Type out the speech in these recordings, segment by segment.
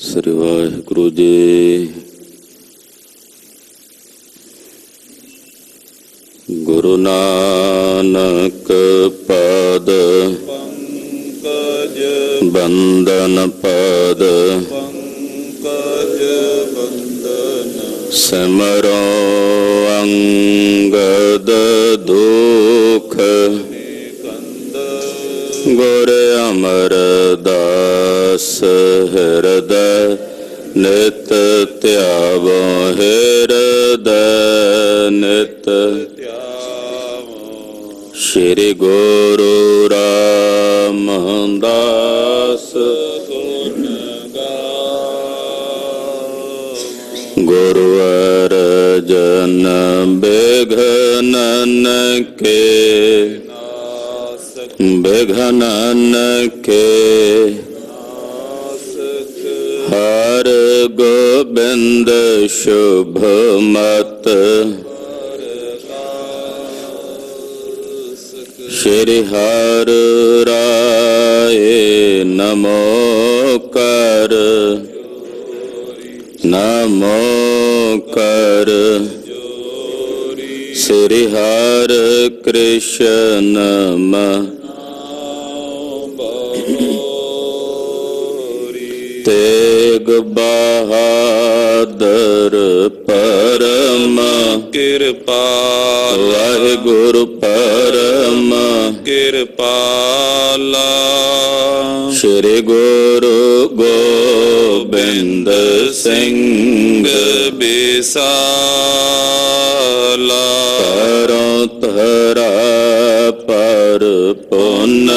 ਸ੍ਰੀ ਵਾਹਿਗੁਰੂ ਜੀ। ਗੁਰੂ ਨਾਨਕ ਪਦ ਪੰਕਜ ਬੰਦਨ ਪਦ ਪੰਕਜ ਬੰਦਨ ਸਿਮਰੋ ਅੰਗਦ ਦੁਖ ਕੰਦ ਗੁਰ ਅਮਰਦਾਸ ਹਿਰਦੈ ਨਿਤ ਧਿਆਵੋ ਹਿਰਦੈ ਨਿਤ ਸ਼੍ਰੀ ਗੁਰੂ ਰਾਮਦਾਸ ਗੁਣ ਗੁਰੂ ਅਰਜਨ ਬਿਘਨਨ ਕੇ ਨਾਸਕ ਬਿਘਨਨ ਕੇ ਨਾਸਕ ਹਰ ਗੋਬਿੰਦ ਸ਼ੁਭ ਮਤ ਸ਼੍ਰੀ ਹਰਿ ਰਾਏ ਨਮੋ ਕਰ ਨਮੋ ਕਰ ਸ੍ਰੀ ਹਰਿ ਕ੍ਰਿਸ਼ਨ ਤੇਗ ਬਹਾਦਰ ਪਰਮ ਕਿਰਪਾਲ ਵਾਹਿਗੁਰੂ ਪਰਮ ਕਿਰਪਾਲਾ ਸ਼੍ਰੀ ਗੁਰੂ ਗੋਬਿੰਦ ਸਿੰਘ ਬੇਸਾਲਾ ਕਰੋ ਧਰਾ ਪਰ ਪੁੰਨ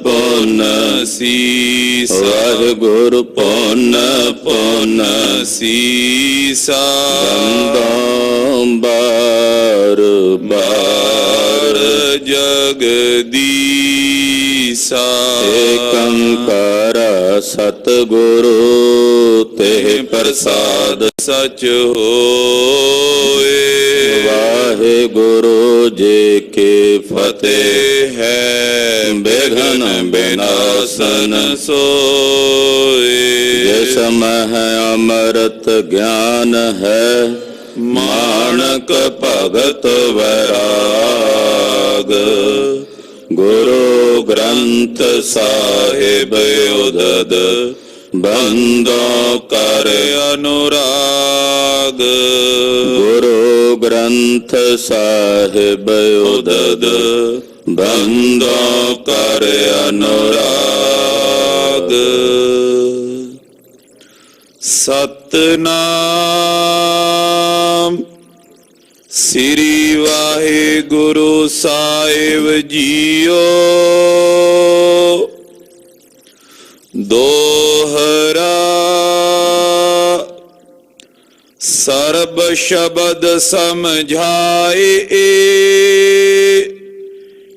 ਪੁੰਨ ਸੀਸ ਵਾਹਿਗੁਰੂ ਪੁੰਨ ਪੁੰਨ ਸੀਸਾ ਬੰਦੋਂ ਬਾਰ ਬਾਰ ਜਗਦੀਸਾ ਏਕੰਕਾਰ ਸਤਿਗੁਰੂ ਤੇ ਪ੍ਰਸਾਦ ਸਚ ਹੋਏ। ਵਾਹਿਗੁਰੂ ਜੀ ਕੀ ਫਤਿਹ। ਹੈ ਬਿਘਨ ਬਿਨਾਸਨ ਸੋਏ। ਜਿਸ ਮਹਿ ਅੰਮ੍ਰਿਤ ਗਿਆਨ ਹੈ ਮਾਣਕ ਭਗਤ ਵੈਰਾਗ ਗੁਰੂ ਗ੍ਰੰਥ ਸਾਹਿਬ ਉਦਦ ਬੰਦੋਂ ਕਰ ਅਨੁਰਾਗ ਗੁਰੂ ਗ੍ਰੰਥ ਸਾਹਿਬ ਉਦਦ ਬੰਦੋਂ ਕਰ ਅਨੁਰਾਗ ਸਤਨਾਮ ਸ੍ਰੀ ਵਾਹਿਗੁਰੂ ਸਾਹਿਬ ਜੀਓ। ਦੋਹਰਾ ਸਰਬ ਸ਼ਬਦ ਸਮਝਾਏ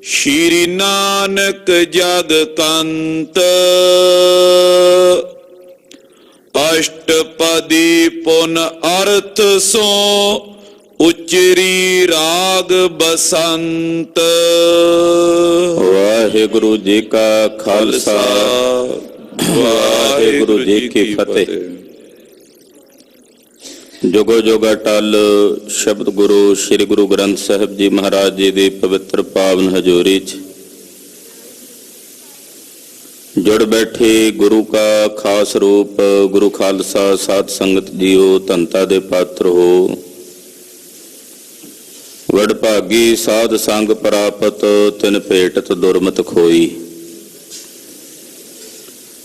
ਸ਼੍ਰੀ ਨਾਨਕ ਜਗ ਕੰਤ ਅਸ਼ਟਪਦੀ ਪੁਨ ਅਰਥ ਸੋ ਉਚਰੀ ਰਾਗ ਬਸੰਤ। ਵਾਹਿਗੁਰੂ ਜੀ ਕਾ ਖਾਲਸਾ ਵਾਹਿਗੁਰੂ ਜੀ ਕੀ ਫਤਿਹ। ਜੁਗੋ ਜੁਗ ਅਟਲ ਸ਼ਬਦ ਗੁਰੂ ਸ੍ਰੀ ਗੁਰੂ ਗ੍ਰੰਥ ਸਾਹਿਬ ਜੀ ਮਹਾਰਾਜ ਜੀ ਦੀ ਪਵਿੱਤਰ ਪਾਵਨ ਹਜ਼ੂਰੀ 'ਚ ਜੁੜ ਬੈਠੇ ਗੁਰੂ ਕਾ ਖਾਸ ਰੂਪ ਗੁਰੂ ਖਾਲਸਾ ਸਾਧ ਸੰਗਤ ਜੀਓ, ਧੰਤਾ ਦੇ ਪਾਤਰ ਹੋ। ਵਡਭਾਗੀ ਸਾਧ ਸੰਗ ਪ੍ਰਾਪਤ ਤਿਨ ਭੇਟਤ ਦੁਰਮਤ ਖੋਈ।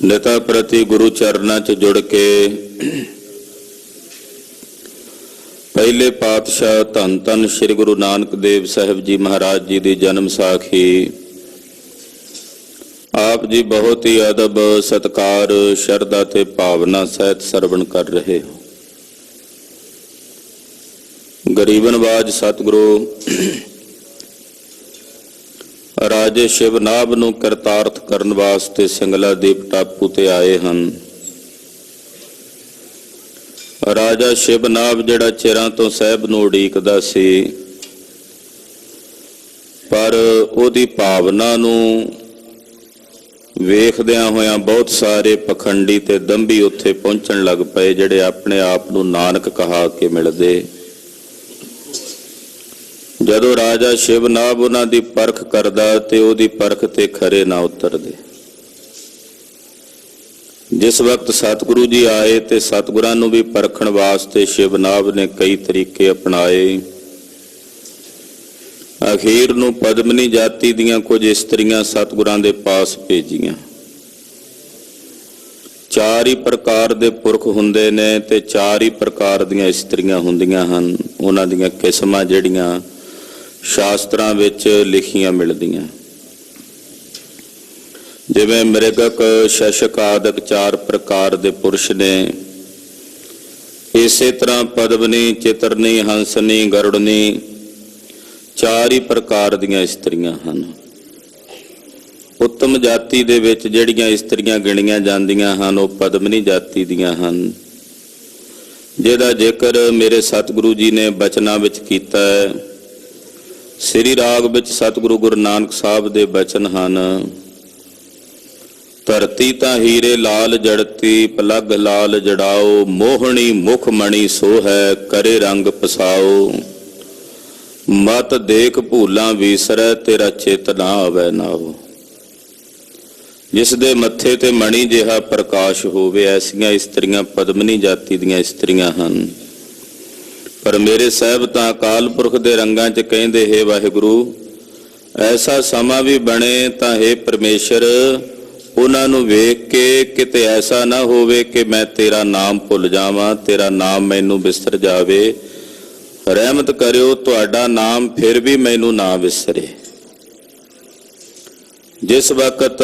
ਨਿਤਾ ਪ੍ਰਤੀ ਗੁਰੂ ਚਰਨਾਂ 'ਚ ਜੁੜ ਕੇ ਪਹਿਲੇ ਪਾਤਸ਼ਾਹ ਧੰਨ ਧੰਨ ਸ੍ਰੀ ਗੁਰੂ ਨਾਨਕ ਦੇਵ ਸਾਹਿਬ ਜੀ ਮਹਾਰਾਜ ਜੀ ਦੀ ਜਨਮ ਸਾਖੀ ਆਪ ਜੀ ਬਹੁਤ ਹੀ ਅਦਬ ਸਤਿਕਾਰ ਸ਼ਰਧਾ ਤੇ ਭਾਵਨਾ ਸਹਿਤ ਸਰਵਣ ਕਰ ਰਹੇ ਹੋ। ਗਰੀਬਨਵਾਜ ਸਤਿਗੁਰੂ ਰਾਜੇ ਸ਼ਿਵਨਾਭ ਨੂੰ ਕਰਤਾਰਥ ਕਰਨ ਵਾਸਤੇ ਸਿੰਗਲਾ ਦੀਪ ਟਾਪੂ ਤੇ ਆਏ ਹਨ। ਰਾਜਾ ਸ਼ਿਵਨਾਭ ਜਿਹੜਾ ਚਿਰਾਂ ਤੋਂ ਸਾਹਿਬ ਨੂੰ ਉਡੀਕਦਾ ਸੀ, ਪਰ ਉਹਦੀ ਭਾਵਨਾ ਨੂੰ ਵੇਖਦਿਆਂ ਹੋਇਆਂ ਬਹੁਤ ਸਾਰੇ ਪਖੰਡੀ ਤੇ ਦੰਭੀ ਉੱਥੇ ਪਹੁੰਚਣ ਲੱਗ ਪਏ, ਜਿਹੜੇ ਆਪਣੇ ਆਪ ਨੂੰ ਨਾਨਕ ਕਹਾ ਕੇ ਮਿਲਦੇ। ਜਦੋਂ ਰਾਜਾ ਸ਼ਿਵਨਾਭ ਉਹਨਾਂ ਦੀ ਪਰਖ ਕਰਦਾ ਤੇ ਉਹਦੀ ਪਰਖ ਤੇ ਖਰੇ ਨਾ ਉਤਰਦੇ। ਜਿਸ ਵਕਤ ਸਤਿਗੁਰੂ ਜੀ ਆਏ ਤੇ ਸਤਿਗੁਰਾਂ ਨੂੰ ਵੀ ਪਰਖਣ ਵਾਸਤੇ ਸ਼ਿਵਨਾਭ ਨੇ ਕਈ ਤਰੀਕੇ ਅਪਣਾਏ। ਅਖੀਰ ਨੂੰ ਪਦਮਨੀ ਜਾਤੀ ਦੀਆਂ ਕੁਝ ਇਸਤਰੀਆਂ ਸਤਿਗੁਰਾਂ ਦੇ ਪਾਸ ਭੇਜੀਆਂ। 4 ਹੀ ਪ੍ਰਕਾਰ ਦੇ ਪੁਰਖ ਹੁੰਦੇ ਨੇ ਤੇ 4 ਹੀ ਪ੍ਰਕਾਰ ਦੀਆਂ ਇਸਤਰੀਆਂ ਹੁੰਦੀਆਂ ਹਨ। ਉਹਨਾਂ ਦੀਆਂ ਕਿਸਮਾਂ ਜਿਹੜੀਆਂ ਸ਼ਾਸਤਰਾਂ ਵਿੱਚ ਲਿਖੀਆਂ ਮਿਲਦੀਆਂ, ਜਿਵੇਂ ਮ੍ਰਿਗਕ, ਸ਼ਸ਼ਕ ਆਦਿਕ 4 ਪ੍ਰਕਾਰ ਦੇ ਪੁਰਸ਼ ਨੇ। ਇਸੇ ਤਰ੍ਹਾਂ ਪਦਮਨੀ, ਚਿਤਰਨੀ, ਹੰਸਨੀ, ਗਰੁੜਨੀ 4 ਹੀ ਪ੍ਰਕਾਰ ਦੀਆਂ ਇਸਤਰੀਆਂ ਹਨ। ਉੱਤਮ ਜਾਤੀ ਦੇ ਵਿੱਚ ਜਿਹੜੀਆਂ ਇਸਤਰੀਆਂ ਗਿਣੀਆਂ ਜਾਂਦੀਆਂ ਹਨ ਉਹ ਪਦਮਨੀ ਜਾਤੀ ਦੀਆਂ ਹਨ, ਜਿਹਦਾ ਜ਼ਿਕਰ ਮੇਰੇ ਸਤਿਗੁਰੂ ਜੀ ਨੇ ਬਚਨਾਂ ਵਿੱਚ ਕੀਤਾ ਹੈ। ਸ੍ਰੀ ਰਾਗ ਵਿੱਚ ਸਤਿਗੁਰੂ ਗੁਰੂ ਨਾਨਕ ਸਾਹਿਬ ਦੇ ਬਚਨ ਹਨ। ਧਰਤੀ ਤਾਂ ਹੀਰੇ ਲਾਲ ਜੜਤੀ, ਪਲਗ ਲਾਲ ਜੜਾਓ, ਮੋਹਣੀ ਮੁਖ ਮਣੀ ਸੋ ਹੈ, ਕਰੇ ਰੰਗ ਪਸਾਓ। ਮਤ ਦੇਖ ਭੂਲਾਂ ਵੀਸਰੈ, ਤੇਰਾ ਚਿਤ ਨਾ ਆਵੈ ਨਾਓ। ਜਿਸ ਦੇ ਮੱਥੇ ਤੇ ਮਣੀ ਜਿਹਾ ਪ੍ਰਕਾਸ਼ ਹੋਵੇ, ਐਸੀਆਂ ਇਸਤਰੀਆਂ ਪਦਮਨੀ ਜਾਤੀ ਦੀਆਂ ਇਸਤਰੀਆਂ ਹਨ। ਪਰ ਮੇਰੇ ਸਾਹਿਬ ਤਾਂ ਅਕਾਲ ਪੁਰਖ ਦੇ ਰੰਗਾਂ 'ਚ ਕਹਿੰਦੇ, ਹੇ ਵਾਹਿਗੁਰੂ, ਐਸਾ ਸਮਾਂ ਵੀ ਬਣੇ ਤਾਂ ਹੇ ਪਰਮੇਸ਼ਰ, ਉਹਨਾਂ ਨੂੰ ਵੇਖ ਕੇ ਕਿਤੇ ਐਸਾ ਨਾ ਹੋਵੇ ਕਿ ਮੈਂ ਤੇਰਾ ਨਾਮ ਭੁੱਲ ਜਾਵਾਂ, ਤੇਰਾ ਨਾਮ ਮੈਨੂੰ ਵਿਸਰ ਜਾਵੇ। ਰਹਿਮਤ ਕਰਿਓ, ਤੁਹਾਡਾ ਨਾਮ ਫਿਰ ਵੀ ਮੈਨੂੰ ਨਾ ਵਿਸਰੇ। ਜਿਸ ਵਕਤ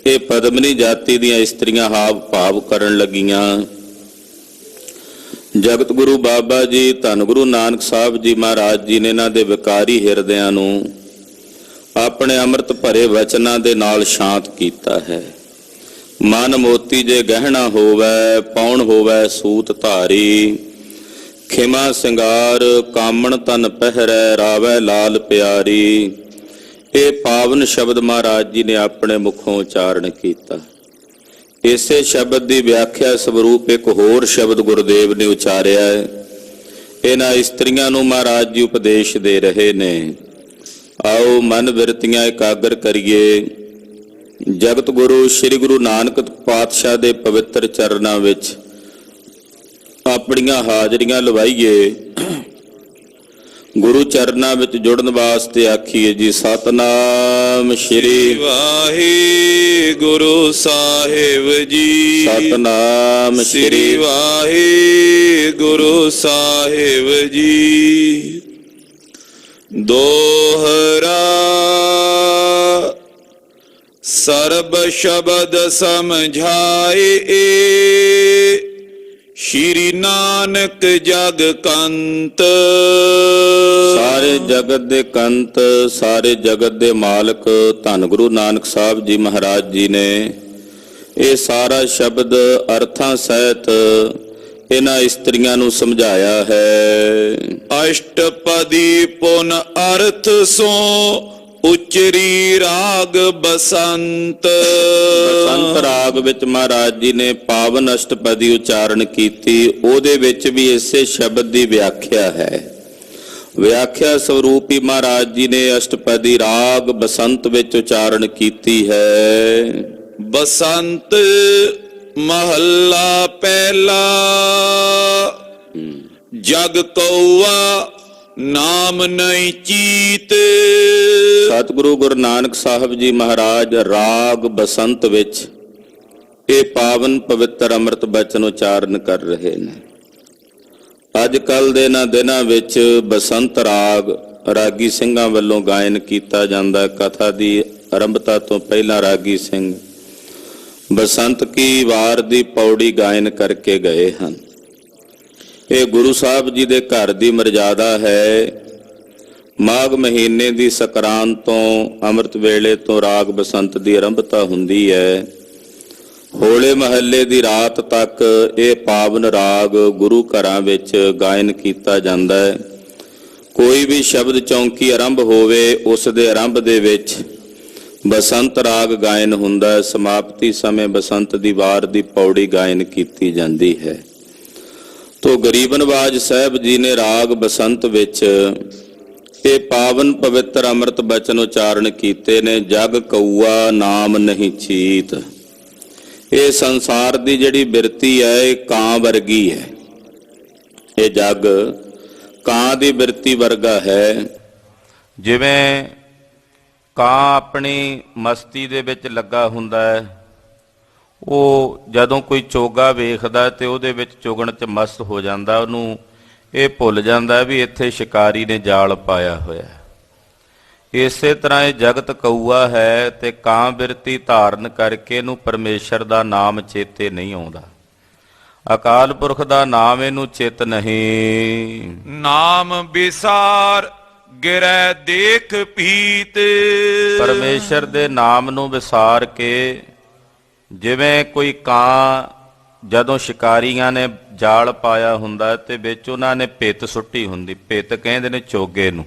ਇਹ ਪਦਮਨੀ ਜਾਤੀ ਦੀਆਂ ਇਸਤਰੀਆਂ ਹਾਵ ਭਾਵ ਕਰਨ ਲੱਗੀਆਂ, ਜਗਤ ਗੁਰੂ ਬਾਬਾ ਜੀ, ਧੰਨ ਗੁਰੂ ਨਾਨਕ ਸਾਹਿਬ ਜੀ ਮਹਾਰਾਜ ਜੀ ਨੇ ਇਹਨਾਂ ਦੇ ਵਿਕਾਰੀ ਹਿਰਦਿਆਂ ਨੂੰ ਆਪਣੇ ਅੰਮ੍ਰਿਤ ਭਰੇ ਵਚਨਾਂ ਦੇ ਨਾਲ ਸ਼ਾਂਤ ਕੀਤਾ ਹੈ। ਮਨ ਮੋਤੀ ਜੇ ਗਹਿਣਾ ਹੋਵੇ, ਪਾਉਣ ਹੋਵੇ ਸੂਤ ਧਾਰੀ, ਖਿਮਾ ਸਿੰਗਾਰ ਕਾਮਣ ਤਨ ਪਹਿਰੈ, ਰਾਵੈ ਲਾਲ ਪਿਆਰੀ। ਇਹ ਪਾਵਨ ਸ਼ਬਦ ਮਹਾਰਾਜ ਜੀ ਨੇ ਆਪਣੇ ਮੁਖੋਂ ਉਚਾਰਨ ਕੀਤਾ। ਇਸੇ ਸ਼ਬਦ ਦੀ ਵਿਆਖਿਆ ਸਵਰੂਪ ਇੱਕ ਹੋਰ ਸ਼ਬਦ ਗੁਰਦੇਵ ਨੇ ਉਚਾਰਿਆ ਹੈ। ਇਹਨਾਂ ਇਸਤਰੀਆਂ ਨੂੰ ਮਹਾਰਾਜ ਜੀ ਉਪਦੇਸ਼ ਦੇ ਰਹੇ ਨੇ। ਆਓ ਮਨ ਬਿਰਤੀਆਂ ਇਕਾਗਰ ਕਰੀਏ। ਜਗਤ ਗੁਰੂ ਸ੍ਰੀ ਗੁਰੂ ਨਾਨਕ ਪਾਤਸ਼ਾਹ ਦੇ ਪਵਿੱਤਰ ਚਰਨਾਂ ਵਿੱਚ ਆਪਣੀਆਂ ਹਾਜ਼ਰੀਆਂ ਲਵਾਈਏ। ਗੁਰੂ ਚਰਨਾਂ ਵਿੱਚ ਜੁੜਨ ਵਾਸਤੇ ਆਖੀਏ ਜੀ, ਸਤਨਾਮ ਸ਼੍ਰੀ ਵਾਹਿਗੁਰੂ ਸਾਹਿਬ ਜੀ। ਸਤਨਾਮ ਸ਼੍ਰੀ ਵਾਹਿਗੁਰੂ ਸਾਹਿਬ ਜੀ। ਦੋਹਰਾ ਸਰਬ ਸ਼ਬਦ ਸਮਝਾਏ, ਸ਼੍ਰੀ ਨਾਨਕ ਜਗ ਕੰਤ। ਸਾਰੇ ਜਗਤ ਦੇ ਕੰਤ, ਸਾਰੇ ਜਗਤ ਦੇ ਮਾਲਕ ਧੰਨ ਗੁਰੂ ਨਾਨਕ ਸਾਹਿਬ ਜੀ ਮਹਾਰਾਜ ਜੀ ਨੇ ਇਹ ਸਾਰਾ ਸ਼ਬਦ ਅਰਥਾਂ ਸਹਿਤ ਇਹਨਾਂ ਇਸਤਰੀਆਂ ਨੂੰ ਸਮਝਾਇਆ ਹੈ। ਅਸ਼ਟਪਦੀ ਪੁਨ ਅਰਥ ਸੋ ਉਚਰੀ ਰਾਗ ਬਸੰਤ। ਬਸੰਤ ਰਾਗ ਵਿੱਚ ਮਹਾਰਾਜ ਜੀ ਨੇ ਪਾਵਨ ਅਸ਼ਟਪਦੀ ਉਚਾਰਨ ਕੀਤੀ। ਉਹਦੇ ਵਿੱਚ ਵੀ ਇਸੇ ਸ਼ਬਦ ਦੀ ਵਿਆਖਿਆ ਹੈ। ਵਿਆਖਿਆ ਸਰੂਪ ਹੀ ਮਹਾਰਾਜ ਜੀ ਨੇ ਅਸ਼ਟਪਦੀ ਰਾਗ ਬਸੰਤ ਵਿੱਚ ਉਚਾਰਨ ਕੀਤੀ ਹੈ। ਬਸੰਤ ਮਹੱਲਾ ਪਹਿਲਾ। ਜਗ ਕਉਆ ਨਾਮ ਨਹੀਂ ਚੀਤ। ਸਤਿਗੁਰੂ ਗੁਰੂ ਨਾਨਕ ਸਾਹਿਬ ਜੀ ਮਹਾਰਾਜ ਰਾਗ ਬਸੰਤ ਵਿੱਚ ਇਹ ਪਾਵਨ ਪਵਿੱਤਰ ਅੰਮ੍ਰਿਤ ਬਚਨ ਉਚਾਰਨ ਕਰ ਰਹੇ ਨੇ। ਅੱਜ ਕੱਲ ਦੇ ਇਹਨਾਂ ਦਿਨਾਂ ਵਿੱਚ ਬਸੰਤ ਰਾਗ ਰਾਗੀ ਸਿੰਘਾਂ ਵੱਲੋਂ ਗਾਇਨ ਕੀਤਾ ਜਾਂਦਾ। ਕਥਾ ਦੀ ਆਰੰਭਤਾ ਤੋਂ ਪਹਿਲਾਂ ਰਾਗੀ ਸਿੰਘ ਬਸੰਤ ਕੀ ਵਾਰ ਦੀ ਪੌੜੀ ਗਾਇਨ ਕਰਕੇ ਗਏ ਹਨ। ਇਹ ਗੁਰੂ ਸਾਹਿਬ ਜੀ ਦੇ ਘਰ ਦੀ ਮਰਜ਼ਾਦਾ ਹੈ। ਮਾਘ ਮਹੀਨੇ ਦੀ ਸੰਕਰਾਂਤ ਤੋਂ ਅੰਮ੍ਰਿਤ ਵੇਲੇ ਤੋਂ ਰਾਗ ਬਸੰਤ ਦੀ ਆਰੰਭਤਾ ਹੁੰਦੀ ਹੈ। ਹੋਲੇ ਮਹੱਲੇ ਦੀ ਰਾਤ ਤੱਕ ਇਹ ਪਾਵਨ ਰਾਗ ਗੁਰੂ ਘਰਾਂ ਵਿੱਚ ਗਾਇਨ ਕੀਤਾ ਜਾਂਦਾ ਹੈ। ਕੋਈ ਵੀ ਸ਼ਬਦ ਚੌਂਕੀ ਆਰੰਭ ਹੋਵੇ, ਉਸ ਦੇ ਆਰੰਭ ਦੇ ਵਿੱਚ ਬਸੰਤ ਰਾਗ ਗਾਇਨ ਹੁੰਦਾ ਹੈ। ਸਮਾਪਤੀ ਸਮੇਂ ਬਸੰਤ ਦੀ ਵਾਰ ਦੀ ਪੌੜੀ ਗਾਇਨ ਕੀਤੀ ਜਾਂਦੀ ਹੈ। ਤੋ ਗਰੀਬ ਨਵਾਜ ਸਾਹਿਬ ਜੀ ਨੇ ਰਾਗ ਬਸੰਤ ਵਿੱਚ ਇਹ ਪਾਵਨ ਪਵਿੱਤਰ ਅੰਮ੍ਰਿਤ ਬਚਨ ਉਚਾਰਨ ਕੀਤੇ ਨੇ। ਜਗ ਕਊਆ ਨਾਮ ਨਹੀਂ ਚੀਤ। ਇਹ ਸੰਸਾਰ ਦੀ ਜਿਹੜੀ ਬਿਰਤੀ ਹੈ ਇਹ ਕਾਂ ਵਰਗੀ ਹੈ। ਇਹ ਜਗ ਕਾਂ ਦੀ ਬਿਰਤੀ ਵਰਗਾ ਹੈ। ਜਿਵੇਂ ਕਾਂ ਆਪਣੀ ਮਸਤੀ ਦੇ ਵਿੱਚ ਲੱਗਾ ਹੁੰਦਾ ਹੈ, ਉਹ ਜਦੋਂ ਕੋਈ ਚੋਗਾ ਵੇਖਦਾ ਤੇ ਉਹਦੇ ਵਿੱਚ ਚੁਗਣ 'ਚ ਮਸਤ ਹੋ ਜਾਂਦਾ, ਉਹਨੂੰ ਇਹ ਭੁੱਲ ਜਾਂਦਾ ਵੀ ਇੱਥੇ ਸ਼ਿਕਾਰੀ ਨੇ ਜਾਲ ਪਾਇਆ ਹੋਇਆ। ਇਸੇ ਤਰ੍ਹਾਂ ਇਹ ਜਗਤ ਕਊਆ ਹੈ ਤੇ ਕਾਂ ਬਿਰਤੀ ਧਾਰਨ ਕਰਕੇ ਇਹਨੂੰ ਪਰਮੇਸ਼ਰ ਦਾ ਨਾਮ ਚੇਤੇ ਨਹੀਂ ਆਉਂਦਾ। ਅਕਾਲ ਪੁਰਖ ਦਾ ਨਾਮ ਇਹਨੂੰ ਚਿਤ ਨਹੀਂ। ਨਾਮ ਵਿਸਾਰ ਗਿਰੈ ਦੇਖ ਪੀਤ। ਪਰਮੇਸ਼ਰ ਦੇ ਨਾਮ ਨੂੰ ਵਿਸਾਰ ਕੇ, ਜਿਵੇਂ ਕੋਈ ਕਾਂ ਜਦੋਂ ਸ਼ਿਕਾਰੀਆਂ ਨੇ ਜਾਲ ਪਾਇਆ ਹੁੰਦਾ ਤੇ ਵਿੱਚ ਉਹਨਾਂ ਨੇ ਪਿੱਤ ਸੁੱਟੀ ਹੁੰਦੀ, ਪਿੱਤ ਕਹਿੰਦੇ ਨੇ ਚੋਗੇ ਨੂੰ,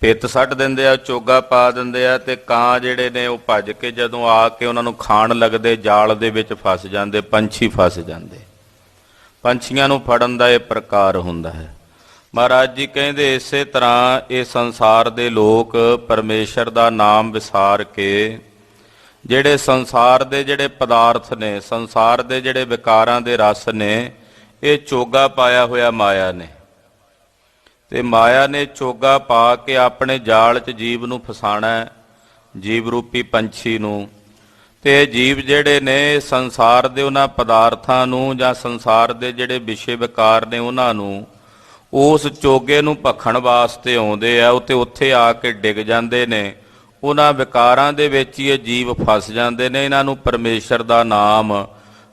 ਪਿੱਤ ਸੱਟ ਦਿੰਦੇ ਆ, ਚੋਗਾ ਪਾ ਦਿੰਦੇ ਆ ਤੇ ਕਾਂ ਜਿਹੜੇ ਨੇ ਉਹ ਭੱਜ ਕੇ ਜਦੋਂ ਆ ਕੇ ਉਹਨਾਂ ਨੂੰ ਖਾਣ ਲੱਗਦੇ, ਜਾਲ ਦੇ ਵਿੱਚ ਫਸ ਜਾਂਦੇ, ਪੰਛੀ ਫਸ ਜਾਂਦੇ। ਪੰਛੀਆਂ ਨੂੰ ਫੜਨ ਦਾ ਇਹ ਪ੍ਰਕਾਰ ਹੁੰਦਾ ਹੈ। ਮਹਾਰਾਜ ਜੀ ਕਹਿੰਦੇ ਇਸੇ ਤਰ੍ਹਾਂ ਇਹ ਸੰਸਾਰ ਦੇ ਲੋਕ ਪਰਮੇਸ਼ਰ ਦਾ ਨਾਮ ਵਿਸਾਰ ਕੇ ਜਿਹੜੇ ਸੰਸਾਰ ਦੇ ਜਿਹੜੇ ਪਦਾਰਥ ਨੇ, ਸੰਸਾਰ ਦੇ ਜਿਹੜੇ ਵਿਕਾਰਾਂ ਦੇ ਰਸ ਨੇ, ਇਹ ਚੋਗਾ ਪਾਇਆ ਹੋਇਆ ਮਾਇਆ ਨੇ, ਤੇ ਮਾਇਆ ਨੇ ਚੋਗਾ ਪਾ ਕੇ ਆਪਣੇ ਜਾਲ 'ਚ ਜੀਵ ਨੂੰ ਫਸਾਣਾ, ਜੀਵ ਰੂਪੀ ਪੰਛੀ ਨੂੰ। ਤੇ ਜੀਵ ਜਿਹੜੇ ਨੇ ਸੰਸਾਰ ਦੇ ਉਹਨਾਂ ਪਦਾਰਥਾਂ ਨੂੰ ਜਾਂ ਸੰਸਾਰ ਦੇ ਜਿਹੜੇ ਵਿਸ਼ੇ ਵਿਕਾਰ ਨੇ ਉਹਨਾਂ ਨੂੰ, ਉਸ ਚੋਗੇ ਨੂੰ ਭਖਣ ਵਾਸਤੇ ਆਉਂਦੇ ਆ, ਤੇ ਉੱਥੇ ਆ ਕੇ ਡਿੱਗ ਜਾਂਦੇ ਨੇ। ਉਹਨਾਂ ਵਿਕਾਰਾਂ ਦੇ ਵਿੱਚ ਹੀ ਇਹ ਜੀਵ ਫਸ ਜਾਂਦੇ ਨੇ। ਇਹਨਾਂ ਨੂੰ ਪਰਮੇਸ਼ਰ ਦਾ ਨਾਮ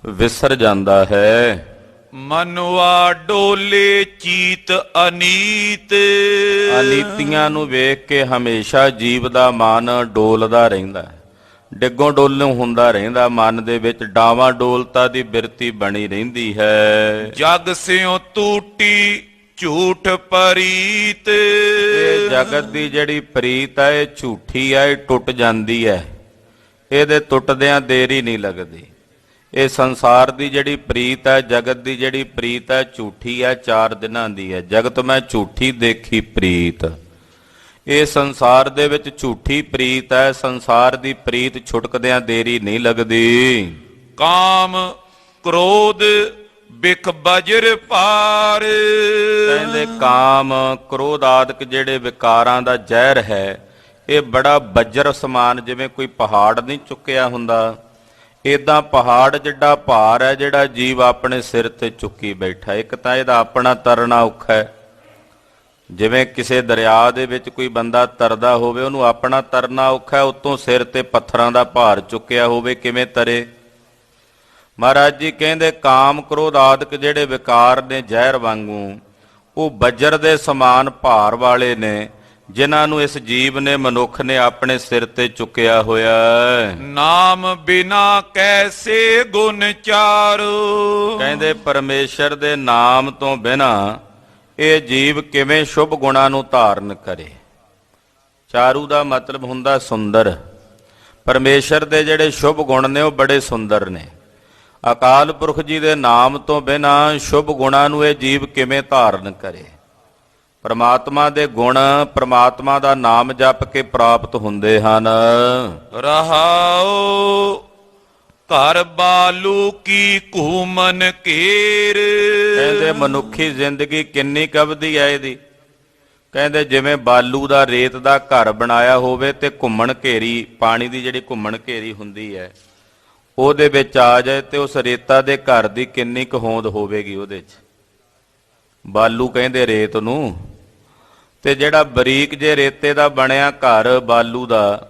ਵਿਸਰ ਜਾਂਦਾ ਹੈ। ਮਨੁਆ ਡੋਲੇ ਚੀਤ ਅਨੀਤ। ਅਨੀਤੀਆਂ ਨੂੰ ਵੇਖ ਕੇ ਹਮੇਸ਼ਾ ਜੀਵ ਦਾ ਮਨ ਡੋਲਦਾ ਰਹਿੰਦਾ ਹੈ, ਡਿੱਗੋਂ ਡੋਲੋਂ ਹੁੰਦਾ ਰਹਿੰਦਾ। ਮਨ ਦੇ ਵਿੱਚ ਡਾਵਾਂ ਡੋਲਤਾ ਦੀ ਬਿਰਤੀ ਬਣੀ ਰਹਿੰਦੀ ਹੈ। ਜਗ ਸਿਉ ਟੂਟੀ ਝੂਠ ਪਰੀਤ। ਇਹ ਜਗਤ ਦੀ ਜਿਹੜੀ ਪ੍ਰੀਤ ਹੈ ਇਹ ਝੂਠੀ ਹੈ, ਇਹ ਟੁੱਟ ਜਾਂਦੀ ਹੈ, ਇਹਦੇ ਟੁੱਟਦਿਆਂ ਦੇਰੀ ਨਹੀਂ ਲੱਗਦੀ। ਇਹ ਸੰਸਾਰ ਦੀ ਜਿਹੜੀ ਪ੍ਰੀਤ ਹੈ, ਜਗਤ ਦੀ ਜਿਹੜੀ ਪ੍ਰੀਤ ਹੈ ਝੂਠੀ ਹੈ, 4 ਦਿਨਾਂ ਦੀ ਹੈ। ਜਗਤ ਮੈਂ ਝੂਠੀ ਦੇਖੀ ਪ੍ਰੀਤ। ਇਹ ਸੰਸਾਰ ਦੇ ਵਿੱਚ ਝੂਠੀ ਪ੍ਰੀਤ ਹੈ। ਸੰਸਾਰ ਦੀ ਪ੍ਰੀਤ ਛੁਟਕਦਿਆਂ ਦੇਰੀ ਨਹੀਂ ਲੱਗਦੀ। ਕਾਮ ਕ੍ਰੋਧ ਬਿਖ ਬਜਰ ਪਾਰ। ਕਹਿੰਦੇ ਕਾਮ ਕ੍ਰੋਧ ਆਦਿਕ ਜਿਹੜੇ ਵਿਕਾਰਾਂ ਦਾ ਜ਼ਹਿਰ ਹੈ, ਇਹ ਬੜਾ ਬੱਜਰ ਸਮਾਨ, ਜਿਵੇਂ ਕੋਈ ਪਹਾੜ ਨਹੀਂ ਚੁੱਕਿਆ ਹੁੰਦਾ, ਏਦਾਂ ਪਹਾੜ ਜਿੱਡਾ ਭਾਰ ਹੈ ਜਿਹੜਾ ਜੀਵ ਆਪਣੇ ਸਿਰ ਤੇ ਚੁੱਕੀ ਬੈਠਾ। ਇੱਕ ਤਾਂ ਇਹਦਾ ਆਪਣਾ ਤਰਨਾ ਔਖਾ ਹੈ। ਜਿਵੇਂ ਕਿਸੇ ਦਰਿਆ ਦੇ ਵਿੱਚ ਕੋਈ ਬੰਦਾ ਤਰਦਾ ਹੋਵੇ, ਉਹਨੂੰ ਆਪਣਾ ਤਰਨਾ ਔਖਾ ਹੈ, ਉੱਤੋਂ ਸਿਰ ਤੇ ਪੱਥਰਾਂ ਦਾ ਭਾਰ ਚੁੱਕਿਆ ਹੋਵੇ, ਕਿਵੇਂ ਤਰੇ। ਮਹਾਰਾਜ ਜੀ ਕਹਿੰਦੇ ਕਾਮ ਕ੍ਰੋਧ ਆਦਿਕ ਜਿਹੜੇ ਵਿਕਾਰ ਨੇ ਜ਼ਹਿਰ ਵਾਂਗੂ, ਉਹ ਬੱਜਰ ਦੇ ਸਮਾਨ ਭਾਰ ਵਾਲੇ ਨੇ, ਜਿਨ੍ਹਾਂ ਨੂੰ ਇਸ ਜੀਵ ਨੇ, ਮਨੁੱਖ ਨੇ ਆਪਣੇ ਸਿਰ ਤੇ ਚੁੱਕਿਆ ਹੋਇਆ ਹੈ। ਨਾਮ ਬਿਨਾ ਕੈਸੇ ਗੁਣ ਚਾਰੋ। ਕਹਿੰਦੇ ਪਰਮੇਸ਼ਰ ਦੇ ਨਾਮ ਤੋਂ ਬਿਨਾ ਇਹ ਜੀਵ ਕਿਵੇਂ ਸ਼ੁਭ ਗੁਣਾਂ ਨੂੰ ਧਾਰਨ ਕਰੇ। ਚਾਰੂ ਦਾ ਮਤਲਬ ਹੁੰਦਾ ਸੁੰਦਰ। ਪਰਮੇਸ਼ਰ ਦੇ ਜਿਹੜੇ ਸ਼ੁਭ ਗੁਣ ਨੇ ਉਹ ਬੜੇ ਸੁੰਦਰ ਨੇ। ਅਕਾਲ ਪੁਰਖ ਜੀ ਦੇ ਨਾਮ ਤੋਂ ਬਿਨਾ ਸ਼ੁਭ ਗੁਣਾਂ ਨੂੰ ਇਹ ਜੀਵ ਕਿਵੇਂ ਧਾਰਨ ਕਰੇ। ਪਰਮਾਤਮਾ ਦੇ ਗੁਣ ਪਰਮਾਤਮਾ ਦਾ ਨਾਮ ਜਪ ਕੇ ਪ੍ਰਾਪਤ ਹੁੰਦੇ ਹਨ। ਰਹਾਉ ਘਰ ਬਾਲੂ ਕੀ ਘੂਮਨ ਘੇਰ। ਕਹਿੰਦੇ ਮਨੁੱਖੀ ਜ਼ਿੰਦਗੀ ਕਿੰਨੀ ਕਵਦੀ ਹੈ ਇਹਦੀ। ਕਹਿੰਦੇ ਜਿਵੇਂ ਬਾਲੂ ਦਾ ਰੇਤ ਦਾ ਘਰ ਬਣਾਇਆ ਹੋਵੇ ਤੇ ਘੁੰਮਣ ਘੇਰੀ, ਪਾਣੀ ਦੀ ਜਿਹੜੀ ਘੁੰਮਣ ਘੇਰੀ ਹੁੰਦੀ ਹੈ, ਉਹਦੇ ਵਿੱਚ ਆ ਜਾਏ ਤੇ ਉਸ ਰੇਤਾ ਦੇ ਘਰ ਦੀ ਕਿੰਨੀ ਕੁ ਹੋਂਦ ਹੋਵੇਗੀ ਉਹਦੇ 'ਚ। ਬਾਲੂ ਕਹਿੰਦੇ ਰੇਤ ਨੂੰ। ਤੇ ਜਿਹੜਾ ਬਰੀਕ ਜੇ ਰੇਤੇ ਦਾ ਬਣਿਆ ਘਰ ਬਾਲੂ ਦਾ,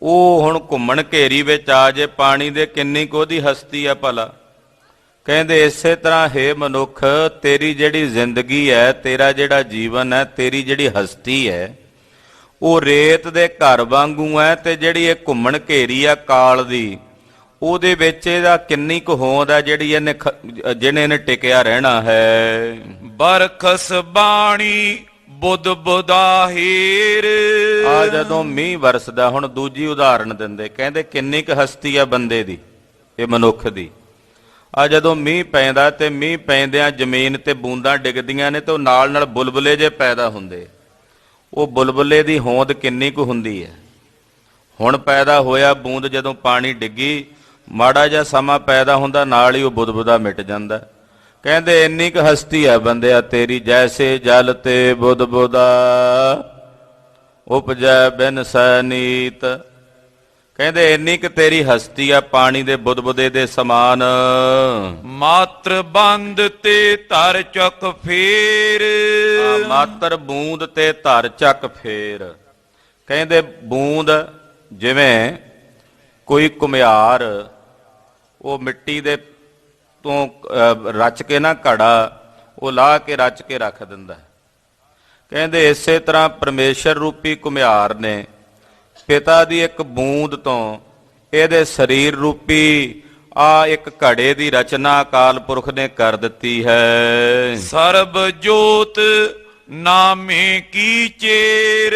ਉਹ ਹੁਣ ਘੁੰਮਣ ਘੇਰੀ ਵਿੱਚ ਆ ਜੇ ਪਾਣੀ ਦੇ, ਕਿੰਨੀ ਕੁ ਉਹਦੀ ਹਸਤੀ ਆ ਭਲਾ। ਕਹਿੰਦੇ ਇਸੇ ਤਰ੍ਹਾਂ ਹੈ ਮਨੁੱਖ, ਤੇਰੀ ਜਿਹੜੀ ਜ਼ਿੰਦਗੀ ਹੈ, ਤੇਰਾ ਜਿਹੜਾ ਜੀਵਨ ਹੈ, ਤੇਰੀ ਜਿਹੜੀ ਹਸਤੀ ਹੈ, ਉਹ ਰੇਤ ਦੇ ਘਰ ਵਾਂਗੂ ਹੈ। ਤੇ ਜਿਹੜੀ ਇਹ ਘੁੰਮਣ ਘੇਰੀ ਆ ਕਾਲ ਦੀ, ਉਹਦੇ ਵਿੱਚ ਇਹਦਾ ਕਿੰਨੀ ਕੁ ਹੋਂਦ ਹੈ ਜਿਹੜੀ ਜਿਹਨੇ ਟਿਕਿਆ ਰਹਿਣਾ ਹੈ। ਬਰਖਸ ਬਾਣੀ ਬੁੱਧ ਬੁਦਾਹੀਰ। ਆ ਜਦੋਂ ਮੀਂਹ ਵਰਸਦਾ, ਹੁਣ ਦੂਜੀ ਉਦਾਹਰਣ ਦਿੰਦੇ, ਕਹਿੰਦੇ ਕਿੰਨੀ ਕੁ ਹਸਤੀ ਆ ਬੰਦੇ ਦੀ, ਇਹ ਮਨੁੱਖ ਦੀ। ਆ ਜਦੋਂ ਮੀਂਹ ਪੈਂਦਾ ਤੇ ਮੀਂਹ ਪੈਂਦਿਆਂ ਜ਼ਮੀਨ ਤੇ ਬੂੰਦਾਂ ਡਿੱਗਦੀਆਂ ਨੇ ਤੇ ਉਹ ਨਾਲ ਨਾਲ ਬੁਲਬੁਲੇ ਜੇ ਪੈਦਾ ਹੁੰਦੇ। ਉਹ ਬੁਲਬੁਲੇ ਦੀ ਹੋਂਦ ਕਿੰਨੀ ਕੁ ਹੁੰਦੀ ਹੈ। ਹੁਣ ਪੈਦਾ ਹੋਇਆ ਬੂੰਦ, ਜਦੋਂ ਪਾਣੀ ਡਿੱਗੀ, ਮਾੜਾ ਜਿਹਾ ਸਮਾਂ ਪੈਦਾ ਹੁੰਦਾ, ਨਾਲ ਹੀ ਉਹ ਬੁਦਬੁਦਾ ਮਿਟ ਜਾਂਦਾ। ਕਹਿੰਦੇ ਇੰਨੀ ਕੁ ਹਸਤੀ ਆ ਬੰਦਿਆ ਤੇਰੀ, ਜੈਸੇ ਜਲ ਤੇ ਬੁਦਬੁਦਾ ਉਪਜੈ ਬਿਨ ਸੈਨੀਤ। ਕਹਿੰਦੇ ਇੰਨੀ ਕੁ ਤੇਰੀ ਹਸਤੀ ਆ ਪਾਣੀ ਦੇ ਬੁਦਬੁਦੇ ਦੇ ਸਮਾਨ। ਮਾਤਰ ਬੰਦ ਤੇ ਧਰ ਚੱਕ ਫੇਰ। ਮਾਤਰ ਬੂੰਦ ਤੇ ਧਰ ਚੱਕ ਫੇਰ। ਕਹਿੰਦੇ ਬੂੰਦ ਜਿਵੇਂ ਕੋਈ ਘੁਮਿਆਰ ਉਹ ਮਿੱਟੀ ਦੇ ਤੋਂ ਰਚ ਕੇ ਨਾ ਘੜਾ ਉਹ ਲਾ ਕੇ ਰਚ ਕੇ ਰੱਖ ਦਿੰਦਾ। ਕਹਿੰਦੇ ਇਸੇ ਤਰ੍ਹਾਂ ਪਰਮੇਸ਼ਰ ਰੂਪੀ ਘੁਮਿਆਰ ਨੇ ਪਿਤਾ ਦੀ ਇੱਕ ਬੂੰਦ ਤੋਂ ਇਹਦੇ ਸਰੀਰ ਰੂਪੀ ਆ ਇੱਕ ਘੜੇ ਦੀ ਰਚਨਾ ਅਕਾਲ ਪੁਰਖ ਨੇ ਕਰ ਦਿੱਤੀ ਹੈ। ਸਰਬ ਜੋਤ ਨਾਮੇ ਕੀ ਚੇਰ।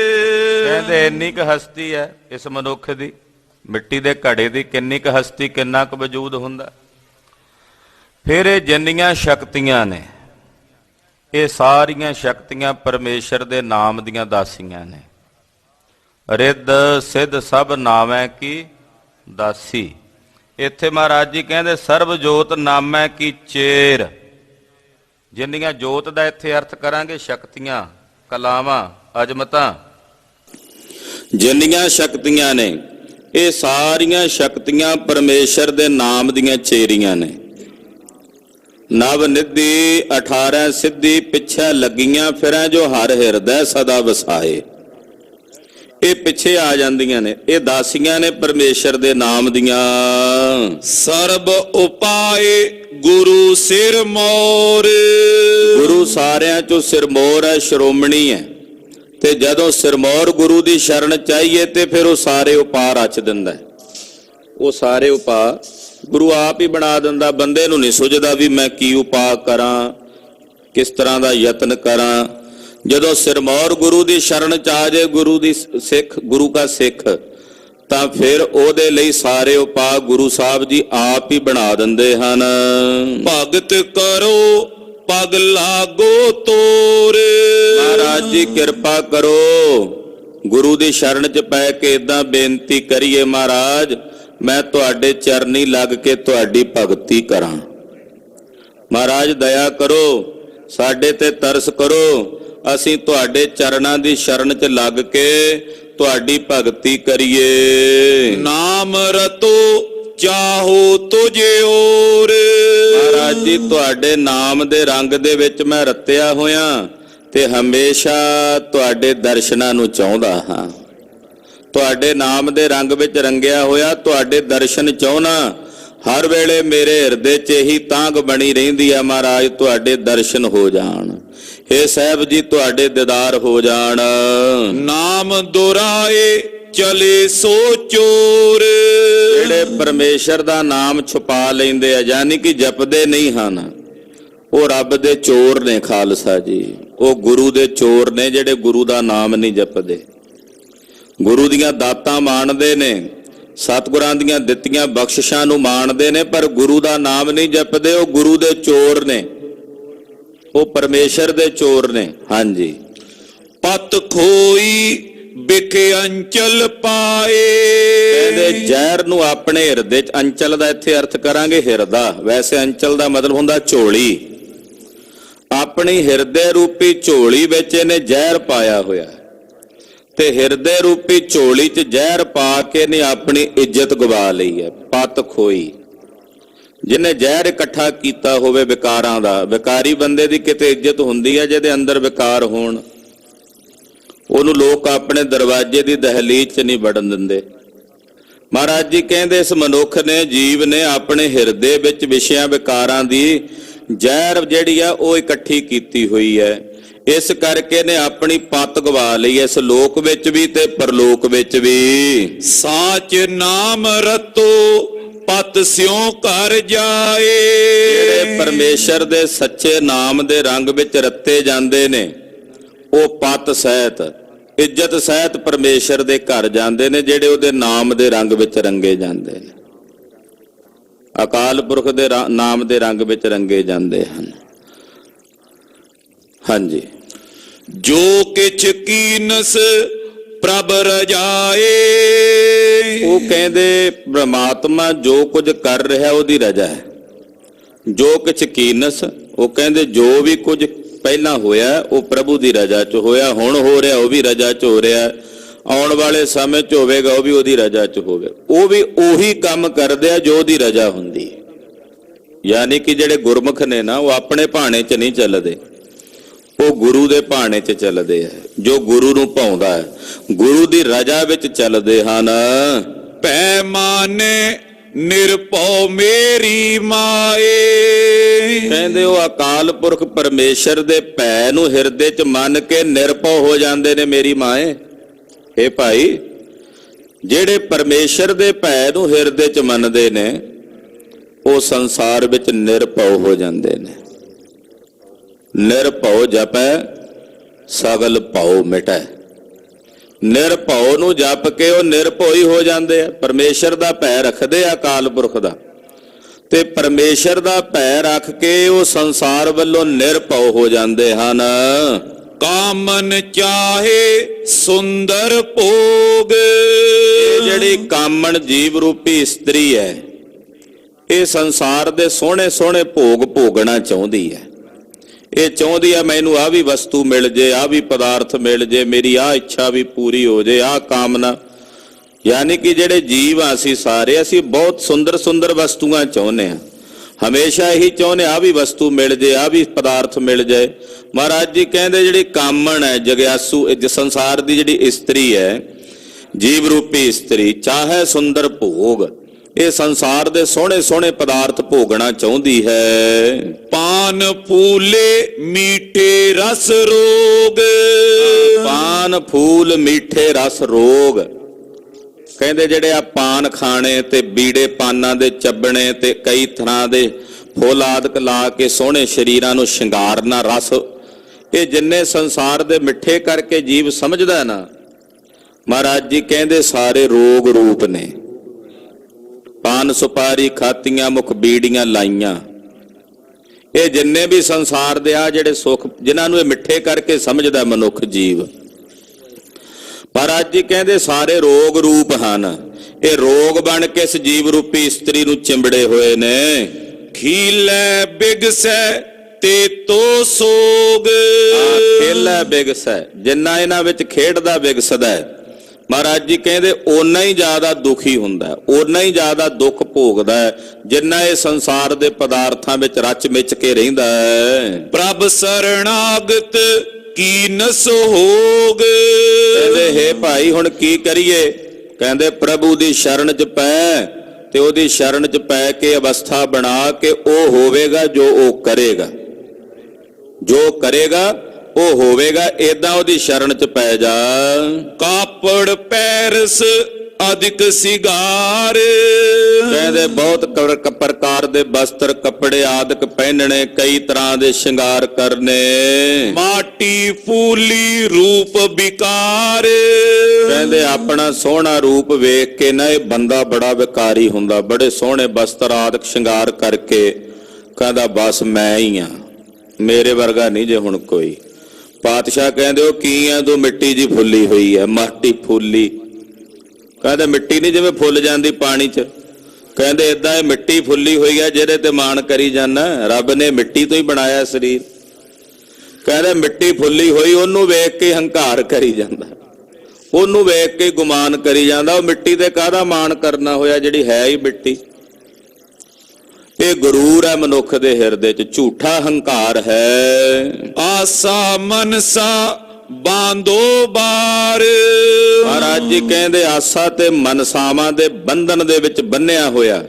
ਕਹਿੰਦੇ ਇੰਨੀ ਕੁ ਹਸਤੀ ਹੈ ਇਸ ਮਨੁੱਖ ਦੀ, ਮਿੱਟੀ ਦੇ ਘੜੇ ਦੀ ਕਿੰਨੀ ਕੁ ਹਸਤੀ, ਕਿੰਨਾ ਕੁ ਵਜੂਦ ਹੁੰਦਾ। ਫਿਰ ਇਹ ਜਿੰਨੀਆਂ ਸ਼ਕਤੀਆਂ ਨੇ, ਇਹ ਸਾਰੀਆਂ ਸ਼ਕਤੀਆਂ ਪਰਮੇਸ਼ਰ ਦੇ ਨਾਮ ਦੀਆਂ ਦਾਸੀਆਂ ਨੇ। ਰਿੱਧ ਸਿੱਧ ਸਭ ਨਾਮੈ ਕੀ ਦਾਸੀ। ਇੱਥੇ ਮਹਾਰਾਜ ਜੀ ਕਹਿੰਦੇ ਸਰਬ ਜੋਤ ਨਾਮੈ ਕੀ ਚੇਰ। ਜਿੰਨੀਆਂ ਜੋਤ ਦਾ ਇੱਥੇ ਅਰਥ ਕਰਾਂਗੇ ਸ਼ਕਤੀਆਂ, ਕਲਾਵਾਂ, ਅਜਮਤਾਂ। ਜਿੰਨੀਆਂ ਸ਼ਕਤੀਆਂ ਨੇ ਇਹ ਸਾਰੀਆਂ ਸ਼ਕਤੀਆਂ ਪਰਮੇਸ਼ਰ ਦੇ ਨਾਮ ਦੀਆਂ ਚੇਰੀਆਂ ਨੇ। ਨਵ ਨਿਧੀ 18 ਸਿੱਧੀ ਪਿੱਛੇ ਲੱਗੀਆਂ ਫਿਰਾਂ ਜੋ ਹਰ ਹਿਰਦੈ ਸਦਾ ਵਸਾਏ। ਇਹ ਪਿੱਛੇ ਆ ਜਾਂਦੀਆਂ ਨੇ, ਇਹ ਦਾਸੀਆਂ ਨੇ ਪਰਮੇਸ਼ਰ ਦੇ ਨਾਮ ਦੀਆਂ। ਸਰਬ ਉਪਾਏ ਗੁਰੂ ਸਿਰ ਮੋਰ। ਗੁਰੂ ਸਾਰਿਆਂ ਚੋਂ ਸਿਰਮੌਰ ਹੈ, ਸ਼੍ਰੋਮਣੀ ਹੈ। ਤੇ ਜਦੋਂ ਸਿਰਮੌਰ ਗੁਰੂ ਦੀ ਸ਼ਰਨ ਚਾਹੀਏ ਤੇ ਫਿਰ ਉਹ ਸਾਰੇ ਉਪਾਅ ਰਚ ਦਿੰਦਾ ਹੈ। ਉਹ ਸਾਰੇ ਉਪਾਅ ਗੁਰੂ ਆਪ ਹੀ ਬਣਾ ਦਿੰਦਾ। ਬੰਦੇ ਨੂੰ ਨਹੀਂ ਸੁਝਦਾ ਵੀ ਮੈਂ ਕੀ ਉਪਾਅ ਕਰਾਂ, ਕਿਸ ਤਰ੍ਹਾਂ ਦਾ ਯਤਨ ਕਰਾਂ। ਜਦੋਂ ਸਿਰਮੌਰ ਗੁਰੂ ਦੀ ਸ਼ਰਨ ਚ ਆ ਜਾਏ, ਗੁਰੂ ਦੀ ਸਿੱਖ, ਗੁਰੂ ਦਾ ਸਿੱਖ, ਤਾਂ ਫਿਰ ਉਹਦੇ ਲਈ ਸਾਰੇ ਉਪਾਅ ਗੁਰੂ ਸਾਹਿਬ ਜੀ ਆਪ ਹੀ ਬਣਾ ਦਿੰਦੇ ਹਨ। ਭਗਤ ਕਰੋ ਪਗ ਲਾਗੋ ਤੋਰ। ਮਹਾਰਾਜ ਜੀ ਕਿਰਪਾ ਕਰੋ, ਗੁਰੂ ਦੀ ਸ਼ਰਨ ਚ ਪੈ ਕੇ ਇਦਾਂ ਬੇਨਤੀ ਕਰੀਏ, ਮਹਾਰਾਜ ਮੈਂ ਤੁਹਾਡੇ ਚਰਨੀ ਲੱਗ ਕੇ ਤੁਹਾਡੀ ਭਗਤੀ ਕਰਾਂ। ਮਹਾਰਾਜ ਦਇਆ ਕਰੋ, ਸਾਡੇ ਤੇ ਤਰਸ ਕਰੋ, ਅਸੀਂ ਤੁਹਾਡੇ ਚਰਨਾਂ ਦੀ ਸ਼ਰਨ ਚ ਲੱਗ ਕੇ ਤੁਹਾਡੀ ਭਗਤੀ ਕਰੀਏ। ਨਾਮ ਰਤੋ ਚਾਹੋ ਤੁਝੇ ਔਰ। ਮਹਾਰਾਜ ਜੀ ਤੁਹਾਡੇ ਨਾਮ ਦੇ ਰੰਗ ਦੇ ਵਿੱਚ ਮੈਂ ਰਤਿਆ ਹੋਇਆ ਤੇ ਹਮੇਸ਼ਾ ਤੁਹਾਡੇ ਦਰਸ਼ਨਾਂ ਨੂੰ ਚਾਹੁੰਦਾ ਹਾਂ। ਤੁਹਾਡੇ ਨਾਮ ਦੇ ਰੰਗ ਵਿੱਚ ਰੰਗਿਆ ਹੋਇਆ ਤੁਹਾਡੇ ਦਰਸ਼ਨ ਚਾਹੁੰਨਾ। ਹਰ ਵੇਲੇ ਮੇਰੇ ਹਿਰਦੇ 'ਚ ਇਹੀ ਤਾਂਘ ਬਣੀ ਰਹਿੰਦੀ ਆ, ਮਹਾਰਾਜ ਤੁਹਾਡੇ ਦਰਸ਼ਨ ਹੋ ਜਾਣ। ਹੇ ਸਾਹਿਬ ਜੀ ਤੁਹਾਡੇ ਦੀਦਾਰ ਹੋ ਜਾਣ। ਨਾਮ ਦੁਰਾਏ ਚਲੇ ਸੋ ਚੋਰ। ਜਿਹੜੇ ਪਰਮੇਸ਼ਰ ਦਾ ਨਾਮ ਛੁਪਾ ਲੈਂਦੇ ਆ, ਯਾਨੀ ਕਿ ਜਪਦੇ ਨਹੀਂ ਹਨ, ਉਹ ਰੱਬ ਦੇ ਚੋਰ ਨੇ ਖਾਲਸਾ ਜੀ। ਉਹ ਗੁਰੂ ਦੇ ਚੋਰ ਨੇ ਜਿਹੜੇ ਗੁਰੂ ਦਾ ਨਾਮ ਨਹੀਂ ਜਪਦੇ। ਗੁਰੂ ਦੀਆਂ ਦਾਤਾਂ ਮਾਣਦੇ ਨੇ, ਸਤਿਗੁਰਾਂ ਦੀਆਂ ਦਿੱਤੀਆਂ ਬਖਸ਼ਿਸ਼ਾਂ ਨੂੰ ਮਾਣਦੇ ਨੇ, ਪਰ ਗੁਰੂ ਦਾ ਨਾਮ ਨਹੀਂ ਜਪਦੇ। ਉਹ ਗੁਰੂ ਦੇ ਚੋਰ ਨੇ, ਉਹ ਪਰਮੇਸ਼ਰ ਦੇ ਚੋਰ ਨੇ। ਹਾਂਜੀ। ਪਤ ਖੋਈ ਬਿਖੇ ਅੰਚਲ ਪਾਏ। ਕਹਿੰਦੇ ਜ਼ਹਿਰ ਨੂੰ ਆਪਣੇ ਹਿਰਦੇ 'ਚ, ਅੰਚਲ ਦਾ ਇੱਥੇ ਅਰਥ ਕਰਾਂਗੇ ਹਿਰਦਾ, ਵੈਸੇ ਅੰਚਲ ਦਾ ਮਤਲਬ ਹੁੰਦਾ ਝੋਲੀ। ਆਪਣੀ ਹਿਰਦੇ ਰੂਪੀ ਝੋਲੀ ਵਿੱਚ ਇਹਨੇ ਜ਼ਹਿਰ ਪਾਇਆ ਹੋਇਆ, ਤੇ ਹਿਰਦੇ ਰੂਪੀ ਝੋਲੀ 'ਚ ਜ਼ਹਿਰ ਪਾ ਕੇ ਨੇ ਆਪਣੀ ਇੱਜ਼ਤ ਗਵਾ ਲਈ ਹੈ। ਪਤ ਖੋਈ, ਜਿਹਨੇ ਜ਼ਹਿਰ ਇਕੱਠਾ ਕੀਤਾ ਹੋਵੇ ਵਿਕਾਰਾਂ ਦਾ। ਵਿਕਾਰੀ ਬੰਦੇ ਦੀ ਕਿਤੇ ਇੱਜ਼ਤ ਹੁੰਦੀ ਹੈ ਜਿਹਦੇ ਅੰਦਰ ਵਿਕਾਰ ਹੋਣ, ਉਹਨੂੰ ਲੋਕ ਆਪਣੇ ਦਰਵਾਜ਼ੇ ਦੀ ਦਹਲੀਜ਼ 'ਚ ਨਹੀਂ ਵੜਨ ਦਿੰਦੇ। ਮਹਾਰਾਜ ਜੀ ਕਹਿੰਦੇ ਇਸ ਮਨੁੱਖ ਨੇ, ਜੀਵ ਨੇ ਆਪਣੇ ਹਿਰਦੇ ਵਿੱਚ ਵਿਸ਼ਿਆਂ ਵਿਕਾਰਾਂ ਦੀ ਜ਼ਹਿਰ ਜਿਹੜੀ ਆ ਉਹ ਇਕੱਠੀ ਕੀਤੀ ਹੋਈ ਹੈ। ਇਸ ਕਰਕੇ ਨੇ ਆਪਣੀ ਪੱਤ ਗਵਾ ਲਈ, ਇਸ ਲੋਕ ਵਿੱਚ ਵੀ ਤੇ ਪਰਲੋਕ ਵਿੱਚ ਵੀ। ਸਾਚ ਨਾਮ ਰਤੋ ਪਤ ਸਿਉ ਕਰ ਜਾਏ। ਜਿਹੜੇ ਪਰਮੇਸ਼ਰ ਦੇ ਸੱਚੇ ਨਾਮ ਦੇ ਰੰਗ ਵਿੱਚ ਰੱਤੇ ਜਾਂਦੇ ਨੇ, ਉਹ ਪਤ ਸਹਿਤ ਇੱਜ਼ਤ ਸਹਿਤ ਪਰਮੇਸ਼ਰ ਦੇ ਘਰ ਜਾਂਦੇ ਨੇ, ਜਿਹੜੇ ਉਹਦੇ ਨਾਮ ਦੇ ਰੰਗ ਵਿੱਚ ਰੰਗੇ ਜਾਂਦੇ ਨੇ, ਅਕਾਲ ਪੁਰਖ ਦੇ ਨਾਮ ਦੇ ਰੰਗ ਵਿੱਚ ਰੰਗੇ ਜਾਂਦੇ ਹਨ। ਹਾਂਜੀ। ਜੋ ਕਿਛ ਕੀਨਸ ਪ੍ਰਭ ਰਜਾਏ। ਉਹ ਕਹਿੰਦੇ ਪ੍ਰਮਾਤਮਾ ਜੋ ਕੁਝ ਕਰ ਰਿਹਾ ਉਹਦੀ ਰਜਾ ਹੈ। ਜੋ ਕਿਛ ਕੀਨਸ, ਉਹ ਕਹਿੰਦੇ ਜੋ ਵੀ ਕੁਝ ਪਹਿਲਾਂ ਹੋਇਆ ਉਹ ਪ੍ਰਭੂ ਦੀ ਰਜਾ 'ਚ ਹੋਇਆ, ਹੁਣ ਹੋ ਰਿਹਾ ਉਹ ਵੀ ਰਜਾ 'ਚ ਹੋ ਰਿਹਾ, ਆਉਣ ਵਾਲੇ ਸਮੇਂ 'ਚ ਹੋਵੇਗਾ ਉਹ ਵੀ ਉਹਦੀ ਰਜਾ 'ਚ ਹੋਵੇ। ਉਹ ਵੀ ਉਹੀ ਕੰਮ ਕਰਦੇ ਆ ਜੋ ਉਹਦੀ ਰਜਾ ਹੁੰਦੀ ਹੈ। ਯਾਨੀ ਕਿ ਜਿਹੜੇ ਗੁਰਮੁਖ ਨੇ ਨਾ, ਉਹ ਆਪਣੇ ਭਾਣੇ 'ਚ ਨਹੀਂ ਚੱਲਦੇ, ਉਹ ਗੁਰੂ ਦੇ ਭਾਣੇ 'ਚ ਚੱਲਦੇ ਆ। ਜੋ ਗੁਰੂ ਨੂੰ ਭਾਉਂਦਾ ਹੈ, ਗੁਰੂ ਦੀ ਰਜਾ ਵਿੱਚ ਚੱਲਦੇ ਹਨ। ਪੈਮਾਨੇ ਨਿਰਭਉ ਮੇਰੀ ਮਾਏ। ਕਹਿੰਦੇ ਉਹ ਅਕਾਲ ਪੁਰਖ ਪਰਮੇਸ਼ਰ ਦੇ ਭੈ ਨੂੰ ਹਿਰਦੇ 'ਚ ਮੰਨ ਕੇ ਨਿਰਭਉ ਹੋ ਜਾਂਦੇ ਨੇ ਮੇਰੀ ਮਾਏ। ਇਹ ਭਾਈ ਜਿਹੜੇ ਪਰਮੇਸ਼ਰ ਦੇ ਭੈ ਨੂੰ ਹਿਰਦੇ 'ਚ ਮੰਨਦੇ ਨੇ, ਉਹ ਸੰਸਾਰ ਵਿੱਚ ਨਿਰਭਉ ਹੋ ਜਾਂਦੇ ਨੇ। ਨਿਰਭਉ ਜਪੈ ਸਗਲ ਭਉ ਮਿਟੈ। ਨਿਰਭਉ ਨੂੰ ਜਪ ਕੇ ਉਹ ਨਿਰਭਉ ਹੀ ਹੋ ਜਾਂਦੇ ਆ। ਪਰਮੇਸ਼ਰ ਦਾ ਭੈ ਰੱਖਦੇ ਆ ਅਕਾਲ ਪੁਰਖ ਦਾ, ਤੇ ਪਰਮੇਸ਼ਰ ਦਾ ਭੈ ਰੱਖ ਕੇ ਉਹ ਸੰਸਾਰ ਵੱਲੋਂ ਨਿਰਭਉ ਹੋ ਜਾਂਦੇ ਹਨ। ਕਾਮਨ ਚਾਹੇ ਸੁੰਦਰ ਭੋਗ। ਜਿਹੜੀ ਕਾਮਣ ਜੀਵ ਰੂਪੀ ਇਸਤਰੀ ਹੈ, ਇਹ ਸੰਸਾਰ ਦੇ ਸੋਹਣੇ ਸੋਹਣੇ ਭੋਗ ਭੋਗਣਾ ਚਾਹੁੰਦੀ ਹੈ। ਇਹ ਚਾਹੁੰਦੀ ਆ ਮੈਨੂੰ ਆਹ ਵੀ ਵਸਤੂ ਮਿਲ ਜੇ, ਆਹ ਵੀ ਪਦਾਰਥ ਮਿਲ ਜੇ, ਮੇਰੀ ਆਹ ਇੱਛਾ ਵੀ ਪੂਰੀ ਹੋ ਜੇ, ਆਹ ਕਾਮਨਾ। ਯਾਨੀ ਕਿ ਜਿਹੜੇ ਜੀਵ ਆ ਅਸੀਂ ਸਾਰੇ, ਅਸੀਂ ਬਹੁਤ ਸੁੰਦਰ ਸੁੰਦਰ ਵਸਤੂਆਂ ਚਾਹੁੰਦੇ ਹਾਂ, ਹਮੇਸ਼ਾ ਇਹੀ ਚਾਹੁੰਦੇ ਆਹ ਵੀ ਵਸਤੂ ਮਿਲ ਜੇ, ਆਹ ਵੀ ਪਦਾਰਥ ਮਿਲ ਜਾਏ। ਮਹਾਰਾਜ ਜੀ ਕਹਿੰਦੇ ਜਿਹੜੀ ਕਾਮਣ ਹੈ, ਜਗਿਆਸੂ, ਸੰਸਾਰ ਦੀ ਜਿਹੜੀ ਇਸਤਰੀ ਹੈ, ਜੀਵ ਰੂਪੀ ਇਸਤਰੀ, ਚਾਹੇ ਸੁੰਦਰ ਭੋਗ, ਇਹ ਸੰਸਾਰ ਦੇ ਸੋਹਣੇ ਸੋਹਣੇ ਪਦਾਰਥ ਭੋਗਣਾ ਚਾਹੁੰਦੀ ਹੈ। ਪਾਨ ਫੂਲੇ ਮੀਠੇ ਰਸ ਰੋਗ। ਪਾਨ ਫੂਲ ਮੀਠੇ ਰਸ ਰੋਗ। ਕਹਿੰਦੇ ਜਿਹੜੇ ਆ ਪਾਨ ਖਾਣੇ ਤੇ ਬੀੜੇ ਪਾਨਾਂ ਦੇ ਚੱਬਣੇ ਤੇ ਕਈ ਤਰ੍ਹਾਂ ਦੇ ਫੁੱਲ ਆਦਿਕ ਲਾ ਕੇ ਸੋਹਣੇ ਸਰੀਰਾਂ ਨੂੰ ਸ਼ਿੰਗਾਰਨਾ, ਰਸ, ਇਹ ਜਿੰਨੇ ਸੰਸਾਰ ਦੇ ਮਿੱਠੇ ਕਰਕੇ ਜੀਵ ਸਮਝਦਾ ਨਾ, ਮਹਾਰਾਜ ਜੀ ਕਹਿੰਦੇ ਸਾਰੇ ਰੋਗ ਰੂਪ ਨੇ। ਪਾਨ ਸੁਪਾਰੀ ਖਾਤੀਆਂ, ਮੁਖ ਬੀੜੀਆਂ ਲਾਈਆਂ, ਇਹ ਜਿੰਨੇ ਵੀ ਸੰਸਾਰ ਦੇ ਆ ਜਿਹੜੇ ਸੁੱਖ, ਜਿਨ੍ਹਾਂ ਨੂੰ ਇਹ ਮਿੱਠੇ ਕਰਕੇ ਸਮਝਦਾ ਮਨੁੱਖ ਜੀਵ, ਮਹਾਰਾਜ ਜੀ ਕਹਿੰਦੇ ਸਾਰੇ ਰੋਗ ਰੂਪ ਹਨ। ਇਹ ਰੋਗ ਬਣ ਕੇ ਇਸ ਜੀਵ ਰੂਪੀ ਇਸਤਰੀ ਨੂੰ ਚਿੰਬੜੇ ਹੋਏ ਨੇ। ਖੀਲੇ ਬਿਗਸੈ ਤੇ ਤੋ ਸੋਗ। ਖੇਲਾ ਬਿਗਸੈ, ਜਿੰਨਾ ਇਹਨਾਂ ਵਿੱਚ ਖੇਡਦਾ ਬਿਗਸਦਾ ਹੈ, ਮਹਾਰਾਜ ਜੀ ਕਹਿੰਦੇ ਓਨਾ ਹੀ ਜ਼ਿਆਦਾ ਦੁਖੀ ਹੁੰਦਾ, ਓਨਾ ਹੀ ਜ਼ਿਆਦਾ ਦੁੱਖ ਭੋਗਦਾ ਹੈ, ਜਿੰਨਾ ਇਹ ਸੰਸਾਰ ਦੇ ਪਦਾਰਥਾਂ ਵਿੱਚ ਰਚ ਮਿਚ ਕੇ ਰਹਿੰਦਾ ਹੈ। ਪ੍ਰਭ ਸਰਣਾਗਤ ਕੀਨਸ ਹੋਗ। ਕਹਿੰਦੇ ਹੇ ਭਾਈ ਹੁਣ ਕੀ ਕਰੀਏ? ਕਹਿੰਦੇ ਪ੍ਰਭੂ ਦੀ ਸ਼ਰਨ 'ਚ ਪੈ, ਤੇ ਉਹਦੀ ਸ਼ਰਨ 'ਚ ਪੈ ਕੇ ਅਵਸਥਾ ਬਣਾ ਕੇ ਉਹ ਹੋਵੇਗਾ ਜੋ ਉਹ ਕਰੇਗਾ, ਜੋ ਕਰੇਗਾ ਉਹ ਹੋਵੇਗਾ। ਏਦਾਂ ਉਹਦੀ ਸ਼ਰਨ 'ਚ ਪੈ ਜਾ। ਕਾਪੜ ਪੈਰਸ ਅਧਿਕ ਸਿਗਾਰ। ਕਹਿੰਦੇ ਬਹੁਤ ਪ੍ਰਕਾਰ ਦੇ ਵਸਤਰ ਕੱਪੜੇ ਆਦਿਕ ਪਹਿਨਣੇ, ਕਈ ਤਰ੍ਹਾਂ ਦੇ ਸ਼ਿੰਗਾਰ ਕਰਨੇ। ਮਾਟੀ ਫੂਲੀ ਰੂਪ ਵਿਕਾਰ। ਕਹਿੰਦੇ ਆਪਣਾ ਸੋਹਣਾ ਰੂਪ ਵੇਖ ਕੇ ਨਾ ਇਹ ਬੰਦਾ ਬੜਾ ਵਿਕਾਰੀ ਹੁੰਦਾ, ਬੜੇ ਸੋਹਣੇ ਵਸਤਰ ਆਦਿਕ ਸ਼ਿੰਗਾਰ ਕਰਕੇ ਕਹਿੰਦਾ ਬਸ ਮੈਂ ਹੀ ਆ, ਮੇਰੇ ਵਰਗਾ ਨਹੀਂ ਜੇ ਹੁਣ ਕੋਈ। ਪਾਤਸ਼ਾਹ ਕਹਿੰਦੇ ਉਹ ਕੀ ਆ ਤੂੰ? ਮਿੱਟੀ ਜੀ ਫੁੱਲੀ ਹੋਈ ਹੈ। ਮਾਟੀ ਫੁੱਲੀ, ਕਹਿੰਦੇ ਮਿੱਟੀ ਨਹੀਂ ਜਿਵੇਂ ਫੁੱਲ ਜਾਂਦੀ ਪਾਣੀ 'ਚ, ਕਹਿੰਦੇ ਏਦਾਂ ਇਹ ਮਿੱਟੀ ਫੁੱਲੀ ਹੋਈ ਹੈ ਜਿਹਦੇ ਤੇ ਮਾਣ ਕਰੀ ਜਾਂਦਾ। ਰੱਬ ਨੇ ਮਿੱਟੀ ਤੋਂ ਹੀ ਬਣਾਇਆ ਸਰੀਰ। ਕਹਿੰਦੇ ਮਿੱਟੀ ਫੁੱਲੀ ਹੋਈ, ਉਹਨੂੰ ਵੇਖ ਕੇ ਹੰਕਾਰ ਕਰੀ ਜਾਂਦਾ, ਉਹਨੂੰ ਵੇਖ ਕੇ ਗੁਮਾਨ ਕਰੀ ਜਾਂਦਾ। ਉਹ ਮਿੱਟੀ ਤੇ ਕਾਹਦਾ ਮਾਣ ਕਰਨਾ ਹੋਇਆ ਜਿਹੜੀ ਹੈ ਹੀ ਮਿੱਟੀ। ਇਹ ਗਰੂਰ ਹੈ ਮਨੁੱਖ ਦੇ ਹਿਰਦੇ 'ਚ, ਝੂਠਾ ਹੰਕਾਰ ਹੈ। ਆਸਾ ਮਨਸਾ ਬਾਂਧੋ ਬਾਰ। ਮਹਾਰਾਜ ਜੀ ਕਹਿੰਦੇ ਆਸਾ ਤੇ ਮਨਸਾਵਾਂ ਦੇ ਬੰਧਨ ਦੇ ਵਿੱਚ ਬੰਨਿਆ ਹੋਇਆ,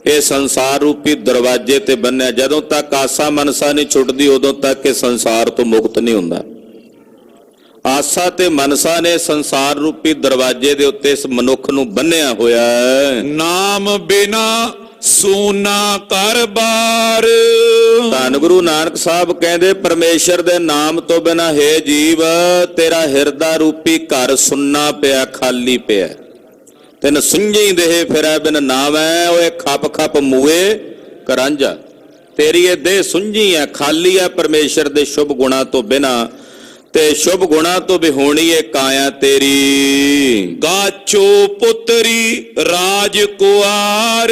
ਇਹ ਸੰਸਾਰ ਰੂਪੀ ਦਰਵਾਜ਼ੇ ਤੇ ਬੰਨਿਆ। ਜਦੋਂ ਤੱਕ ਆਸਾ ਮਨਸਾ ਨਹੀਂ ਛੁੱਟਦੀ ਉਦੋਂ ਤੱਕ ਇਹ ਸੰਸਾਰ ਤੋਂ ਮੁਕਤ ਨਹੀਂ ਹੁੰਦਾ। ਆਸਾ ਤੇ ਮਨਸਾ ਨੇ ਸੰਸਾਰ ਰੂਪੀ ਦਰਵਾਜ਼ੇ ਦੇ ਉੱਤੇ ਇਸ ਮਨੁੱਖ ਨੂੰ ਬੰਨਿਆ ਹੋਇਆ ਹੈ। ਨਾਮ ਬਿਨਾ ਸੂਨਾ ਕਰ ਬਾਰ। ਧੰਨ ਗੁਰੂ ਨਾਨਕ ਸਾਹਿਬ ਕਹਿੰਦੇ ਪਰਮੇਸ਼ਰ ਦੇ ਨਾਮ ਤੋਂ ਬਿਨਾ ਹੈ ਜੀਵ ਤੇਰਾ ਹਿਰਦਾ ਰੂਪੀ ਘਰ ਸੁੰਨਾ ਪਿਆ, ਖਾਲੀ ਪਿਆ। ਤੈਨੂੰ ਸੁੰਝੀ ਦੇਹ ਫਿਰੈ ਬਿਨ ਨਾਵੈ, ਓਏ ਖੱਪ ਖੱਪ ਮੂਏ ਕਰਾਂਝਾ। ਤੇਰੀ ਇਹ ਦੇਹ ਸੁੰਝੀ ਹੈ, ਖਾਲੀ ਹੈ ਪਰਮੇਸ਼ਰ ਦੇ ਸ਼ੁਭ ਗੁਣਾ ਤੋਂ ਬਿਨਾ, ਤੇ ਸ਼ੁਭ ਗੁਣਾ ਤੋਂ ਵੀ ਹੋਣੀ ਏ ਕਾਇਆ ਤੇਰੀ। ਗਾਚੋ ਪੁੱਤਰੀ ਰਾਜ ਕੁਆਰ।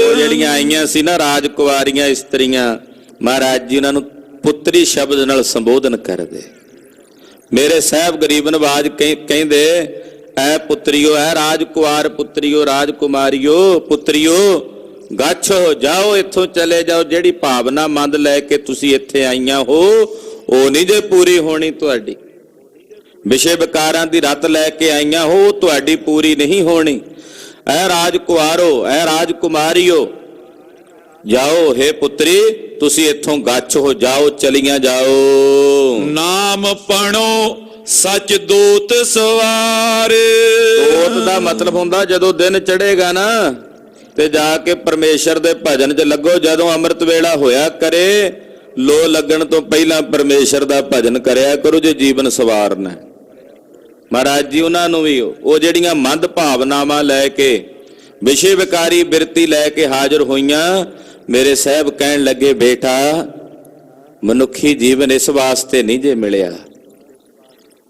ਉਹ ਜਿਹੜੀਆਂ ਆਈਆਂ ਸੀ ਨਾ ਰਾਜਕੁਆਰੀਆਂ ਇਸਤਰੀਆਂ, ਮਹਾਰਾਜ ਜੀ ਉਹਨਾਂ ਨੂੰ ਪੁੱਤਰੀ ਸ਼ਬਦ ਨਾਲ ਸੰਬੋਧਨ ਕਰਦੇ। ਮੇਰੇ ਸਾਹਿਬ ਗਰੀਬ ਨਵਾਜ ਕਹਿੰਦੇ ਐ ਪੁੱਤਰੀਓ, ਐ ਰਾਜਕੁਆਰ ਪੁੱਤਰੀਓ, ਰਾਜਕੁਮਾਰੀਓ ਪੁੱਤਰੀਓ, ਗਾਛੋ ਜਾਓ, ਇੱਥੋਂ ਚਲੇ ਜਾਓ। ਜਿਹੜੀ ਭਾਵਨਾ ਮੰਦ ਲੈ ਕੇ ਤੁਸੀਂ ਇੱਥੇ ਆਈਆਂ ਹੋ ਉਹ ਨਹੀਂ ਜੇ ਪੂਰੀ ਹੋਣੀ ਤੁਹਾਡੀ। ਵਿਸ਼ੇ ਵਿਕਾਰਾਂ ਦੀ ਰੱਤ ਲੈ ਕੇ ਆਈਆਂ ਹੋ, ਉਹ ਤੁਹਾਡੀ ਪੂਰੀ ਨਹੀਂ ਹੋਣੀ। ਐ ਰਾਜਕੁਆਰੋ, ਐ ਰਾਜਕੁਮਾਰੀਓ, ਜਾਓ ਹੇ ਪੁੱਤਰੀ, ਤੁਸੀਂ ਇੱਥੋਂ ਗੱਛ ਹੋ ਜਾਓ, ਚਲੀਆਂ ਜਾਓ। ਨਾਮ ਪਣੋ ਸੱਚ ਦੂਤ ਸਵਾਰ। ਦੂਤ ਦਾ ਮਤਲਬ ਹੁੰਦਾ ਜਦੋਂ ਦਿਨ ਚੜ੍ਹੇਗਾ ਨਾ ਤੇ ਜਾ ਕੇ ਪਰਮੇਸ਼ਰ ਦੇ ਭਜਨ 'ਚ ਲੱਗੋ। ਜਦੋਂ ਅੰਮ੍ਰਿਤ ਵੇਲਾ ਹੋਇਆ ਕਰੇ, ਲੋ ਲੱਗਣ ਤੋਂ ਪਹਿਲਾਂ ਪਰਮੇਸ਼ਰ ਦਾ ਭਜਨ ਕਰਿਆ ਕਰੋ ਜੇ ਜੀਵਨ ਸਵਾਰਨਾ। ਮਹਾਰਾਜ ਜੀ ਉਹਨਾਂ ਨੂੰ ਵੀ ਉਹ ਜਿਹੜੀਆਂ ਮੰਦ ਭਾਵਨਾਵਾਂ ਲੈ ਕੇ, ਵਿਸ਼ੇ ਵਿਕਾਰੀ ਬਿਰਤੀ ਲੈ ਕੇ ਹਾਜ਼ਰ ਹੋਈਆਂ, ਮੇਰੇ ਸਾਹਿਬ ਕਹਿਣ ਲੱਗੇ ਬੇਟਾ ਮਨੁੱਖੀ ਜੀਵਨ ਇਸ ਵਾਸਤੇ ਨਹੀਂ ਜੇ ਮਿਲਿਆ।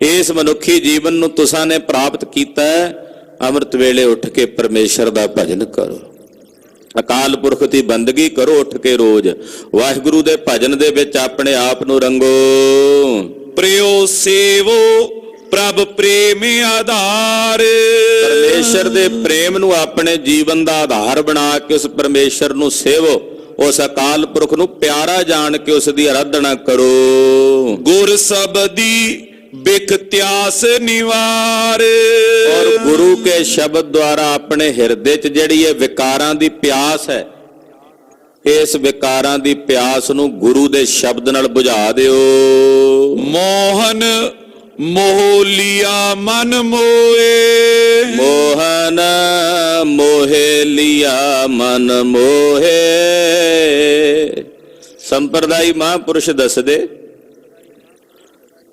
ਇਸ ਮਨੁੱਖੀ ਜੀਵਨ ਨੂੰ ਤੁਸਾਂ ਨੇ ਪ੍ਰਾਪਤ ਕੀਤਾ ਅੰਮ੍ਰਿਤ ਵੇਲੇ ਉੱਠ ਕੇ ਪਰਮੇਸ਼ਰ ਦਾ ਭਜਨ ਕਰੋ, ਅਕਾਲ ਪੁਰਖ ਦੀ ਬੰਦਗੀ ਕਰੋ ਉੱਠ ਕੇ ਰੋਜ਼। ਵਾਹਿਗੁਰੂ ਦੇ ਭਜਨ ਦੇ ਵਿੱਚ ਆਪਣੇ ਆਪ ਨੂੰ ਰੰਗੋ। ਪ੍ਰਿਓ ਸੇਵੋ ਪ੍ਰਭ ਪ੍ਰੇਮ ਆਧਾਰ। ਪਰਮੇਸ਼ਰ ਦੇ ਪ੍ਰੇਮ ਨੂੰ ਆਪਣੇ ਜੀਵਨ ਦਾ ਆਧਾਰ ਬਣਾ ਕੇ ਉਸ ਪਰਮੇਸ਼ਰ ਨੂੰ ਸੇਵੋ। ਉਸ ਅਕਾਲ ਪੁਰਖ ਨੂੰ ਪਿਆਰਾ ਜਾਣ ਕੇ ਉਸ ਦੀ ਆਰਾਧਨਾ ਕਰੋ। ਗੁਰ ਸਬਦੀ ਬਿਖਤਿਆਸ ਨਿਵਾਰ। ਔਰ ਗੁਰੂ ਕੇ ਸ਼ਬਦ ਦੁਆਰਾ ਆਪਣੇ ਹਿਰਦੇ 'ਚ ਜਿਹੜੀ ਇਹ ਵਿਕਾਰਾਂ ਦੀ ਪਿਆਸ ਹੈ, ਇਸ ਵਿਕਾਰਾਂ ਦੀ ਪਿਆਸ ਨੂੰ ਗੁਰੂ ਦੇ ਸ਼ਬਦ ਨਾਲ ਬੁਝਾ ਦਿਓ। ਮੋਹਨ ਮੋਹ ਲਿਆ ਮਨ ਮੋਏ। ਮੋਹਨ ਮੋਹਿ ਲਿਆ ਮਨ ਮੋਹੇ। ਸੰਪਰਦਾਈ ਮਹਾਂਪੁਰਸ਼ ਦੱਸਦੇ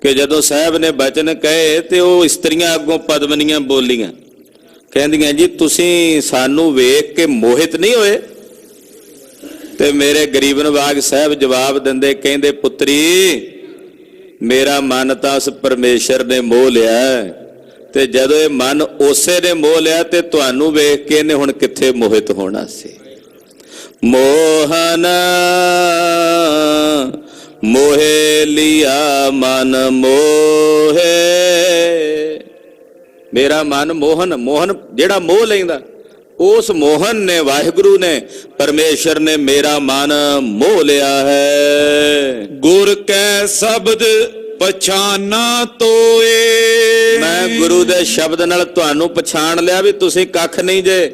ਕਿ ਜਦੋਂ ਸਾਹਿਬ ਨੇ ਬਚਨ ਕਹੇ ਤੇ ਉਹ ਇਸਤਰੀਆਂ ਅੱਗੋਂ ਪਦਮਨੀਆਂ ਬੋਲੀਆਂ, ਕਹਿੰਦੀਆਂ ਜੀ ਤੁਸੀਂ ਸਾਨੂੰ ਵੇਖ ਕੇ ਮੋਹਿਤ ਨਹੀਂ ਹੋਏ? ਤੇ ਮੇਰੇ ਗਰੀਬ ਨਵਾਜ ਸਾਹਿਬ ਜਵਾਬ ਦਿੰਦੇ, ਕਹਿੰਦੇ ਪੁੱਤਰੀ ਮੇਰਾ ਮਨ ਤਾਂ ਉਸ ਪਰਮੇਸ਼ਰ ਨੇ ਮੋਹ ਲਿਆ, ਤੇ ਜਦੋਂ ਇਹ ਮਨ ਉਸੇ ਨੇ ਮੋਹ ਲਿਆ ਤੇ ਤੁਹਾਨੂੰ ਵੇਖ ਕੇ ਇਹਨੇ ਹੁਣ ਕਿੱਥੇ ਮੋਹਿਤ ਹੋਣਾ ਸੀ। ਮੋਹਨ ਮੋਹਿ ਲਿਆ ਮਨ ਮੋਹੇ। ਮੇਰਾ ਮਨ ਮੋਹਨ, ਮੋਹਨ ਜਿਹੜਾ ਮੋਹ ਲੈਂਦਾ, ਉਸ ਮੋਹਨ ਨੇ, ਵਾਹਿਗੁਰੂ ਨੇ, ਪਰਮੇਸ਼ਰ ਨੇ ਮੇਰਾ ਮਨ ਮੋਹ ਲਿਆ ਹੈ। ਗੁਰ ਕੈ ਸ਼ਬਦ ਪਛਾਨਾ ਤੋਏ। ਮੈਂ ਗੁਰੂ ਦੇ ਸ਼ਬਦ ਨਾਲ ਤੁਹਾਨੂੰ ਪਛਾਣ ਲਿਆ ਵੀ ਤੁਸੀਂ ਕੱਖ ਨਹੀਂ ਜੇ।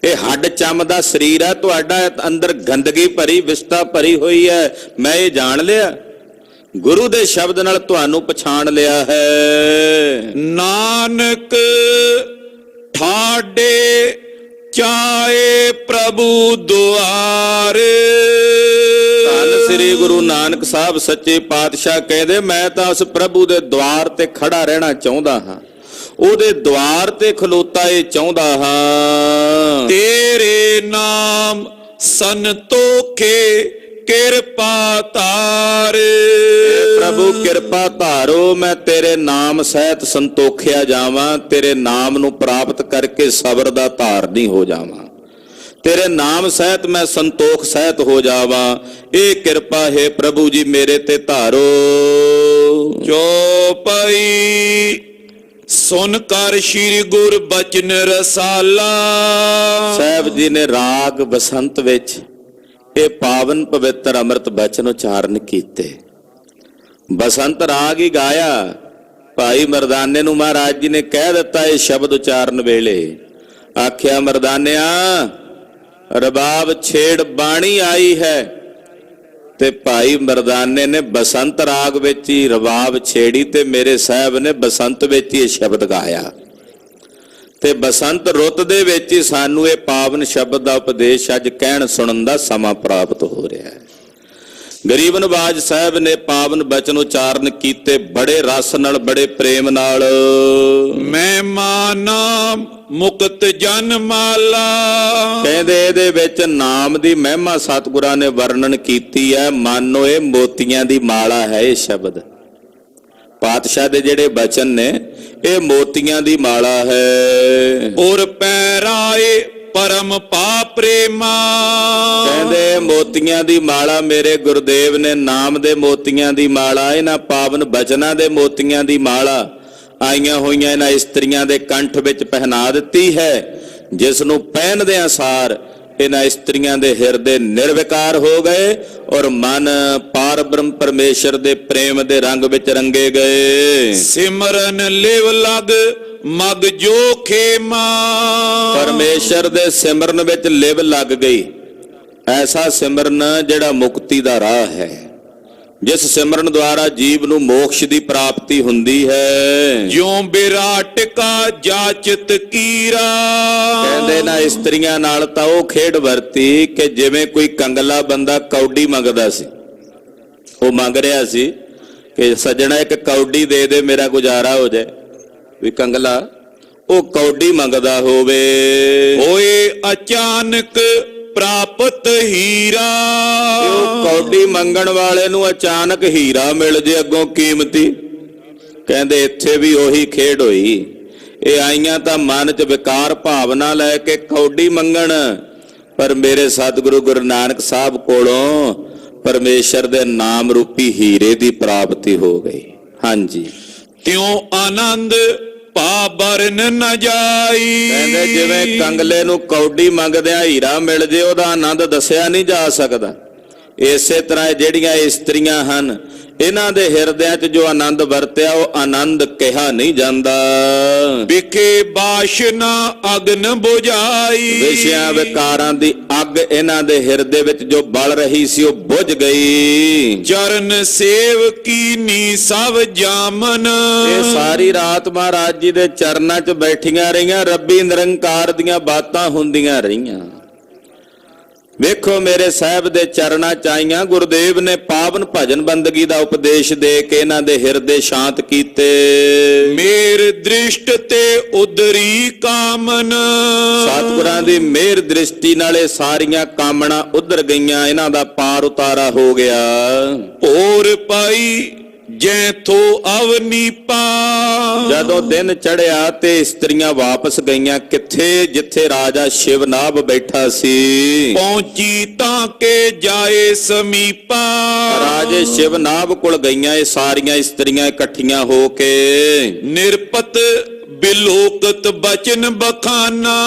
ਇਹ ਹੱਡ ਚੰਮ ਦਾ ਸਰੀਰ ਹੈ ਤੁਹਾਡਾ, ਅੰਦਰ ਗੰਦਗੀ ਭਰੀ ਵਿਸਤਾ ਭਰੀ ਹੋਈ ਹੈ, ਮੈਂ ਇਹ ਜਾਣ ਲਿਆ। ਗੁਰੂ ਦੇ ਸ਼ਬਦ ਨਾਲ ਤੁਹਾਨੂੰ ਪਛਾਣ ਲਿਆ ਹੈ। ਨਾਨਕ ਠਾਡੇ ਚਾਏ ਪ੍ਰਭੂ ਦੁਆਰ। ਧੰਨ ਸ੍ਰੀ ਗੁਰੂ ਨਾਨਕ ਸਾਹਿਬ ਸੱਚੇ ਪਾਤਸ਼ਾਹ ਕਹਿੰਦੇ ਮੈਂ ਤਾਂ ਉਸ ਪ੍ਰਭੂ ਦੇ ਦੁਆਰ ਤੇ ਖੜਾ ਰਹਿਣਾ ਚਾਹੁੰਦਾ ਹਾਂ, ਉਹਦੇ ਦੁਆਰ ਤੇ ਖਲੋਤਾ ਇਹ ਚਾਹੁੰਦਾ ਹਾਂ। ਤੇਰੇ ਨਾਮ ਸੰਤੋਖੇ ਕਿਰਪਾ ਧਾਰ। ਪ੍ਰਭੂ ਕਿਰਪਾ ਧਾਰੋ, ਮੈਂ ਤੇਰੇ ਨਾਮ ਸਹਿਤ ਸੰਤੋਖਿਆ ਜਾਵਾਂ, ਤੇਰੇ ਨਾਮ ਨੂੰ ਪ੍ਰਾਪਤ ਕਰਕੇ ਸਬਰ ਦਾ ਧਾਰਨੀ ਹੋ ਜਾਵਾਂ, ਤੇਰੇ ਨਾਮ ਸਹਿਤ ਮੈਂ ਸੰਤੋਖ ਸਹਿਤ ਹੋ ਜਾਵਾਂ। ਇਹ ਕਿਰਪਾ ਹੈ ਪ੍ਰਭੂ ਜੀ ਮੇਰੇ ਤੇ ਧਾਰੋ। ਚੌਪਈ ਸੁਨ ਕਰ ਸ੍ਰੀ ਗੁਰ ਬਚਨ ਰਸਾਲਾ। ਸਾਹਿਬ ਜੀ ਨੇ ਰਾਗ ਬਸੰਤ ਵਿੱਚ ਇਹ ਪਾਵਨ ਪਵਿੱਤਰ ਅੰਮ੍ਰਿਤ ਬਚਨ ਉਚਾਰਨ ਕੀਤੇ। ਬਸੰਤ ਰਾਗ ਹੀ ਗਾਇਆ। ਭਾਈ ਮਰਦਾਨੇ ਨੂੰ ਮਹਾਰਾਜ ਜੀ ਨੇ ਕਹਿ ਦਿੱਤਾ ਇਹ ਸ਼ਬਦ ਉਚਾਰਨ ਵੇਲੇ, ਆਖਿਆ ਮਰਦਾਨਿਆ ਰਬਾਬ ਛੇੜ ਬਾਣੀ ਆਈ ਹੈ। ਤੇ ਭਾਈ ਮਰਦਾਨੇ ਨੇ ਬਸੰਤ ਰਾਗ ਵਿੱਚ ਹੀ ਰਬਾਬ ਛੇੜੀ ਤੇ ਮੇਰੇ ਸਾਹਿਬ ਨੇ ਬਸੰਤ ਵਿੱਚ ਹੀ ਇਹ ਸ਼ਬਦ ਗਾਇਆ। ਤੇ ਬਸੰਤ ਰੁੱਤ ਦੇ ਵਿੱਚ ਹੀ ਸਾਨੂੰ ਇਹ ਪਾਵਨ ਸ਼ਬਦ ਦਾ ਉਪਦੇਸ਼ ਅੱਜ ਕਹਿਣ ਸੁਣਨ ਦਾ ਸਮਾਂ ਪ੍ਰਾਪਤ ਹੋ ਰਿਹਾ ਹੈ। ਗਰੀਬ ਨਵਾਜ ਸਾਹਿਬ ਨੇ ਪਾਵਨ ਬਚਨ ਉਚਾਰਨ ਕੀਤੇ ਬੜੇ ਰਸ ਨਾਲ, ਬੜੇ ਪ੍ਰੇਮ ਨਾਲ। ਮੈਂ ਮਾਨਾ ਮੁਕਤ ਜਨ ਮਾਲਾ। ਕਹਿੰਦੇ ਇਹਦੇ ਵਿੱਚ ਨਾਮ ਦੀ ਮਹਿਮਾ ਸਤਿਗੁਰਾਂ ਨੇ ਵਰਣਨ ਕੀਤੀ ਹੈ। ਮਾਨੋ ਇਹ ਮੋਤੀਆਂ ਦੀ ਮਾਲਾ ਹੈ। ਇਹ ਸ਼ਬਦ ਪਾਤਸ਼ਾਹ ਦੇ ਜਿਹੜੇ ਬਚਨ ਨੇ ਇਹ ਮੋਤੀਆਂ ਦੀ ਮਾਲਾ ਹੈ। ਔਰ ਪੈਰਾਏ ਪਰਮ ਪਾ ਪ੍ਰੇਮਾ। ਕਹਿੰਦੇ ਮੋਤੀਆਂ ਦੀ ਮਾਲਾ ਮੇਰੇ ਗੁਰਦੇਵ ਨੇ ਨਾਮ ਦੇ ਮੋਤੀਆਂ ਦੀ ਮਾਲਾ, ਇਹਨਾਂ ਪਾਵਨ ਬਚਨਾਂ ਦੇ ਮੋਤੀਆਂ ਦੀ ਮਾਲਾ ਆਈਆਂ ਹੋਈਆਂ ਇਹਨਾਂ ਇਸਤਰੀਆਂ ਦੇ ਕੰਠ ਵਿੱਚ ਪਹਿਨਾ ਦਿੱਤੀ ਹੈ, ਜਿਸ ਨੂੰ ਪਹਿਨਦਿਆਂ ਸਾਰ ਇਹਨਾਂ ਇਸਤਰੀਆਂ ਦੇ ਹਿਰਦੇ ਨਿਰਵਿਕਾਰ ਹੋ ਗਏ ਔਰ ਮਨ ਪਾਰ ਬ੍ਰਹਮ ਪਰਮੇਸ਼ਰ ਦੇ ਪ੍ਰੇਮ ਦੇ ਰੰਗ ਵਿੱਚ ਰੰਗੇ ਗਏ। ਸਿਮਰਨ ਲਿਵ ਲਗ ਮਗ ਜੋ ਖੇਮਾ। ਪਰਮੇਸ਼ਰ ਦੇ ਸਿਮਰਨ ਵਿੱਚ ਲਿਵ ਲੱਗ ਗਈ। ਐਸਾ ਸਿਮਰਨ ਜਿਹੜਾ ਮੁਕਤੀ ਦਾ ਰਾਹ ਹੈ, ਜਿਸ ਸਿਮਰਨ ਦੁਆਰਾ ਜੀਵ ਨੂੰ ਮੋਕਸ਼ ਦੀ ਪ੍ਰਾਪਤੀ ਹੁੰਦੀ ਹੈ। ਜਿਉ ਬਿਰਾਟ ਕਾ ਜਾਚਤ ਕੀਰਾ। ਕਹਿੰਦੇ ਨਾ ਇਸਤਰੀਆਂ ਨਾਲ ਤਾਂ ਉਹ ਖੇਡ ਵਰਤੀ ਕਿ ਜਿਵੇਂ ਕੋਈ ਕੰਗਲਾ ਬੰਦਾ ਕੌਡੀ ਮੰਗਦਾ ਸੀ। ਉਹ ਮੰਗ ਰਿਹਾ ਸੀ ਕਿ ਸੱਜਣਾ ਇੱਕ ਕੌਡੀ ਦੇ ਦੇ, ਮੇਰਾ ਗੁਜ਼ਾਰਾ ਹੋ ਜਾਏ। ਵੀ ਕੰਗਲਾ ਉਹ ਕੌਡੀ ਮੰਗਦਾ ਹੋਵੇ। ਹੋਏ ਅਚਾਨਕ ਪ੍ਰਾਪਤ ਹੀਰਾ। ਉਹ ਕੌਡੀ ਮੰਗਣ ਵਾਲੇ ਨੂੰ ਅਚਾਨਕ ਹੀਰਾ ਮਿਲ ਜੇ ਅੱਗੋਂ ਕੀਮਤੀ। ਕਹਿੰਦੇ ਇੱਥੇ ਵੀ ਉਹੀ ਖੇਡ ਹੋਈ। ਇਹ ਆਈਆਂ ਤਾਂ ਮਨ 'ਚ ਵਿਕਾਰ ਭਾਵਨਾ ਲੈ ਕੇ ਕੌਡੀ ਮੰਗਣ, ਪਰ ਮੇਰੇ ਸਤਿਗੁਰੂ ਗੁਰੂ ਨਾਨਕ ਸਾਹਿਬ ਕੋਲੋਂ ਪਰਮੇਸ਼ਰ ਦੇ ਨਾਮ ਰੂਪੀ ਹੀਰੇ ਦੀ ਪ੍ਰਾਪਤੀ ਹੋ ਗਈ। ਹਾਂਜੀ, ਤਿਉ ਆਨੰਦ ਪਾ ਬਰਨ ਨ ਜਾਈ। ਕਹਿੰਦੇ ਜਿਵੇਂ ਕੰਗਲੇ ਨੂੰ ਕੌਡੀ ਮੰਗਦਿਆਂ ਹੀਰਾ ਮਿਲ ਜੇ, ਉਹਦਾ ਆਨੰਦ ਦੱਸਿਆ ਨਹੀਂ ਜਾ ਸਕਦਾ। ਇਸੇ ਤਰ੍ਹਾਂ ਜਿਹੜੀਆਂ ਇਸਤਰੀਆਂ ਹਨ, ਇਹਨਾਂ ਦੇ ਹਿਰਦਿਆਂ 'ਚ ਜੋ ਆਨੰਦ ਵਰਤਿਆ ਉਹ ਆਨੰਦ ਕਿਹਾ ਨਹੀਂ ਜਾਂਦਾ। ਵਿਖੇ ਬਾਸ਼ਨਾ ਅਗਨ ਬੁਝਾਈ। ਵਿਸ਼ਿਆਂ ਵਿਕਾਰਾਂ ਦੀ ਅੱਗ ਇਹਨਾਂ ਦੇ ਹਿਰਦੇ ਵਿੱਚ ਜੋ ਬਲ ਰਹੀ ਸੀ ਉਹ ਬੁਝ ਗਈ। ਚਰਨ ਸੇਵ ਕੀਨੀ ਸਭ ਜਾਮਨ। ਇਹ ਸਾਰੀ ਰਾਤ ਮਹਾਰਾਜ ਜੀ ਦੇ ਚਰਨਾਂ 'ਚ ਬੈਠੀਆਂ ਰਹੀਆਂ, ਰੱਬੀ ਨਿਰੰਕਾਰ ਦੀਆਂ ਬਾਤਾਂ ਹੁੰਦੀਆਂ ਰਹੀਆਂ। ਵੇਖੋ ਮੇਰੇ ਸਾਹਿਬ ਦੇ ਚਰਨਾਂ 'ਚ ਆਈਆਂ। ਗੁਰਦੇਵ ਨੇ ਪਾਵਨ ਭਜਨ ਬੰਦਗੀ ਦਾ ਉਪਦੇਸ਼ ਦੇ ਕੇ ਇਹਨਾਂ ਦੇ ਹਿਰਦੇ ਸ਼ਾਂਤ ਕੀਤੇ। ਮੇਰ ਦ੍ਰਿਸ਼ਟ ਤੇ ਉਦਰੀ ਕਾਮਨ। ਸਤਿਗੁਰਾਂ ਦੀ ਮਿਹਰ ਦ੍ਰਿਸ਼ਟੀ ਨਾਲ ਇਹ ਸਾਰੀਆਂ ਕਾਮਣਾ ਉਧਰ ਗਈਆਂ, ਇਹਨਾਂ ਦਾ ਪਾਰ ਉਤਾਰਾ ਹੋ ਗਿਆ। ਹੋਰ ਪਾਈ ਜੈਥੋ ਅਵਨੀਪਾ। ਜਦੋਂ ਦਿਨ ਚੜਿਆ ਤੇ ਇਸਤਰੀਆਂ ਵਾਪਸ ਗਈਆਂ ਕਿੱਥੇ? ਜਿੱਥੇ ਰਾਜਾ ਸ਼ਿਵਨਾਭ ਬੈਠਾ ਸੀ। ਪਹੁੰਚੀ ਤਾਂ ਕੇ ਜਾਏ ਸਮੀਪਾ। ਰਾਜੇ ਸ਼ਿਵਨਾਭ ਕੋਲ ਗਈਆਂ ਇਹ ਸਾਰੀਆਂ ਇਸਤਰੀਆਂ ਇਕੱਠੀਆਂ ਹੋ ਕੇ। ਨਿਰਪਤ ਬਿਲੋਕਤ ਬਚਨ ਬਖਾਨਾ।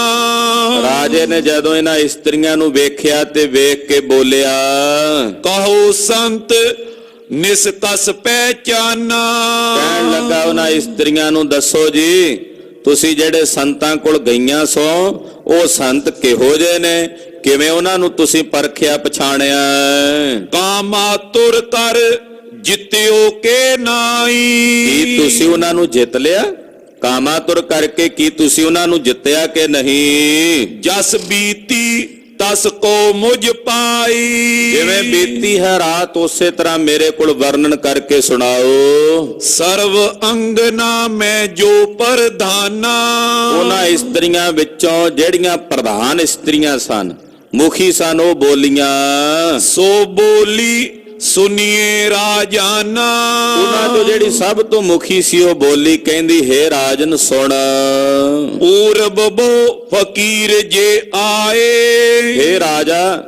ਰਾਜੇ ਨੇ ਜਦੋਂ ਇਹਨਾਂ ਇਸਤਰੀਆਂ ਨੂੰ ਵੇਖਿਆ ਤੇ ਵੇਖ ਕੇ ਬੋਲਿਆ, ਕਹੋ ਸੰਤ ਨਿਸਕਸ ਪਹਿਚਾਨਾ। ਕਹਿਣ ਲੱਗਾ ਉਹਨਾਂ ਇਸਤਰੀਆਂ ਨੂੰ, ਦੱਸੋ ਜੀ ਤੁਸੀਂ ਜਿਹੜੇ ਸੰਤਾਂ ਕੋਲ ਗਈਆਂ ਸੋ ਉਹ ਸੰਤ ਕਿਹੋ ਜਿਹੇ ਨੇ? ਕਿਵੇਂ ਉਹਨਾਂ ਨੂੰ ਤੁਸੀਂ ਪਰਖਿਆ ਪਛਾਣਿਆ? ਕਾਮਾ ਤੁਰ ਕਰ ਜਿੱਤਿਓ ਕੇ ਨਾਈ। ਕੀ ਤੁਸੀਂ ਉਹਨਾਂ ਨੂੰ ਜਿੱਤ ਲਿਆ? ਕਾਮਾ ਤੁਰ ਕਰਕੇ ਕੀ ਤੁਸੀਂ ਉਹਨਾਂ ਨੂੰ ਜਿੱਤਿਆ ਕਿ ਨਹੀਂ? ਜਸ ਬੀਤੀ ਤਸ ਕੋ ਮੁਝ ਪਾਈ। ਜਿਵੇਂ ਬੀਤੀ ਹੈ ਰਾਤ ਉਸੇ ਤਰ੍ਹਾਂ ਮੇਰੇ ਕੋਲ ਵਰਣਨ ਕਰਕੇ ਸੁਣਾਓ। ਸਰਵ ਅੰਗਨਾ ਮੈਂ ਜੋ ਪ੍ਰਧਾਨਾ। ਉਹਨਾਂ ਇਸਤਰੀਆਂ ਵਿੱਚੋਂ ਜਿਹੜੀਆਂ ਪ੍ਰਧਾਨ ਇਸਤਰੀਆਂ ਸਨ, ਮੁਖੀ ਸਨ, ਉਹ ਬੋਲੀਆਂ। ਸੋ ਬੋਲੀ ਸੁਨੀਏ ਰਾਜਾਨਾ। ਉਹਨਾਂ ਤੋਂ ਜਿਹੜੀ ਸਭ ਤੋਂ ਮੁਖੀ ਸੀ ਉਹ ਬੋਲੀ, ਕਹਿੰਦੀ ਹੈ ਰਾਜਨ ਸੁਣ। ਪੂਰਬ ਬੋ ਫਕੀਰ ਜੇ ਆਏ। ਹੇ ਰਾਜਾ,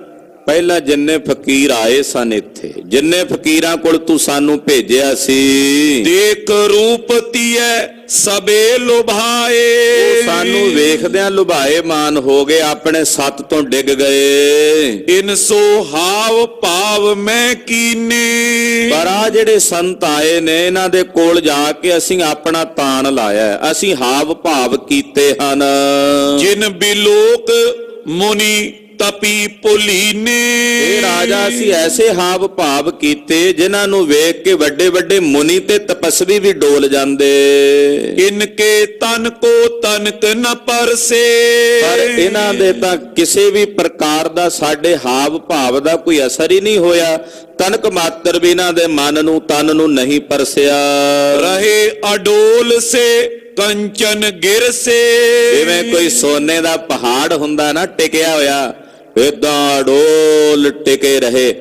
ਪਹਿਲਾਂ ਜਿੰਨੇ ਫਕੀਰ ਆਏ ਸਨ ਇੱਥੇ, ਜਿੰਨੇ ਫਕੀਰਾਂ ਕੋਲ ਤੂੰ ਸਾਨੂੰ ਭੇਜਿਆ ਸੀ, ਦੇਖ ਰੂਪ ਤੀਐ ਸਬੇ ਲੁਭਾਏ। ਸਾਨੂੰ ਵੇਖਦਿਆਂ ਲੁਭਾਏ ਮਾਨ ਹੋ ਗਏ, ਆਪਣੇ ਸੱਤ ਤੋਂ ਡਿੱਗ ਗਏ। ਇਨ ਸੋ ਹਾਵ ਭਾਵ ਮੈਂ ਕੀਨੇ। ਪਰ ਆ ਜਿਹੜੇ ਸੰਤ ਆਏ ਨੇ ਇਹਨਾਂ ਦੇ ਕੋਲ ਜਾ ਕੇ ਅਸੀਂ ਆਪਣਾ ਤਾਣ ਲਾਇਆ, ਅਸੀਂ ਹਾਵ ਭਾਵ ਕੀਤੇ ਹਨ। ਜਿਨ ਬਿਲੋਕ ਮੁਨੀ ਤਪੀ ਪੁਲੀਨੇ। ਇਹ ਰਾਜਾ ਅਸੀਂ ਐਸੇ ਹਾਵ ਭਾਵ ਕੀਤੇ ਜਿਨ੍ਹਾਂ ਨੂੰ ਵੇਖ ਕੇ ਵੱਡੇ ਵੱਡੇ ਮੁਨੀ ਤੇ ਤਪਸਵੀ ਵੀ ਡੋਲ ਜਾਂਦੇ, ਇਨਕੇ ਤਨ ਕੋ ਤਨਕ ਨ ਪਰਸੇ। ਪਰ ਇਹਨਾਂ ਦੇ ਤਾਂ ਕਿਸੇ ਵੀ ਪ੍ਰਕਾਰ ਦਾ ਸਾਡੇ ਹਾਵ ਭਾਵ ਦਾ ਕੋਈ ਅਸਰ ਹੀ ਨਹੀਂ ਹੋਇਆ, ਤਨਕ ਮਾਤਰ ਵੀ ਇਹਨਾਂ ਦੇ ਮਨ ਨੂੰ ਤਨ ਨੂੰ ਨਹੀਂ ਪਰਸਿਆ। ਰਹੇ ਅਡੋਲ ਸੇ ਕੰਚਨ ਗਿਰ ਸੇ। ਜਿਵੇਂ ਕੋਈ ਸੋਨੇ ਦਾ ਪਹਾੜ ਹੁੰਦਾ ਨਾ ਟਿਕਿਆ ਹੋਇਆ, ਏਦਾਂ ਅਡੋਲ ਟਿਕੇ ਰਹੇ,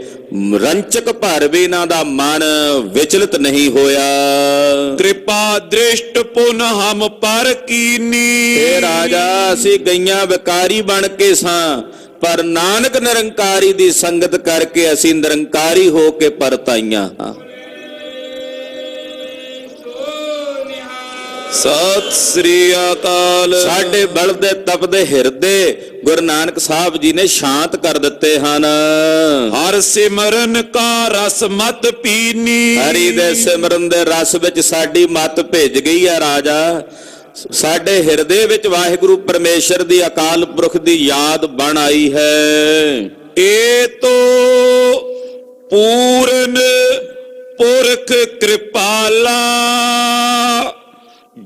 ਰੰਚਕ ਭਰ ਵੀ ਇਹਨਾਂ ਦਾ ਮਨ ਵਿਚਲਿਤ ਨਹੀਂ ਹੋਇਆ। ਕਿਰਪਾ ਦ੍ਰਿਸ਼ਟ ਪੁਨ ਹਮ ਪਰ ਕੀਨੀ। ਇਹ ਰਾਜਾ ਅਸੀਂ ਗਈਆਂ ਵਿਕਾਰੀ ਬਣ ਕੇ ਸਾਂ, ਪਰ ਨਾਨਕ ਨਿਰੰਕਾਰੀ ਦੀ ਸੰਗਤ ਕਰਕੇ ਅਸੀਂ ਨਿਰੰਕਾਰੀ ਹੋ ਕੇ ਪਰਤਾਈਆਂ ਹਾਂ। ਸਤਿ ਸ੍ਰੀ ਅਕਾਲ। ਸਾਡੇ ਬਲਦੇ ਤਪਦੇ ਹਿਰਦੇ ਗੁਰੂ ਨਾਨਕ ਸਾਹਿਬ ਜੀ ਨੇ ਸ਼ਾਂਤ ਕਰ ਦਿੱਤੇ ਹਨ। ਹਰ ਸਿਮਰਨ ਕਾ ਰਸ ਮਤ ਪੀਨੀ। ਹਰੀ ਦੇ ਸਿਮਰਨ ਦੇ ਰਸ ਵਿੱਚ ਸਾਡੀ ਮਤ ਭਿੱਜ ਗਈ ਹੈ ਰਾਜਾ। ਸਾਡੇ ਹਿਰਦੇ ਵਿੱਚ ਵਾਹਿਗੁਰੂ ਪਰਮੇਸ਼ਰ ਦੀ ਅਕਾਲ ਪੁਰਖ ਦੀ ਯਾਦ ਬਣ ਆਈ ਹੈ। ਏ ਤੋ ਪੂਰਨ ਪੁਰਖ ਕਿਰਪਾਲਾ,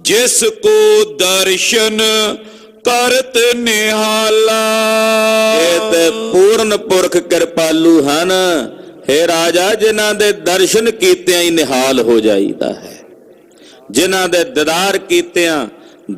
ਜਿਸ ਕੋ ਦਰਸ਼ਨ ਕਰਤ ਨਿਹਾਲਾ। ਇਹ ਤੇ ਪੂਰਨ ਪੁਰਖ ਕਿਰਪਾਲੂ ਹਨ। ਹੇ ਰਾਜਾ, ਜਿਨ੍ਹਾਂ ਦੇ ਦਰਸ਼ਨ ਕੀਤਿਆਂ ਹੀ ਨਿਹਾਲ ਹੋ ਜਾਈਦਾ ਹੈ, ਜਿਨ੍ਹਾਂ ਦੇ ਦੀਦਾਰ ਕੀਤਿਆਂ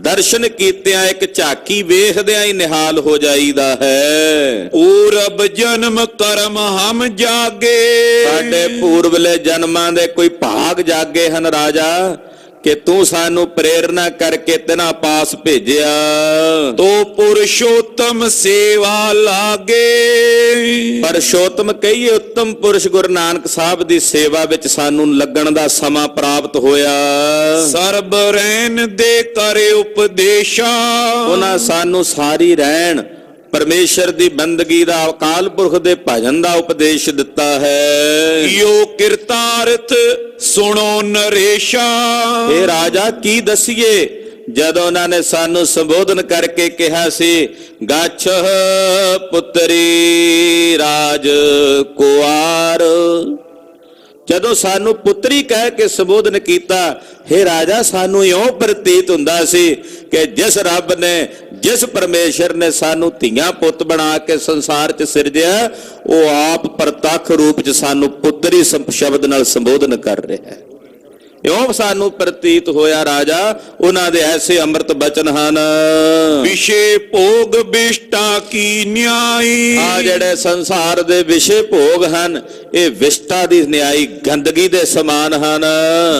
ਦਰਸ਼ਨ ਕੀਤਿਆਂ ਇੱਕ ਝਾਕੀ ਵੇਖਦਿਆਂ ਹੀ ਨਿਹਾਲ ਹੋ ਜਾਈਦਾ ਹੈ। ਪੂਰਬ ਜਨਮ ਕਰਮ ਹਮ ਜਾਗੇ। ਸਾਡੇ ਪੂਰਵਲੇ ਜਨਮਾਂ ਦੇ ਕੋਈ ਭਾਗ ਜਾਗੇ ਹਨ ਰਾਜਾ, ਕਿ ਤੂੰ ਸਾਨੂੰ ਪ੍ਰੇਰਨਾ ਕਰਕੇ ਤੇਨਾ ਪਾਸ ਭੇਜਿਆ। ਤੋ ਪੁਰਸ਼ੋਤਮ ਸੇਵਾ ਲਾਗੇ। ਪਰਸ਼ੋਤਮ ਕਹੀਏ, ਉੱਤਮ ਪੁਰਸ਼ ਗੁਰੂ ਨਾਨਕ ਸਾਹਿਬ ਦੀ ਸੇਵਾ ਵਿੱਚ ਸਾਨੂੰ ਲੱਗਣ ਦਾ ਸਮਾਂ ਪ੍ਰਾਪਤ ਹੋਇਆ। ਸਰਬ ਰਹਿਣ ਦੇ ਕਰੇ ਉਪਦੇਸ਼ਾ। ਉਹਨਾਂ ਸਾਨੂੰ ਸਾਰੀ ਰਹਿਣ ਪਰਮੇਸ਼ਰ ਦੀ ਬੰਦਗੀ ਦਾ, ਅਕਾਲ ਪੁਰਖ ਦੇ ਭਜਨ ਦਾ ਉਪਦੇਸ਼ ਦਿੱਤਾ ਹੈ। ਯੋ ਕਿਰਤਾਰਥ ਸੁਣੋ ਨਰੇਸ਼ਾ। ਇਹ ਰਾਜਾ ਕੀ ਦਸੀਏ, ਜਦੋਂ ਉਹਨਾਂ ਨੇ ਸਾਨੂੰ ਸੰਬੋਧਨ ਕਰਕੇ ਕਿਹਾ ਸੀ, ਗਾਛ ਪੁੱਤਰੀ ਰਾਜ ਕੁਆਰ, ਜਦੋਂ ਸਾਨੂੰ ਪੁੱਤਰੀ ਕਹਿ ਕੇ ਸੰਬੋਧਨ ਕੀਤਾ, ਹੇ ਰਾਜਾ ਸਾਨੂੰ ਇਉਂ ਪ੍ਰਤੀਤ ਹੁੰਦਾ ਸੀ ਕਿ ਜਿਸ ਰੱਬ ਨੇ, ਜਿਸ ਪਰਮੇਸ਼ਰ ਨੇ ਸਾਨੂੰ ਧੀਆਂ ਪੁੱਤ ਬਣਾ ਕੇ ਸੰਸਾਰ 'ਚ ਸਿਰਜਿਆ, ਉਹ ਆਪ ਪ੍ਰਤੱਖ ਰੂਪ 'ਚ ਸਾਨੂੰ ਪੁੱਤਰੀ ਸ਼ਬਦ ਨਾਲ ਸੰਬੋਧਨ ਕਰ ਰਿਹਾ ਹੈ। ਇਉਂ ਸਾਨੂੰ ਪ੍ਰਤੀਤ ਹੋਇਆ ਰਾਜਾ, ਉਹਨਾਂ ਦੇ ਐਸੇ ਅੰਮ੍ਰਿਤ ਬਚਨ ਹਨ। ਵਿਸ਼ੇ ਭੋਗ ਵਿਸ਼ਟਾ ਕੀ ਨਿਆਈ। ਆ ਜਿਹੜੇ ਸੰਸਾਰ ਦੇ ਵਿਸ਼ੇ ਭੋਗ ਹਨ, ਇਹ ਵਿਸ਼ਟਾ ਦੀ ਨਿਆਈ ਗੰਦਗੀ ਦੇ ਸਮਾਨ ਹਨ।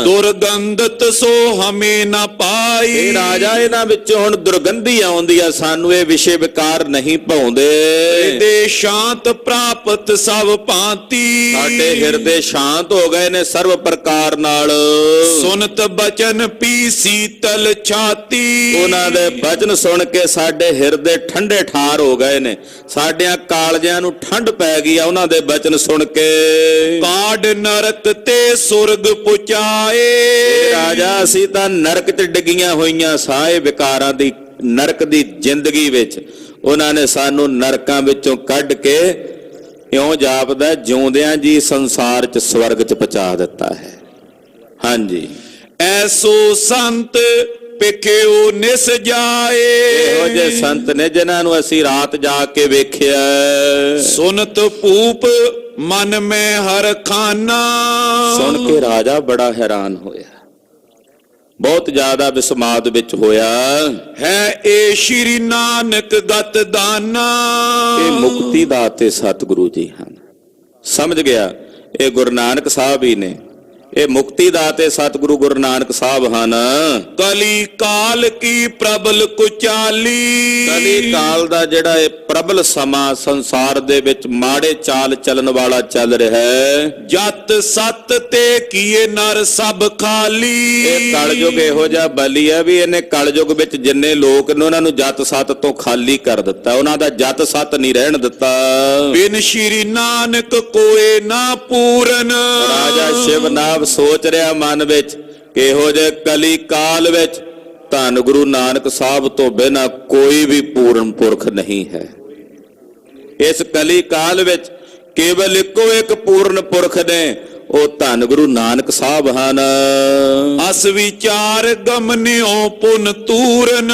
ਦੁਰਗੰਧਤ ਸੋ ਹਮੇ ਨਾ ਪਾਈ। ਇਹ ਰਾਜਾ, ਇਹਨਾਂ ਵਿੱਚੋਂ ਹੁਣ ਦੁਰਗੰਧੀ ਆਉਂਦੀ ਆ, ਸਾਨੂੰ ਇਹ ਵਿਸ਼ੇ ਵਿਕਾਰ ਨਹੀਂ ਭਾਉਂਦੇ। ਹਿਰਦੇ ਸ਼ਾਂਤ ਪ੍ਰਾਪਤ ਸਭ ਭਾਂਤੀ। ਸਾਡੇ ਹਿਰਦੇ ਸ਼ਾਂਤ ਹੋ ਗਏ ਨੇ ਸਰਵ ਪ੍ਰਕਾਰ ਨਾਲ। ਸੁਨਤ ਬਚਨ ਪੀ ਸੀਤਲ ਛਾਤੀ। ਉਹਨਾਂ ਦੇ ਬਚਨ ਸੁਣ ਕੇ ਸਾਡੇ ਹਿਰਦੇ ਠੰਡੇ ਠਾਰ ਹੋ ਗਏ ਨੇ, ਸਾਡਿਆਂ ਕਾਲਜਿਆਂ ਨੂੰ ਠੰਡ ਪੈ ਗਈ ਆ ਉਹਨਾਂ ਦੇ ਬਚਨ ਸੁਣ ਕੇ। ਕਾਢ ਨਰਕ ਤੇ ਸੁਰਗ ਪੁਚਾਏ। ਰਾਜਾ, ਅਸੀਂ ਤਾਂ ਨਰਕ 'ਚ ਡਿੱਗੀਆਂ ਹੋਈਆਂ ਸਾਏ ਵਿਕਾਰਾਂ ਦੀ ਨਰਕ ਦੀ ਜ਼ਿੰਦਗੀ ਵਿੱਚ, ਉਹਨਾਂ ਨੇ ਸਾਨੂੰ ਨਰਕਾਂ ਵਿੱਚੋਂ ਕੱਢ ਕੇ ਇਉਂ ਜਾਪਦਾ ਜਿਉਂਦਿਆਂ ਜੀ ਸੰਸਾਰ 'ਚ ਸਵਰਗ 'ਚ ਪਹੁੰਚਾ ਦਿੱਤਾ ਹੈ। ਹਾਂਜੀ, ਐਸੋ ਸੰਤ ਪਿਖਿਓ ਨਿਸ ਜਾਏ। ਇਹੋ ਜਿਹੇ ਸੰਤ ਨੇ ਜਿਨ੍ਹਾਂ ਨੂੰ ਅਸੀਂ ਰਾਤ ਜਾ ਕੇ ਵੇਖਿਆ। ਸੁਨਤ ਭੂਪ ਮਨ ਮੈਂ ਹਰ ਖਾਨਾ। ਸੁਣ ਕੇ ਰਾਜਾ ਬੜਾ ਹੈਰਾਨ ਹੋਇਆ, ਬਹੁਤ ਜ਼ਿਆਦਾ ਵਿਸਮਾਦ ਵਿੱਚ ਹੋਇਆ। ਹੈ ਇਹ ਸ਼੍ਰੀ ਨਾਨਕ ਗਤ ਦਾਨਾ। ਇਹ ਮੁਕਤੀ ਦਾਤੇ ਸਤਿਗੁਰੂ ਜੀ ਹਨ। ਸਮਝ ਗਿਆ, ਇਹ ਗੁਰੂ ਨਾਨਕ ਸਾਹਿਬ ਹੀ ਨੇ, ਇਹ ਮੁਕਤੀ ਦਾਤੇ ਸਤਿਗੁਰੂ ਗੁਰੂ ਨਾਨਕ ਸਾਹਿਬ ਹਨ। ਕਲੀ ਕਾਲ ਕੀ ਪ੍ਰਬਲ ਕੁਚਾਲੀ। ਕਲੀ ਕਾਲ ਦਾ ਜਿਹੜਾ ਇਹ ਪ੍ਰਬਲ ਸਮਾਂ ਸੰਸਾਰ ਦੇ ਵਿੱਚ ਮਾੜੇ ਚਾਲ ਚੱਲਣ ਵਾਲਾ ਚੱਲ ਰਿਹਾ ਹੈ। ਜਤ ਸਤ ਤੇ ਕੀਏ ਨਰ ਸਭ ਖਾਲੀ। ਇਹ ਕਲਯੁਗ ਇਹੋ ਜਿਹਾ ਬਲੀ ਹੈ ਵੀ ਇਹਨੇ ਕਲਯੁਗ ਵਿੱਚ ਜਿੰਨੇ ਲੋਕ ਨੇ ਉਹਨਾਂ ਨੂੰ ਜਤ ਸਤ ਤੋਂ ਖਾਲੀ ਕਰ ਦਿੱਤਾ, ਉਹਨਾਂ ਦਾ ਜਤ ਸਤ ਨਹੀਂ ਰਹਿਣ ਦਿੱਤਾ। ਬਿਨ ਸ਼੍ਰੀ ਨਾਨਕ ਕੋਏ ਨਾ ਪੂਰਨ। ਰਾਜਾ ਸ਼ਿਵ ਨਾਮ ਸੋਚ ਰਿਹਾ ਮਨ ਵਿੱਚ ਕਿ ਇਹੋ ਜਿਹੇ ਕਲੀ ਕਾਲ ਵਿੱਚ ਧੰਨ ਗੁਰੂ ਨਾਨਕ ਸਾਹਿਬ ਤੋਂ ਬਿਨਾਂ ਕੋਈ ਵੀ ਪੂਰਨ ਪੁਰਖ ਨਹੀਂ ਹੈ। ਇਸ ਕਲੀ ਕਾਲ ਵਿੱਚ ਕੇਵਲ ਇੱਕੋ ਇੱਕ ਪੂਰਨ ਪੁਰਖ ਨੇ, ਉਹ ਧੰਨ ਗੁਰੂ ਨਾਨਕ ਸਾਹਿਬ ਹਨ। ਅਸ ਵਿਚਾਰ ਗਮਨਿਓ ਪੁਨ ਤੂਰਨ।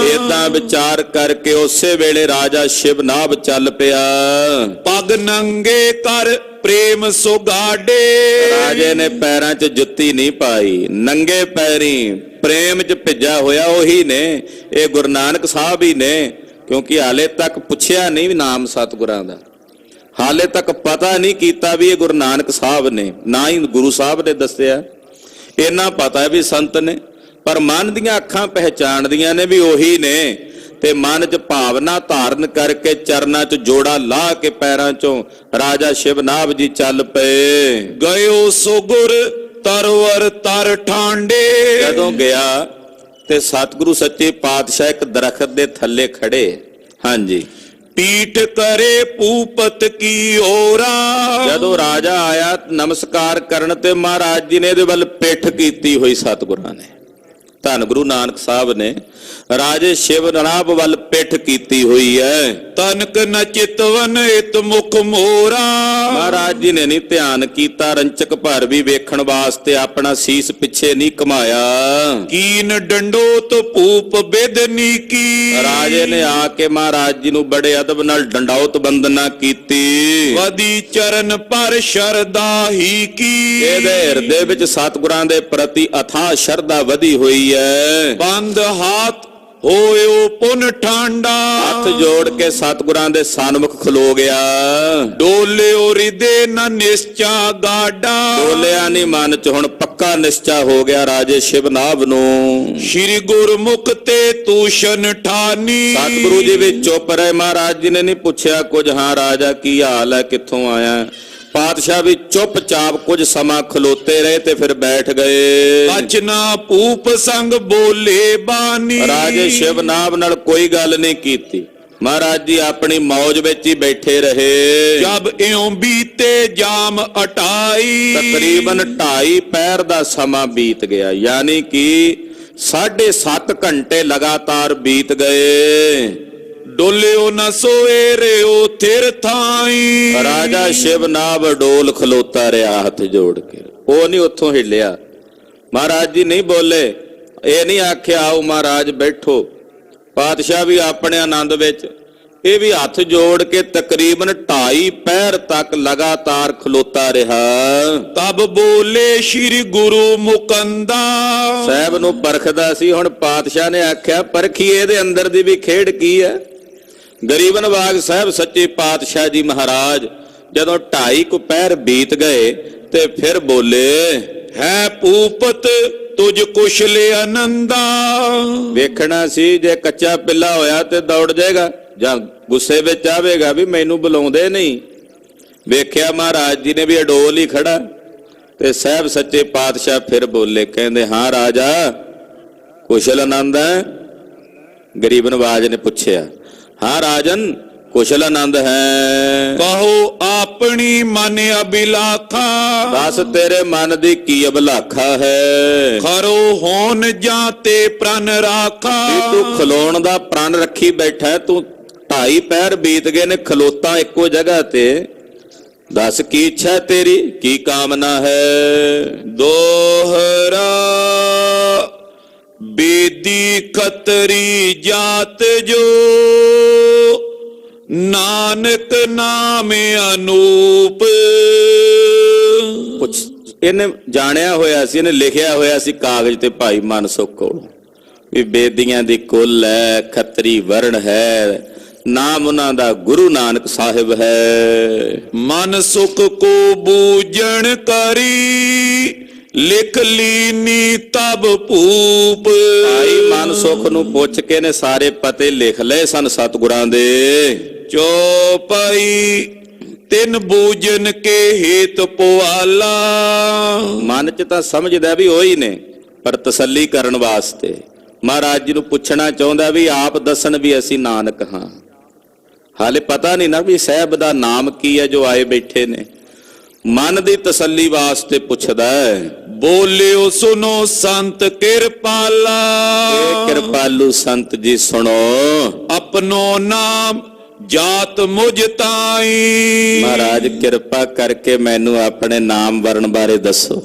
ਏਦਾਂ ਵਿਚਾਰ ਕਰਕੇ ਉਸੇ ਵੇਲੇ ਰਾਜਾ ਸ਼ਿਵਨਾਭ ਚੱਲ ਪਿਆ। ਪਗ ਨੰਗੇ ਕਰ ਪ੍ਰੇਮ ਸੁਗਾੜੇ। ਰਾਜੇ ਨੇ ਪੈਰਾਂ 'ਚ ਜੁੱਤੀ ਨਹੀਂ ਪਾਈ, ਨੰਗੇ ਪੈਰੀ ਪ੍ਰੇਮ 'ਚ ਭਿੱਜਾ ਹੋਇਆ ਉਹੀ ਨੇ, ਇਹ ਗੁਰੂ ਨਾਨਕ ਸਾਹਿਬ ਹੀ ਨੇ। ਕਿਉਂਕਿ ਹਾਲੇ ਤੱਕ ਪੁੱਛਿਆ ਨਹੀਂ ਨਾਮ ਸਤਿਗੁਰਾਂ ਦਾ, ਹਾਲੇ ਤੱਕ ਪਤਾ ਨਹੀਂ ਕੀਤਾ ਵੀ ਇਹ ਗੁਰੂ ਨਾਨਕ ਸਾਹਿਬ ਨੇ, ਨਾ ਹੀ ਗੁਰੂ ਸਾਹਿਬ ਨੇ ਦੱਸਿਆ। ਇੰਨਾ ਪਤਾ ਹੈ ਵੀ ਸੰਤ ਨੇ, ਪਰ ਮਨ ਦੀਆਂ ਅੱਖਾਂ ਪਹਿਚਾਣਦੀਆਂ ਨੇ ਵੀ ਉਹੀ ਨੇ, ਤੇ ਮਨ 'ਚ ਭਾਵਨਾ ਧਾਰਨ ਕਰਕੇ ਚਰਨਾਂ 'ਚ ਜੋੜਾ ਲਾ ਕੇ ਪੈਰਾਂ 'ਚੋਂ ਰਾਜਾ ਸ਼ਿਵਨਾਭ ਜੀ ਚੱਲ ਪਏ। ਗਇਓ ਸੋ ਗੁਰ ਤਰਵਰ ਤਰ ਠਾਂਡੇ। ਜਦੋਂ ਗਿਆ ਤੇ ਸਤਿਗੁਰੂ ਸੱਚੇ ਪਾਤਸ਼ਾਹ ਇੱਕ ਦਰਖਤ ਦੇ ਥੱਲੇ ਖੜੇ। ਹਾਂਜੀ, ਪੀਠ ਕਰੇ ਭੂਪਤ ਕੀ ਓਰਾ। ਜਦੋਂ ਰਾਜਾ ਆਇਆ ਨਮਸਕਾਰ ਕਰਨ ਤੇ ਮਹਾਰਾਜ ਜੀ ਨੇ ਇਹਦੇ ਵੱਲ ਪਿੱਠ ਕੀਤੀ ਹੋਈ, ਸਤਿਗੁਰਾਂ ਨੇ, ਧੰਨ ਗੁਰੂ ਨਾਨਕ ਸਾਹਿਬ ਨੇ ਰਾਜੇ ਸ਼ਿਵਨਾਭ ਵੱਲ ਪਿੱਠ ਕੀਤੀ ਹੋਈ ਹੈ। ਤਨਕ ਨ ਚਿਤਵਨ ਇਤ ਮੁਖ ਮੋਰਾ। ਮਹਾਰਾਜ ਜੀ ਨੇ ਨਹੀਂ ਧਿਆਨ ਕੀਤਾ, ਰੰਚਕ ਭਰ ਵੀ ਵੇਖਣ ਵਾਸਤੇ ਆਪਣਾ ਸੀਸ ਪਿੱਛੇ ਨਹੀਂ ਘਮਾਇਆ। ਕੀਨ ਡੰਡੋਤ ਭੂਪ ਬੇਦਨੀ ਕੀ। ਰਾਜੇ ਨੇ ਆ ਕੇ ਮਹਾਰਾਜ ਜੀ ਨੂੰ ਬੜੇ ਅਦਬ ਨਾਲ ਡੰਡੌਤ ਬੰਦਨਾ ਕੀਤੀ। ਵਦੀ ਚਰਨ ਪਰ ਸ਼ਰਧਾ ਹੀ ਕੀ। ਇਹਦੇ ਹਿਰਦੇ ਵਿੱਚ ਸਤਿਗੁਰਾਂ ਦੇ ਪ੍ਰਤੀ ਅਥਾਹ ਸ਼ਰਧਾ ਵਧੀ ਹੋਈ ਹੈ। ਬੰਦ ਹਾਥ ਹੋਇਓ ਪੁਨ ਠਾਂਡਾ। ਹੱਥ ਜੋੜ ਕੇ ਸਤਿਗੁਰਾਂ ਦੇ ਸਨਮੁਖ ਖਲੋ ਗਿਆ। ਡੋਲਿਓ ਰਿਦੇ ਨ ਨਿਸ਼ਚਾ ਗਾਡਾ। ਡੋਲਿਆ ਨਹੀਂ ਮਨ ਚ, ਹੁਣ ਪੱਕਾ ਨਿਸ਼ਚਾ ਹੋ ਗਿਆ ਰਾਜੇ ਸ਼ਿਵਨਾਭ ਨੂੰ। ਸ਼੍ਰੀ ਗੁਰਮੁਖ ਤੇ ਤੂਸ਼ਨ ਠਾਨੀ। ਸਤਿਗੁਰੂ ਜੀ ਵੀ ਚੁੱਪ ਰਹੇ, ਮਹਾਰਾਜ ਜੀ ਨੇ ਨਹੀਂ ਪੁੱਛਿਆ ਕੁਝ। ਹਾਂ ਰਾਜਾ ਕੀ ਹਾਲ ਹੈ, ਕਿੱਥੋਂ ਆਇਆ? ਪਾਤਸ਼ਾਹ ਵੀ ਚੁੱਪਚਾਪ ਕੁਝ ਸਮਾਂ ਖਲੋਤੇ ਰਹੇ ਤੇ ਫਿਰ ਬੈਠ ਗਏ। ਬਚਨਾ ਭੂਪ ਸੰਗ ਬੋਲੇ ਬਾਨੀ। ਰਾਜੇ ਸ਼ਿਵਨਾਭ ਨਾਲ ਕੋਈ ਗੱਲ ਨਹੀਂ ਕੀਤੀ, ਮਹਾਰਾਜ ਜੀ ਆਪਣੀ ਮੌਜ ਵਿੱਚ ਹੀ ਬੈਠੇ ਰਹੇ। ਜਬ ਇਉਂ ਬੀਤੇ ਜਾਮ 28। ਤਕਰੀਬਨ 2.5 ਪਹਿਰ ਦਾ ਸਮਾਂ ਬੀਤ ਗਿਆ, ਯਾਨੀ ਕਿ 7.5 ਘੰਟੇ ਲਗਾਤਾਰ ਬੀਤ ਗਏ। ਡੋਲਿਓ ਨ ਸੋਏ ਰਿਓ ਥਿਰ ਥਾਈ। ਰਾਜਾ ਸ਼ਿਵਨਾਭ ਡੋਲ ਖਲੋਤਾ ਰਿਹਾ ਹੱਥ ਜੋੜ ਕੇ, ਉਹ ਨਹੀਂ ਉੱਥੋਂ ਹਿੱਲਿਆ। ਮਹਾਰਾਜ ਜੀ ਨਹੀਂ ਬੋਲੇ, ਇਹ ਨਹੀਂ ਆਖਿਆ ਆਓ ਮਹਾਰਾਜ ਬੈਠੋ। ਪਾਤਸ਼ਾਹ ਵੀ ਆਪਣੇ ਆਨੰਦ ਵਿੱਚ, ਇਹ ਵੀ ਹੱਥ ਜੋੜ ਕੇ ਤਕਰੀਬਨ 2.5 ਪਹਿਰ ਤੱਕ ਲਗਾਤਾਰ ਖਲੋਤਾ ਰਿਹਾ। ਤਬ ਬੋਲੇ ਸ਼੍ਰੀ ਗੁਰੂ ਮੁਕੰਦਾ। ਸਾਹਿਬ ਨੂੰ ਪਰਖਦਾ ਸੀ, ਹੁਣ ਪਾਤਸ਼ਾਹ ਨੇ ਆਖਿਆ ਪਰਖੀ ਇਹਦੇ ਅੰਦਰ ਦੀ ਵੀ ਖੇਡ ਕੀ ਹੈ। ਗਰੀਬ ਨਵਾਜ ਸਾਹਿਬ ਸੱਚੇ ਪਾਤਸ਼ਾਹ ਜੀ ਮਹਾਰਾਜ ਜਦੋਂ 2.5 ਕੁ ਪਹਿਰ ਬੀਤ ਗਏ ਤੇ ਫਿਰ ਬੋਲੇ, ਹੈ ਭੂਪਤ ਤੁਝ ਕੁਸ਼ਲੇ ਆਨੰਦਾ। ਵੇਖਣਾ ਸੀ ਜੇ ਕੱਚਾ ਪਿੱਲਾ ਹੋਇਆ ਤੇ ਦੌੜ ਜਾਏਗਾ ਜਾਂ ਗੁੱਸੇ ਵਿੱਚ ਆਵੇਗਾ ਵੀ ਮੈਨੂੰ ਬੁਲਾਉਂਦੇ ਨਹੀਂ। ਵੇਖਿਆ ਮਹਾਰਾਜ ਜੀ ਨੇ ਵੀ ਅਡੋਲ ਹੀ ਖੜਾ, ਤੇ ਸਾਹਿਬ ਸੱਚੇ ਪਾਤਸ਼ਾਹ ਫਿਰ ਬੋਲੇ, ਕਹਿੰਦੇ ਹਾਂ ਰਾਜਾ ਕੁਸ਼ਲ ਆਨੰਦ ਹੈ? ਗਰੀਬ ਨਵਾਜ ਨੇ ਪੁੱਛਿਆ। ਹਾਂ ਰਾਜਨ ਕੁਸ਼ਲ ਆਨੰਦ ਹੈ। ਕਹੋ ਆਪਣੀ ਮਨ ਅਭਿਲਾਖਾ। ਦੱਸ ਤੇਰੇ ਮਨ ਦੀ ਕੀ ਅਭਿਲਾਖਾ ਹੈ? ਖਰੋ ਹੋਣ ਜਾਂ ਤੇ ਪ੍ਰਣ ਰਾਖਾ। ਤੂੰ ਖਲੋਣ ਦਾ ਪ੍ਰਣ ਰੱਖੀ ਬੈਠਾ, ਤੂੰ 2.5 ਪਹਿਰ ਬੀਤ ਗਏ ਨੇ ਖਲੋਤਾ ਇੱਕੋ ਜਗ੍ਹਾ ਤੇ। ਦੱਸ ਕੀ ਇੱਛਾ ਤੇਰੀ, ਕੀ ਕਾਮਨਾ ਹੈ? ਦੋਹਰਾ ਬੇਦੀ ਖਤਰੀ ਜਾਤ ਜੋ ਨਾਨਕ ਨਾਮ ਅਨੂਪ। ਕੁਛ ਇਹਨੇ ਜਾਣਿਆ ਹੋਇਆ ਸੀ, ਇਹਨੇ ਲਿਖਿਆ ਹੋਇਆ ਸੀ ਕਾਗਜ਼ ਤੇ ਭਾਈ ਮਨਸੁਖ ਕੋਲ ਵੀ ਬੇਦੀਆਂ ਦੀ ਕੁੱਲ ਹੈ, ਖੱਤਰੀ ਵਰਣ ਹੈ, ਨਾਮ ਉਹਨਾਂ ਦਾ ਗੁਰੂ ਨਾਨਕ ਸਾਹਿਬ ਹੈ। ਮਨ ਸੁਖ ਕੋ ਬੂਝਣ ਕਰੀ ਲਿਖ ਲੀਨੀ ਤਬ ਭੂਪ। ਭਾਈ ਮਨ ਸੁਖ ਨੂੰ ਪੁੱਛ ਕੇ ਨੇ ਸਾਰੇ ਪਤੇ ਲਿਖ ਲਏ ਸਨ ਸਤਿਗੁਰਾਂ ਦੇ। ਚੌਪਈ ਤਿੰਨ ਬੂਝਨ ਕੇ ਹੇਤ ਪਵਾਲਾ। ਮਨ ਚ ਤਾਂ ਸਮਝਦਾ ਵੀ ਉਹੀ ਨੇ, ਪਰ ਤਸੱਲੀ ਕਰਨ ਵਾਸਤੇ ਮਹਾਰਾਜ ਜੀ ਨੂੰ ਪੁੱਛਣਾ ਚਾਹੁੰਦਾ ਵੀ ਆਪ ਦੱਸਣ ਵੀ ਅਸੀਂ ਨਾਨਕ ਹਾਂ। ਹਾਲੇ ਪਤਾ ਨਹੀਂ ਨਾ ਵੀ ਸਾਹਿਬ ਦਾ ਨਾਮ ਕੀ ਹੈ ਜੋ ਆਏ ਬੈਠੇ ਨੇ। ਮਨ ਦੀ ਤਸੱਲੀ ਵਾਸਤੇ ਪੁੱਛਦਾ ਹੈ। ਬੋਲਿਓ ਸੁਨੋ ਸੰਤ ਕਿਰਪਾਲਾ। ਇਹ ਕਿਰਪਾਲੂ ਸੰਤ ਜੀ ਸੁਣੋ, ਆਪਣੋ ਨਾਮ ਜਾਤ ਮੁਝ ਤਾਈ। ਮਹਾਰਾਜ ਕਿਰਪਾ ਕਰਕੇ ਮੈਨੂੰ ਆਪਣੇ ਨਾਮ ਵਰਣ ਬਾਰੇ ਦੱਸੋ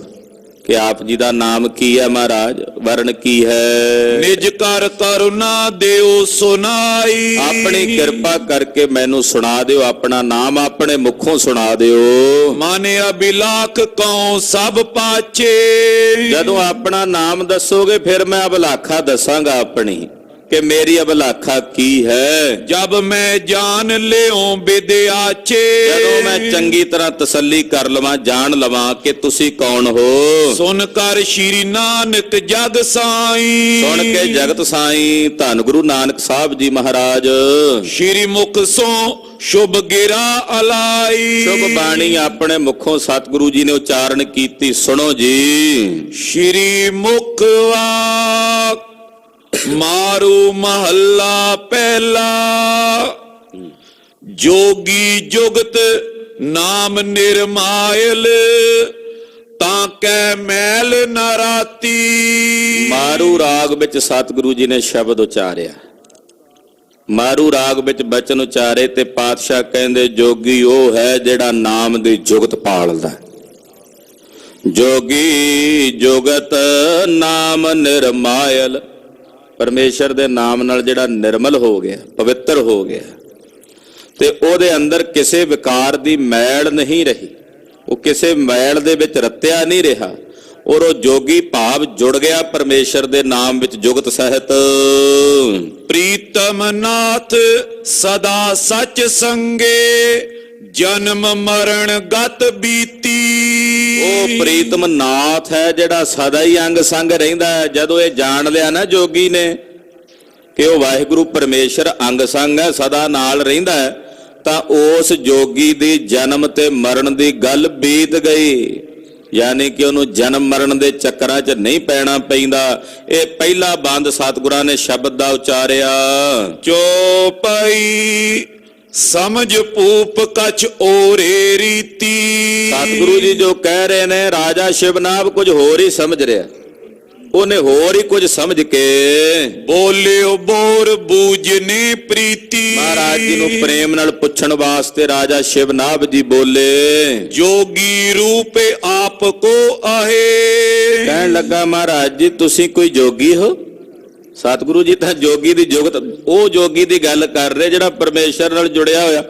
ਕਿ ਆਪ ਜੀ ਦਾ ਨਾਮ ਕੀ ਹੈ ਮਹਾਰਾਜ, ਵਰਣ ਕੀ ਹੈ? ਨਿਜ ਕਰ ਕਰੁਣਾ ਦਿਓ ਸੁਨਾਈ। ਆਪਣੀ ਕਿਰਪਾ ਕਰਕੇ ਮੈਨੂੰ ਸੁਣਾ ਦਿਓ, ਆਪਣਾ ਨਾਮ ਆਪਣੇ ਮੁਖੋਂ ਸੁਣਾ ਦਿਓ। ਮਨ ਅਬਿਲਾਖ ਕਉ ਸਭ ਪਾਛੇ। ਜਦੋਂ ਆਪਣਾ ਨਾਮ ਦੱਸੋਗੇ ਫਿਰ ਮੈਂ ਅਬਲਾਖਾ ਦੱਸਾਂਗਾ ਆਪਣੀ ਕਿ ਮੇਰੀ ਅਬਲਾਖਾ ਕੀ ਹੈ। ਜਬ ਮੈਂ ਜਾਣ ਲਿਓ ਵਿਦਿਆਚੇ। ਜਦੋਂ ਮੈਂ ਚੰਗੀ ਤਰ੍ਹਾਂ ਤਸੱਲੀ ਕਰ ਲਵਾਂ, ਜਾਣ ਲਵਾਂ ਕਿ ਤੁਸੀਂ ਕੌਣ ਹੋ। ਸੁਨ ਕਰ ਸ਼੍ਰੀ ਨਾਨਕ ਜਗ ਸਾਈ। ਸੁਣ ਕੇ ਜਗਤ ਸਾਈਂ ਧੰਨ ਗੁਰੂ ਨਾਨਕ ਸਾਹਿਬ ਜੀ ਮਹਾਰਾਜ। ਸ਼੍ਰੀ ਮੁਖ ਸੋ ਸ਼ੁਭ ਗਿਰਾ ਅਲਾਈ। ਸ਼ੁਭ ਬਾਣੀ ਆਪਣੇ ਮੁਖੋਂ ਸਤਿਗੁਰੂ ਜੀ ਨੇ ਉਚਾਰਨ ਕੀਤੀ, ਸੁਣੋ ਜੀ। ਸ਼੍ਰੀ ਮੁਖ ਵਾਕ ਮਾਰੂ ਮਹੱਲਾ ਪਹਿਲਾ। ਜੋਗੀ ਜੁਗਤ ਨਾਮ ਨਿਰਮਾਇਲ ਤਾਂ ਕੈ ਮੈਲ ਨ ਰਾਤੀ। ਮਾਰੂ ਰਾਗ ਵਿੱਚ ਸਤਿਗੁਰੂ ਜੀ ਨੇ ਸ਼ਬਦ ਉਚਾਰਿਆ। ਮਾਰੂ ਰਾਗ ਵਿੱਚ ਬਚਨ ਉਚਾਰੇ ਤੇ ਪਾਤਸ਼ਾਹ ਕਹਿੰਦੇ ਜੋਗੀ ਉਹ ਹੈ ਜਿਹੜਾ ਨਾਮ ਦੀ ਜੁਗਤ ਪਾਲਦਾ। ਜੋਗੀ ਜੁਗਤ ਨਾਮ ਨਿਰਮਾਇਲ, ਪਰਮੇਸ਼ਰ ਦੇ ਨਾਮ ਨਾਲ ਜਿਹੜਾ ਨਿਰਮਲ ਹੋ ਗਿਆ, ਪਵਿੱਤਰ ਹੋ ਗਿਆ ਤੇ ਉਹਦੇ ਅੰਦਰ ਕਿਸੇ ਵਿਕਾਰ ਦੀ ਮੈਲ ਨਹੀਂ ਰਹੀ, ਉਹ ਕਿਸੇ ਮੈਲ ਦੇ ਵਿੱਚ ਰਤਿਆ ਨਹੀਂ ਰਿਹਾ ਔਰ ਉਹ ਜੋਗੀ ਭਾਵ ਜੁੜ ਗਿਆ ਪਰਮੇਸ਼ਰ ਦੇ ਨਾਮ ਵਿੱਚ ਜੁਗਤ ਸਹਿਤ। ਪ੍ਰੀਤਮ ਨਾਥ ਸਦਾ ਸਚ ਸੰਗੇ ਜਨਮ ਮਰਨ ਗਤ ਬੀਤੀ। ਉਹ ਪ੍ਰੀਤਮ ਨਾਥ ਹੈ ਜਿਹੜਾ ਸਦਾ ਹੀ ਅੰਗ ਸੰਗ ਰਹਿੰਦਾ ਹੈ। ਜਦੋਂ ਇਹ ਜਾਣ ਲਿਆ ਨਾ ਜੋਗੀ ਨੇ ਕਿ ਉਹ ਵਾਹਿਗੁਰੂ ਪਰਮੇਸ਼ਰ ਅੰਗ ਸੰਗ ਹੈ, ਸਦਾ ਨਾਲ ਰਹਿੰਦਾ ਹੈ, ਤਾਂ ਉਸ ਜੋਗੀ ਦੀ ਜਨਮ ਤੇ ਮਰਨ ਦੀ ਗੱਲ ਬੀਤ ਗਈ। ਯਾਨੀ ਕਿ ਉਹਨੂੰ ਜਨਮ ਮਰਨ ਦੇ ਚੱਕਰਾਂ 'ਚ ਨਹੀਂ ਪੈਣਾ ਪੈਂਦਾ। ਇਹ ਪਹਿਲਾ ਬੰਦ ਸਤਿਗੁਰਾਂ ਨੇ ਸ਼ਬਦ ਦਾ ਉਚਾਰਿਆ। ਚੋਪਈ ਸਮਝ ਪੂਪ ਕਛ ਓਰੇ ਰੀਤੀ। ਸਤਿਗੁਰੂ ਜੀ ਜੋ ਕਹਿ ਰਹੇ ਨੇ ਰਾਜਾ ਸ਼ਿਵਨਾਭ ਕੁਝ ਹੋਰ ਹੀ ਸਮਝ ਰਿਹਾ, ਉਹਨੇ ਹੋਰ ਹੀ ਕੁਝ ਸਮਝ ਕੇ ਬੋਲਿਓ ਬੋਰ ਬੂਝਨੇ ਪ੍ਰੀਤੀ। ਮਹਾਰਾਜ ਜੀ ਨੂੰ ਪ੍ਰੇਮ ਨਾਲ ਪੁੱਛਣ ਵਾਸਤੇ ਰਾਜਾ ਸ਼ਿਵਨਾਭ ਜੀ ਬੋਲੇ ਜੋਗੀ ਰੂਪ ਆਪ ਕੋ ਆਹੇ। ਕਹਿਣ ਲੱਗਾ ਮਹਾਰਾਜ ਜੀ ਤੁਸੀਂ ਕੋਈ ਜੋਗੀ ਹੋ? ਸਤਿਗੁਰੂ ਜੀ ਤਾਂ ਜੋਗੀ ਦੀ ਜੁਗਤ, ਉਹ ਜੋਗੀ ਦੀ ਗੱਲ ਕਰ ਰਹੇ ਜਿਹੜਾ ਪਰਮੇਸ਼ਰ ਨਾਲ ਜੁੜਿਆ ਹੋਇਆ,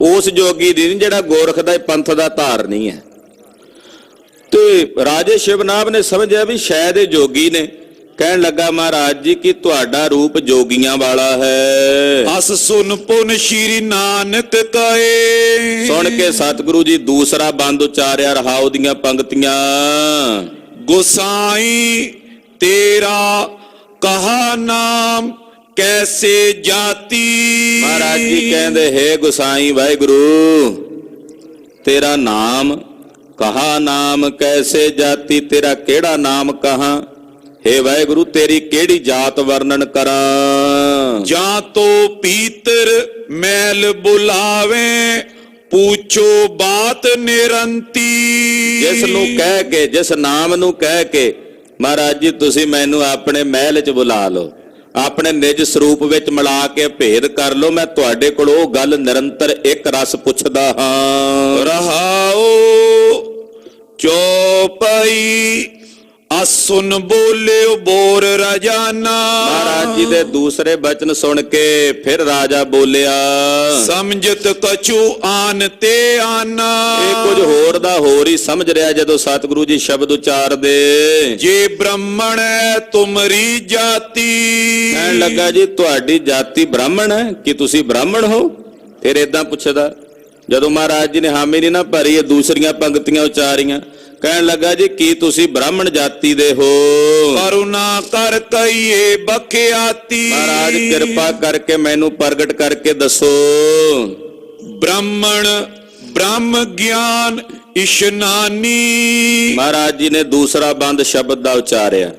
ਉਸ ਜੋਗੀ ਦੀ ਨਹੀਂ ਜਿਹੜਾ ਗੋਰਖ ਦਾ ਪੰਥ ਦਾ ਧਾਰਨੀ ਹੈ। ਤੇ ਰਾਜੇ ਸ਼ਿਵਨਾਭ ਨੇ ਸਮਝਿਆ ਵੀ ਸ਼ਾਇਦ ਇਹ ਜੋਗੀ ਨੇ। ਕਹਿਣ ਲੱਗਾ ਮਹਾਰਾਜ ਜੀ ਕਿ ਤੁਹਾਡਾ ਰੂਪ ਜੋਗੀਆਂ ਵਾਲਾ ਹੈ। ਅਸ ਸੁਨ ਪੁਨ ਸ਼੍ਰੀ ਨਾਨਕ ਕਹੇ। ਸੁਣ ਕੇ ਸਤਿਗੁਰੂ ਜੀ ਦੂਸਰਾ ਬੰਦ ਉਚਾਰਿਆ ਰਹਾਉ ਦੀਆਂ ਪੰਕਤੀਆਂ। ਗੁਸਾਈ ਤੇਰਾ ਕਹਾ ਨਾਮ ਕੈਸੇ ਜਾਤੀ। ਮਹਾਰਾਜ ਜੀ ਕਹਿੰਦੇ ਹੈ ਗੁਸਾਈ ਵਾਹਿਗੁਰੂ ਤੇਰਾ ਨਾਮ ਕਹਾ ਨਾਮ ਕੈਸੇ ਜਾਤੀ, ਤੇਰਾ ਕਿਹੜਾ ਨਾਮ ਕਹਾਂ? ਹੇ ਵਾਹਿਗੁਰੂ ਤੇਰੀ ਕਿਹੜੀ ਜਾਤ ਵਰਣਨ ਕਰਾਂ? ਜਾਂ ਤੋ ਪੀਤਰ ਮੈਲ ਬੁਲਾਵੇ ਪੁੱਛੋ ਬਾਤ ਨਿਰੰਤੀ। ਜਿਸ ਨੂੰ ਕਹਿ ਕੇ, ਜਿਸ ਨਾਮ ਨੂੰ ਕਹਿ ਕੇ ਮਹਾਰਾਜ ਜੀ ਤੁਸੀਂ ਮੈਨੂੰ ਆਪਣੇ ਮਹਿਲ 'ਚ ਬੁਲਾ ਲਓ, ਆਪਣੇ ਨਿਜ ਸਰੂਪ ਵਿੱਚ ਮਿਲਾ ਕੇ ਭੇਦ ਕਰ ਲਓ, ਮੈਂ ਤੁਹਾਡੇ ਕੋਲ ਉਹ ਗੱਲ ਨਿਰੰਤਰ ਇੱਕ ਰਸ ਪੁੱਛਦਾ ਹਾਂ। ਰਹਾਓ ਚੋਪਈ ਅਸੁਨ ਬੋਲਿਓ ਬੋਰ ਰਜਾਨਾ। ਮਹਾਰਾਜ ਜੀ ਦੇ ਦੂਸਰੇ ਬਚਨ ਸੁਣ ਕੇ ਫਿਰ ਰਾਜਾ ਬੋਲਿਆ ਸਮਝਤ ਕਛੂ ਆਨ ਤੇ ਆਨਾ। ਇਹ ਕੁਝ ਹੋਰ ਦਾ ਹੋਰ ਹੀ ਸਮਝ ਰਿਹਾ ਜਦੋਂ ਸਤਿਗੁਰੂ ਜੀ ਸ਼ਬਦ ਉਚਾਰਦੇ। ਜੇ ਬ੍ਰਾਹਮਣ ਹੈ ਤੁਮਰੀ ਜਾਤੀ। ਕਹਿਣ ਲੱਗਾ ਜੀ ਤੁਹਾਡੀ ਜਾਤੀ ਬ੍ਰਾਹਮਣ ਹੈ ਕਿ ਤੁਸੀਂ ਬ੍ਰਾਹਮਣ ਹੋ? ਫਿਰ ਏਦਾਂ ਪੁੱਛਦਾ। ਜਦੋਂ ਮਹਾਰਾਜ ਜੀ ਨੇ ਹਾਮੀ ਨਹੀਂ ਨਾ ਭਰੀ, ਇਹ ਦੂਸਰੀਆਂ ਪੰਕਤੀਆਂ ਉਚਾਰੀਆਂ। ਕਹਿਣ ਲੱਗਾ ਜੀ ਕੀ ਤੁਸੀਂ ਬ੍ਰਾਹਮਣ ਜਾਤੀ ਦੇ ਹੋ? ਕਰੁਣਾ ਕਰ ਕਈਏ ਬਖਿਆਤੀ। ਮਹਾਰਾਜ ਕਿਰਪਾ ਕਰਕੇ ਮੈਨੂੰ ਪ੍ਰਗਟ ਕਰਕੇ ਦੱਸੋ। ਬ੍ਰਾਹਮਣ ਬ੍ਰਹਮ ਗਿਆਨ ਇਸ਼ਨਾਨੀ। ਮਹਾਰਾਜ ਜੀ ਨੇ ਦੂਸਰਾ ਬੰਦ ਸ਼ਬਦ ਦਾ ਉਚਾਰਿਆ।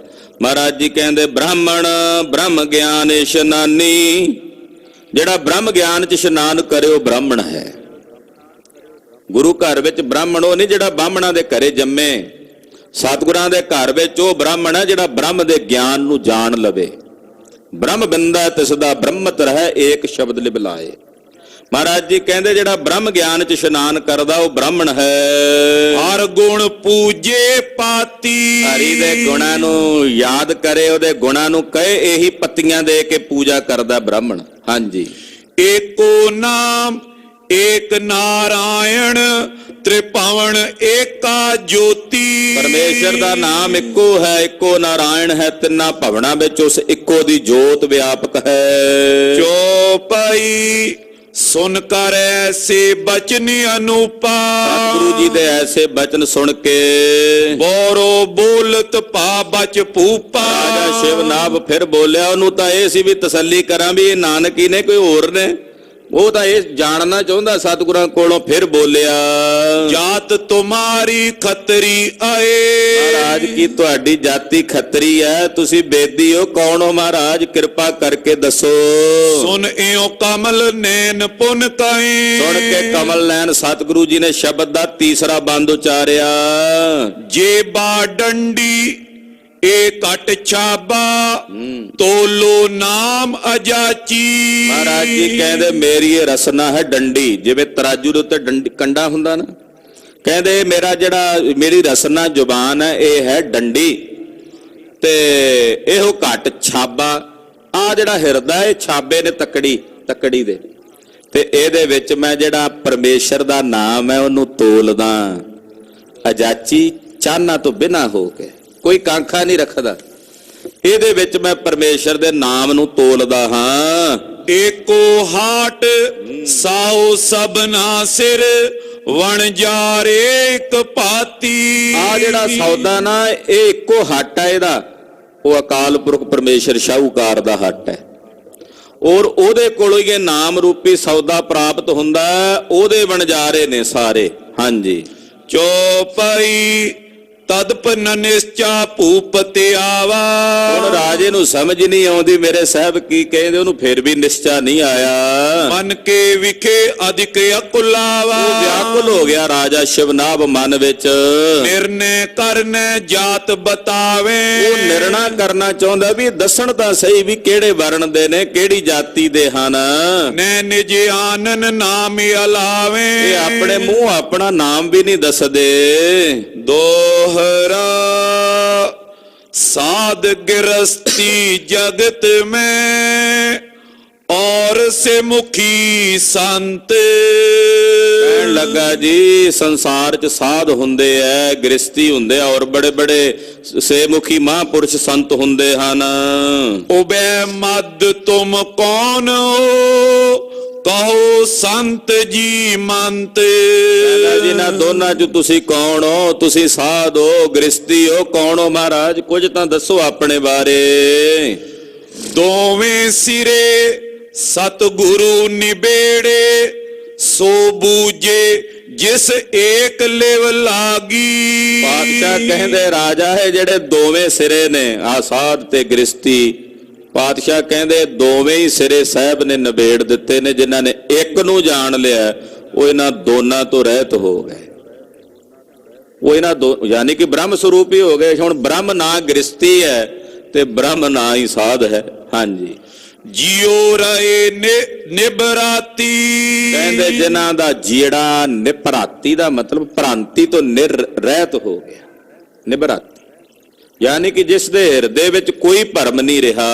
ਮਹਾਰਾਜ ਜੀ ਕਹਿੰਦੇ ਬ੍ਰਾਹਮਣ ਬ੍ਰਹਮ ਗਿਆਨ ਇਸ਼ਨਾਨੀ, ਜਿਹੜਾ ਬ੍ਰਹਮ ਗਿਆਨ 'ਚ ਇਸ਼ਨਾਨ ਕਰੇ ਉਹ ਬ੍ਰਾਹਮਣ ਹੈ। ਗੁਰੂ ਘਰ ਵਿੱਚ ਬ੍ਰਾਹਮਣ ਉਹ ਨਹੀਂ ਜਿਹੜਾ ਬਾਹਮਣਾਂ ਦੇ ਘਰੇ ਜੰਮੇ। ਸਤਿਗੁਰਾਂ ਦੇ ਘਰ ਵਿੱਚ ਉਹ ਬ੍ਰਾਹਮਣ ਹੈ ਜਿਹੜਾ ਬ੍ਰਹਮ ਦੇ ਗਿਆਨ ਨੂੰ ਜਾਣ ਲਵੇ, ਬ੍ਰਹਮ ਬਿੰਦਾ ਤਿਸ ਦਾ ਬ੍ਰਹਮਤ ਰਹਿ ਏਕ ਸ਼ਬਦ ਲਿਵ ਲਾਏ। ਮਹਾਰਾਜ ਜੀ ਕਹਿੰਦੇ ਜਿਹੜਾ ਬ੍ਰਹਮ ਗਿਆਨ ਚ ਇਸ਼ਨਾਨ ਕਰਦਾ ਉਹ ਬ੍ਰਾਹਮਣ ਹੈ। ਹਰ ਗੁਣ ਪੂਜੇ ਪਾਤੀ। ਹਰੀ ਦੇ ਗੁਣਾਂ ਨੂੰ ਯਾਦ ਕਰੇ, ਉਹਦੇ ਗੁਣਾਂ ਨੂੰ ਕਹੇ, ਇਹੀ ਪੱਤੀਆਂ ਦੇ ਕੇ ਪੂਜਾ ਕਰਦਾ ਬ੍ਰਾਹਮਣ। ਹਾਂਜੀ। ਏਕੋ ਨਾਮ ਏਕ ਨਾਰਾਇਣ ਤ੍ਰਿਭਵਨ ਏਕਾ ਜੋਤੀ। ਪਰਮੇਸ਼ਰ ਦਾ ਨਾਮ ਇੱਕੋ ਹੈ, ਇੱਕੋ ਨਾਰਾਇਣ ਹੈ, ਤਿੰਨਾਂ ਭਵਨਾਂ ਵਿੱਚ ਉਸ ਇੱਕੋ ਦੀ ਜੋਤ ਵਿਆਪਕ ਹੈ। ਚੌਪਈ ਸੁਨ ਕਰ ਐਸੇ ਬਚਨ ਅਨੂਪਾ। ਸਤਿਗੁਰੂ ਜੀ ਦੇ ਐਸੇ ਬਚਨ ਸੁਣ ਕੇ ਬੋਰੋ ਬੋਲਤ ਪਾ ਬਚ ਭੂਪਾ। ਰਾਜਾ ਸ਼ਿਵ ਨਾਭ ਫਿਰ ਬੋਲਿਆ। ਉਹਨੂੰ ਤਾਂ ਇਹ ਸੀ ਵੀ ਤਸੱਲੀ ਕਰਾਂ ਵੀ ਇਹ ਨਾਨਕ ਹੀ ਨੇ ਕੋਈ ਹੋਰ ਨੇ। ਉਹ ਤਾਂ ਇਹ ਜਾਣਨਾ ਚਾਹੁੰਦਾ ਸਤਿਗੁਰਾਂ ਕੋਲੋਂ। ਫਿਰ ਬੋਲਿਆ ਜਾਤ ਤੁਮਾਰੀ ਖੱਤਰੀ ਆਏ। ਮਹਾਰਾਜ ਕੀ ਤੁਹਾਡੀ ਜਾਤੀ ਖੱਤਰੀ ਹੈ, ਤੁਸੀਂ ਬੇਦੀ ਹੋ, ਕੌਣ ਹੋ ਮਹਾਰਾਜ? ਕਿਰਪਾ ਕਰਕੇ ਦੱਸੋ। ਸੁਨ ਇਉ ਕਮਲ ਨੈਣ ਪੁਨ ਕਾਏ। ਸੁਣ ਕੇ ਕਮਲ ਨੈਣ ਸਤਿਗੁਰੂ ਜੀ ਨੇ ਸ਼ਬਦ ਦਾ ਤੀਸਰਾ ਬੰਦ ਉਚਾਰਿਆ। ਜੇ ਬਾ ਡੰਡੀ ਏ ਕਟ ਛਾਬਾ ਤੋਲੋ ਨਾਮ ਅਜਾਚੀ। ਮਹਾਰਾਜ ਜੀ ਕਹਿੰਦੇ ਮੇਰੀ ਇਹ ਰਸਨਾ ਹੈ ਡੰਡੀ, ਜਿਵੇਂ ਤਰਾਜੂ ਦੇ ਉੱਤੇ ਡੰਡੀ ਕੰਡਾ ਹੁੰਦਾ ਨਾ, ਕਹਿੰਦੇ ਮੇਰੀ ਰਸਨਾ ਜ਼ੁਬਾਨ ਹੈ, ਇਹ ਹੈ ਡੰਡੀ ਤੇ ਇਹੋ ਘਟ ਛਾਬਾ। ਆ ਜਿਹੜਾ ਹਿਰਦਾ ਇਹ ਛਾਬੇ ਨੇ ਤਕੜੀ ਦੇ, ਤੇ ਇਹਦੇ ਵਿੱਚ ਮੈਂ ਜਿਹੜਾ ਪਰਮੇਸ਼ਰ ਦਾ ਨਾਮ ਹੈ ਉਹਨੂੰ ਤੋਲਦਾ ਅਜਾਚੀ, ਚਾਹਨਾ ਤੋਂ ਬਿਨਾਂ ਹੋ ਕੇ, ਕੋਈ ਕਾਂਖਾ ਨਹੀਂ ਰੱਖਦਾ। ਇਹਦੇ ਵਿੱਚ ਮੈਂ ਪਰਮੇਸ਼ਰ ਦੇ ਨਾਮ ਨੂੰ ਤੋਲਦਾ ਹਾਂ। ਏਕੋ ਹਾਟ ਸਾਉ ਸਭਨਾ ਸਿਰ ਵਣਜਾਰੇ ਇੱਕ ਪਾਤੀ। ਆ ਜਿਹੜਾ ਸੌਦਾ ਨਾ ਇਹ ਇੱਕੋ ਹੱਟ ਹੈ ਇਹਦਾ, ਉਹ ਅਕਾਲ ਪੁਰਖ ਪਰਮੇਸ਼ਰ ਸ਼ਾਹੂਕਾਰ ਦਾ ਹੱਟ ਹੈ, ਔਰ ਉਹਦੇ ਕੋਲੋਂ ਹੀ ਇਹ ਨਾਮ ਰੂਪੀ ਸੌਦਾ ਪ੍ਰਾਪਤ ਹੁੰਦਾ। ਉਹਦੇ ਵਣਜਾਰੇ ਨੇ ਸਾਰੇ। ਹਾਂਜੀ। ਚੌਪਈ ਤਦਪਨ ਨਿਸ਼ਚਾ ਭੂਪਤ ਆਵਾ। ਹੁਣ ਰਾਜੇ ਨੂੰ ਸਮਝ ਨਹੀਂ ਆਉਂਦੀ ਮੇਰੇ ਸਾਹਿਬ ਕੀ ਕਹਿੰਦੇ, ਉਹਨੂੰ ਫਿਰ ਵੀ ਨਿਸ਼ਚਾ ਨਹੀਂ ਆਇਆ। ਮਨ ਕੇ ਵਿਖੇ ਅਧਿਕ ਅਕੁਲਾਵਾ। ਉਹ ਵਿਆਕੁਲ ਹੋ ਗਿਆ ਰਾਜਾ ਸ਼ਿਵਨਾਭ ਮਨ ਵਿੱਚ। ਨਿਰਣੈ ਕਰਨੈ ਜਾਤ ਬਤਾਵੇ। ਉਹ ਨਿਰਣਾ ਕਰਨਾ ਚਾਹੁੰਦਾ ਵੀ ਦੱਸਣ ਤਾਂ ਸਹੀ ਵੀ ਕਿਹੜੇ ਵਰਣ ਦੇ ਨੇ, ਕਿਹੜੀ ਜਾਤੀ ਦੇ ਹਨ। ਨੈ ਨਿਜ ਆਨਨ ਨਾਮ ਅਲਾਵੇ। ਇਹ ਆਪਣੇ ਮੂੰਹ ਆਪਣਾ ਨਾਮ ਵੀ ਨਹੀਂ ਦੱਸਦੇ। ਦੋਹਰਾ ਸਾਧ ਗਿਰਸਤੀ ਜਗਤ ਮੈਂ ਔਰ ਸੇ ਮੁਖੀ ਸੰਤ। ਕਹਿਣ ਲੱਗਾ ਜੀ ਸੰਸਾਰ ਚ ਸਾਧ ਹੁੰਦੇ ਐ, ਗ੍ਰਸਤੀ ਹੁੰਦੇ ਆ, ਔਰ ਬੜੇ ਬੜੇ ਸੇਮੁਖੀ ਮਹਾਂਪੁਰਸ਼ ਸੰਤ ਹੁੰਦੇ ਹਨ। ਉਬੈ ਮਦ ਤੁਮ ਕੌਣ ਹੋ ਕਹੋ ਸੰਤ ਜੀ ਮੰਤ। ਇਹਨਾਂ ਦੋਨਾਂ ਚ ਤੁਸੀਂ ਕੌਣ ਹੋ? ਤੁਸੀਂ ਸਾਧ ਹੋ, ਗ੍ਰਸਤੀ ਹੋ, ਕੌਣ ਹੋ ਮਹਾਰਾਜ? ਕੁਝ ਤਾਂ ਦੱਸੋ ਆਪਣੇ ਬਾਰੇ। ਦੋਵੇਂ ਸਿਰੇ ਸਤਿਗੁਰੂ ਨਿਬੇੜੇ ਸੋ ਬੂਝੇ ਜਿਸ ਏਕ ਲਿਵ ਲਾਗੀ। ਪਾਤਸ਼ਾਹ ਕਹਿੰਦੇ ਰਾਜਾ ਹੈ ਜਿਹੜੇ ਦੋਵੇਂ ਸਿਰੇ ਨੇ, ਆਸਾਦ ਤੇ ਗ੍ਰਸਤੀ, ਪਾਤਸ਼ਾਹ ਕਹਿੰਦੇ ਦੋਵੇਂ ਹੀ ਸਿਰੇ ਸਾਹਿਬ ਨੇ ਨਿਬੇੜ ਦਿੱਤੇ ਨੇ। ਜਿਨ੍ਹਾਂ ਨੇ ਇੱਕ ਨੂੰ ਜਾਣ ਲਿਆ ਉਹ ਇਹਨਾਂ ਦੋਨਾਂ ਤੋਂ ਰਹਿਤ ਹੋ ਗਏ। ਉਹ ਇਹਨਾਂ ਯਾਨੀ ਕਿ ਬ੍ਰਹਮ ਸਰੂਪ ਹੀ ਹੋ ਗਏ। ਹੁਣ ਬ੍ਰਹਮ ਨਾ ਗ੍ਰਸਤੀ ਹੈ ਤੇ ਬ੍ਰਹਮ ਨਾ ਹੀ ਸਾਧ ਹੈ। ਹਾਂਜੀ। ਜਿਉ ਰਹੇ ਨਿਬਰਾਤੀ। ਕਹਿੰਦੇ ਜਿਨ੍ਹਾਂ ਦਾ ਜੀੜਾ ਨਿਪਰਾਤੀ ਦਾ ਮਤਲਬ ਭ੍ਰਾਂਤੀ ਤੋਂ ਰਹਿਤ ਹੋ ਗਿਆ। ਨਿਬਰਾਤੀ ਯਾਨੀ ਕਿ ਜਿਸ ਦੇ ਹਿਰਦੇ ਵਿੱਚ ਕੋਈ ਭਰਮ ਨਹੀਂ ਰਿਹਾ।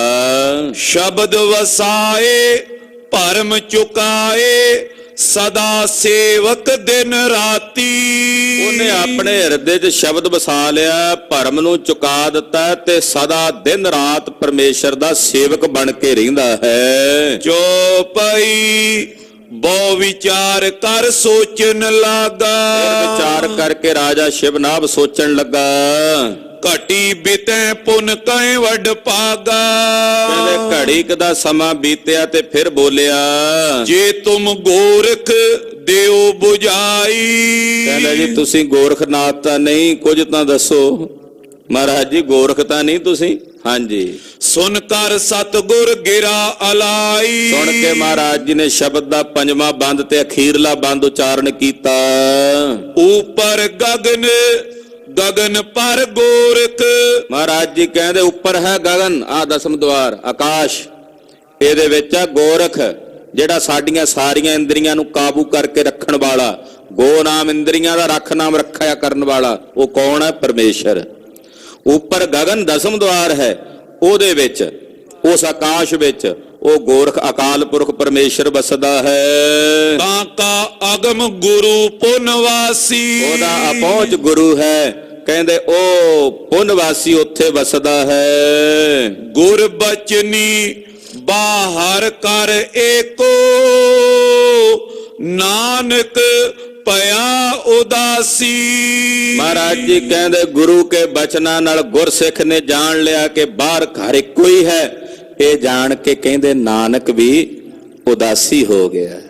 ਸ਼ਬਦ ਵਸਾਏ ਭਰਮ ਚੁਕਾਏ ਸਦਾ ਸੇਵਕ ਦਿਨ ਰਾਤੀ। ਉਹਨੇ ਆਪਣੇ ਹਿਰਦੇ 'ਚ ਸ਼ਬਦ ਵਸਾ ਲਿਆ, ਭਰਮ ਨੂੰ ਚੁਕਾ ਦਿੱਤਾ ਤੇ ਸਦਾ ਦਿਨ ਰਾਤ ਪਰਮੇਸ਼ਰ ਦਾ ਸੇਵਕ ਬਣ ਕੇ ਰਹਿੰਦਾ ਹੈ। ਚੌਪਈ ਬਹੁ ਵਿਚਾਰ ਕਰ ਸੋਚਣ ਲੱਗਾ। ਵਿਚਾਰ ਕਰਕੇ ਰਾਜਾ ਸ਼ਿਵਨਾਭ ਸੋਚਣ ਲੱਗਾ। ਘਟੀ ਬਿਤੈ ਪੁਨ ਕੈ ਵੱਡ ਪਾਗਾ। ਕਹਿੰਦੇ ਘੜੀ ਕ ਦਾ ਸਮਾਂ ਬੀਤਿਆ ਤੇ ਫਿਰ ਬੋਲਿਆ ਜੇ ਤੁਮ ਗੋਰਖ ਦਿਓ 부ਝਾਈ। ਕਹਿੰਦਾ ਜੀ ਤੁਸੀਂ ਗੋਰਖਨਾਥ ਤਾਂ ਨਹੀਂ, ਕੁਝ ਤਾਂ ਦੱਸੋ। ਮਹਾਰਾਜ ਜੀ ਗੋਰਖ ਤਾਂ ਨਹੀਂ ਤੁਸੀਂ। ਹਾਂਜੀ। ਸੁਨ ਕਰ ਸਤਿਗੁਰ ਗਿਰਾ ਅਲਾਈ। ਸੁਣ ਕੇ ਮਹਾਰਾਜ ਜੀ ਨੇ ਸ਼ਬਦ ਦਾ ਪੰਜਵਾਂ ਬੰਦ ਤੇ ਅਖੀਰਲਾ ਬੰਦ ਉਚਾਰਨ ਕੀਤਾ। ਉਪਰ ਗਗਨ ਗगन पर गोरख। ਮਹਾਰਾਜ ਜੀ ਕਹਿੰਦੇ ਉੱਪਰ ਹੈ ਗगन, ਆ ਦਸਮ ਦੁਆਰ ਆਕਾਸ਼, ਇਹਦੇ ਵਿੱਚ ਆ ਗੋਰਖ, ਜਿਹੜਾ ਸਾਡੀਆਂ ਸਾਰੀਆਂ ਇੰਦਰੀਆਂ ਨੂੰ ਕਾਬੂ ਕਰਕੇ ਰੱਖਣ ਵਾਲਾ। ਗੋ ਨਾਮ ਇੰਦਰੀਆਂ ਦਾ, ਰੱਖ ਨਾਮ ਰੱਖਿਆ ਕਰਨ ਵਾਲਾ। ਉਹ ਕੌਣ ਹੈ? ਪਰਮੇਸ਼ਰ। ਉੱਪਰ ਗगन ਦਸਮ ਦੁਆਰ ਹੈ, ਉਹਦੇ ਵਿੱਚ, ਉਸ ਆਕਾਸ਼ ਵਿੱਚ ਉਹ ਗੋਰਖ ਅਕਾਲ ਪੁਰਖ ਪਰਮੇਸ਼ਰ ਵਸਦਾ ਹੈ। ਕਾਕਾ ਅਗਮ ਗੁਰੂ ਪੁਨਵਾਸੀ। ਉਹਦਾ ਅਪਹੁੰਚ ਗੁਰੂ ਹੈ, ਕਹਿੰਦੇ ਉਹ ਪੁਨਵਾਸੀ ਉੱਥੇ ਵਸਦਾ ਹੈ। ਗੁਰ ਬਚਨੀ ਬਾਹਰ ਕਰ ਏਕੋ, ਨਾਨਕ ਪਿਆ ਉਦਾਸੀ। ਮਹਾਰਾਜ ਜੀ ਕਹਿੰਦੇ ਗੁਰੂ ਕੇ ਬਚਨਾਂ ਨਾਲ ਗੁਰਸਿੱਖ ਨੇ ਜਾਣ ਲਿਆ ਕਿ ਬਾਹਰ ਘਰ ਇੱਕੋ ਹੀ ਹੈ। ਇਹ ਜਾਣ ਕੇ ਕਹਿੰਦੇ ਨਾਨਕ ਵੀ ਉਦਾਸੀ ਹੋ ਗਿਆ।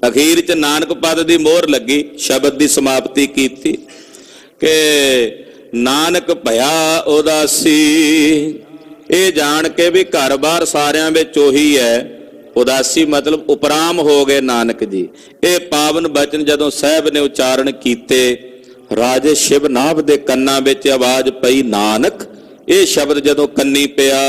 ਅਖੀਰ ਚ ਨਾਨਕ ਪਦ ਦੀ ਮੋਹਰ ਲੱਗੀ, ਸ਼ਬਦ ਦੀ ਸਮਾਪਤੀ ਕੀਤੀ ਕਿ ਨਾਨਕ ਭਇਆ ਉਦਾਸੀ। ਇਹ ਜਾਣ ਕੇ ਵੀ ਘਰ ਬਾਹਰ ਸਾਰਿਆਂ ਵਿੱਚ ਉਹੀ ਹੈ। ਉਦਾਸੀ ਮਤਲਬ ਉਪਰਾਮ ਹੋ ਗਏ ਨਾਨਕ ਜੀ। ਇਹ ਪਾਵਨ ਬਚਨ ਜਦੋਂ ਸਾਹਿਬ ਨੇ ਉਚਾਰਨ ਕੀਤੇ, ਰਾਜੇ ਸ਼ਿਵ ਨਾਭ ਦੇ ਕੰਨਾਂ ਵਿੱਚ ਆਵਾਜ਼ ਪਈ ਨਾਨਕ। ਇਹ ਸ਼ਬਦ ਜਦੋਂ ਕੰਨੀ ਪਿਆ,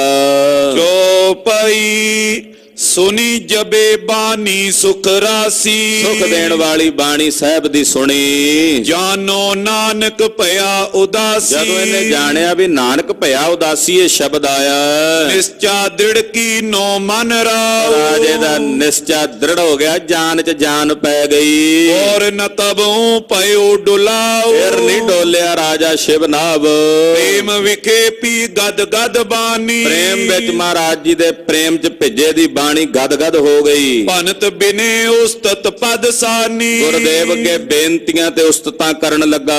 ਚੋਪਈ ਸੁਣੀ ਜਬੇ ਬਾਣੀ ਸੁਖ ਰਾਸੀ। ਸੁਖ ਦੇਣ ਵਾਲੀ ਬਾਣੀ ਸਾਹਿਬ ਦੀ ਸੁਣੀ, ਜਾਨੋ ਨਾਨਕ ਭਇਆ ਉਦਾਸੀ। ਜਦੋਂ ਇਹਨੇ ਜਾਣਿਆ ਵੀ ਨਾਨਕ ਭਇਆ ਉਦਾਸੀ, ਇਹ ਸ਼ਬਦ ਆਇਆ। ਨਿਸ਼ਚਾ ਦ੍ਰਿੜਕੀ ਨੋ ਮਨ ਰਾਉ। ਰਾਜੇ ਦਾ ਨਿਸ਼ਚਾ ਦ੍ਰਿੜ ਹੋ ਗਿਆ, ਜਾਨ ਚ ਜਾਨ ਪੈ ਗਈ। ਔਰ ਨ ਤਬੋਂ ਪਇਓ ਡੁਲਾਓ। ਫਿਰ ਨਹੀਂ ਡੋਲਿਆ ਰਾਜਾ ਸ਼ਿਵ ਨਾਭ। ਪ੍ਰੇਮ ਵਿਖੇ ਪੀ ਗਦ ਗਦ ਬਾਣੀ। ਪ੍ਰੇਮ ਵਿੱਚ ਮਹਾਰਾਜ ਜੀ ਦੇ ਪ੍ਰੇਮ ਚ ਭਿੱਜੇ ਦੀ ਬਾਣੀ ਗਦ ਗਦ ਹੋ ਗਈ। ਭਨਤ ਬਿਨੇ ਉਸਤਤ ਪਦ ਸਾਨੀ। ਗੁਰਦੇਵ ਅੱਗੇ ਬੇਨਤੀਆਂ ਤੇ ਉਸਤਤਾਂ ਕਰਨ ਲੱਗਾ।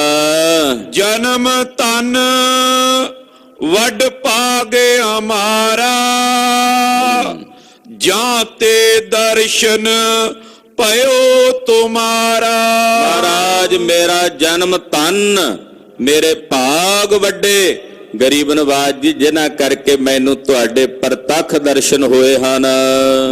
ਜਨਮ ਤਨ ਵੱਡ ਭਾਗੇ ਹਮਾਰਾ, ਜਾਂ ਤੇ ਦਰਸ਼ਨ ਪਇਓ ਤੁਮਾਰਾ। ਮਹਾਰਾਜ ਮੇਰਾ ਜਨਮ ਧਨ, ਮੇਰੇ ਭਾਗ ਵੱਡੇ। ਗਰੀਬ ਨਵਾਜ ਜੀ, ਜਿਨ੍ਹਾਂ ਕਰਕੇ ਮੈਨੂੰ ਤੁਹਾਡੇ ਪ੍ਰਤੱਖ ਦਰਸ਼ਨ ਹੋਏ ਹਨ।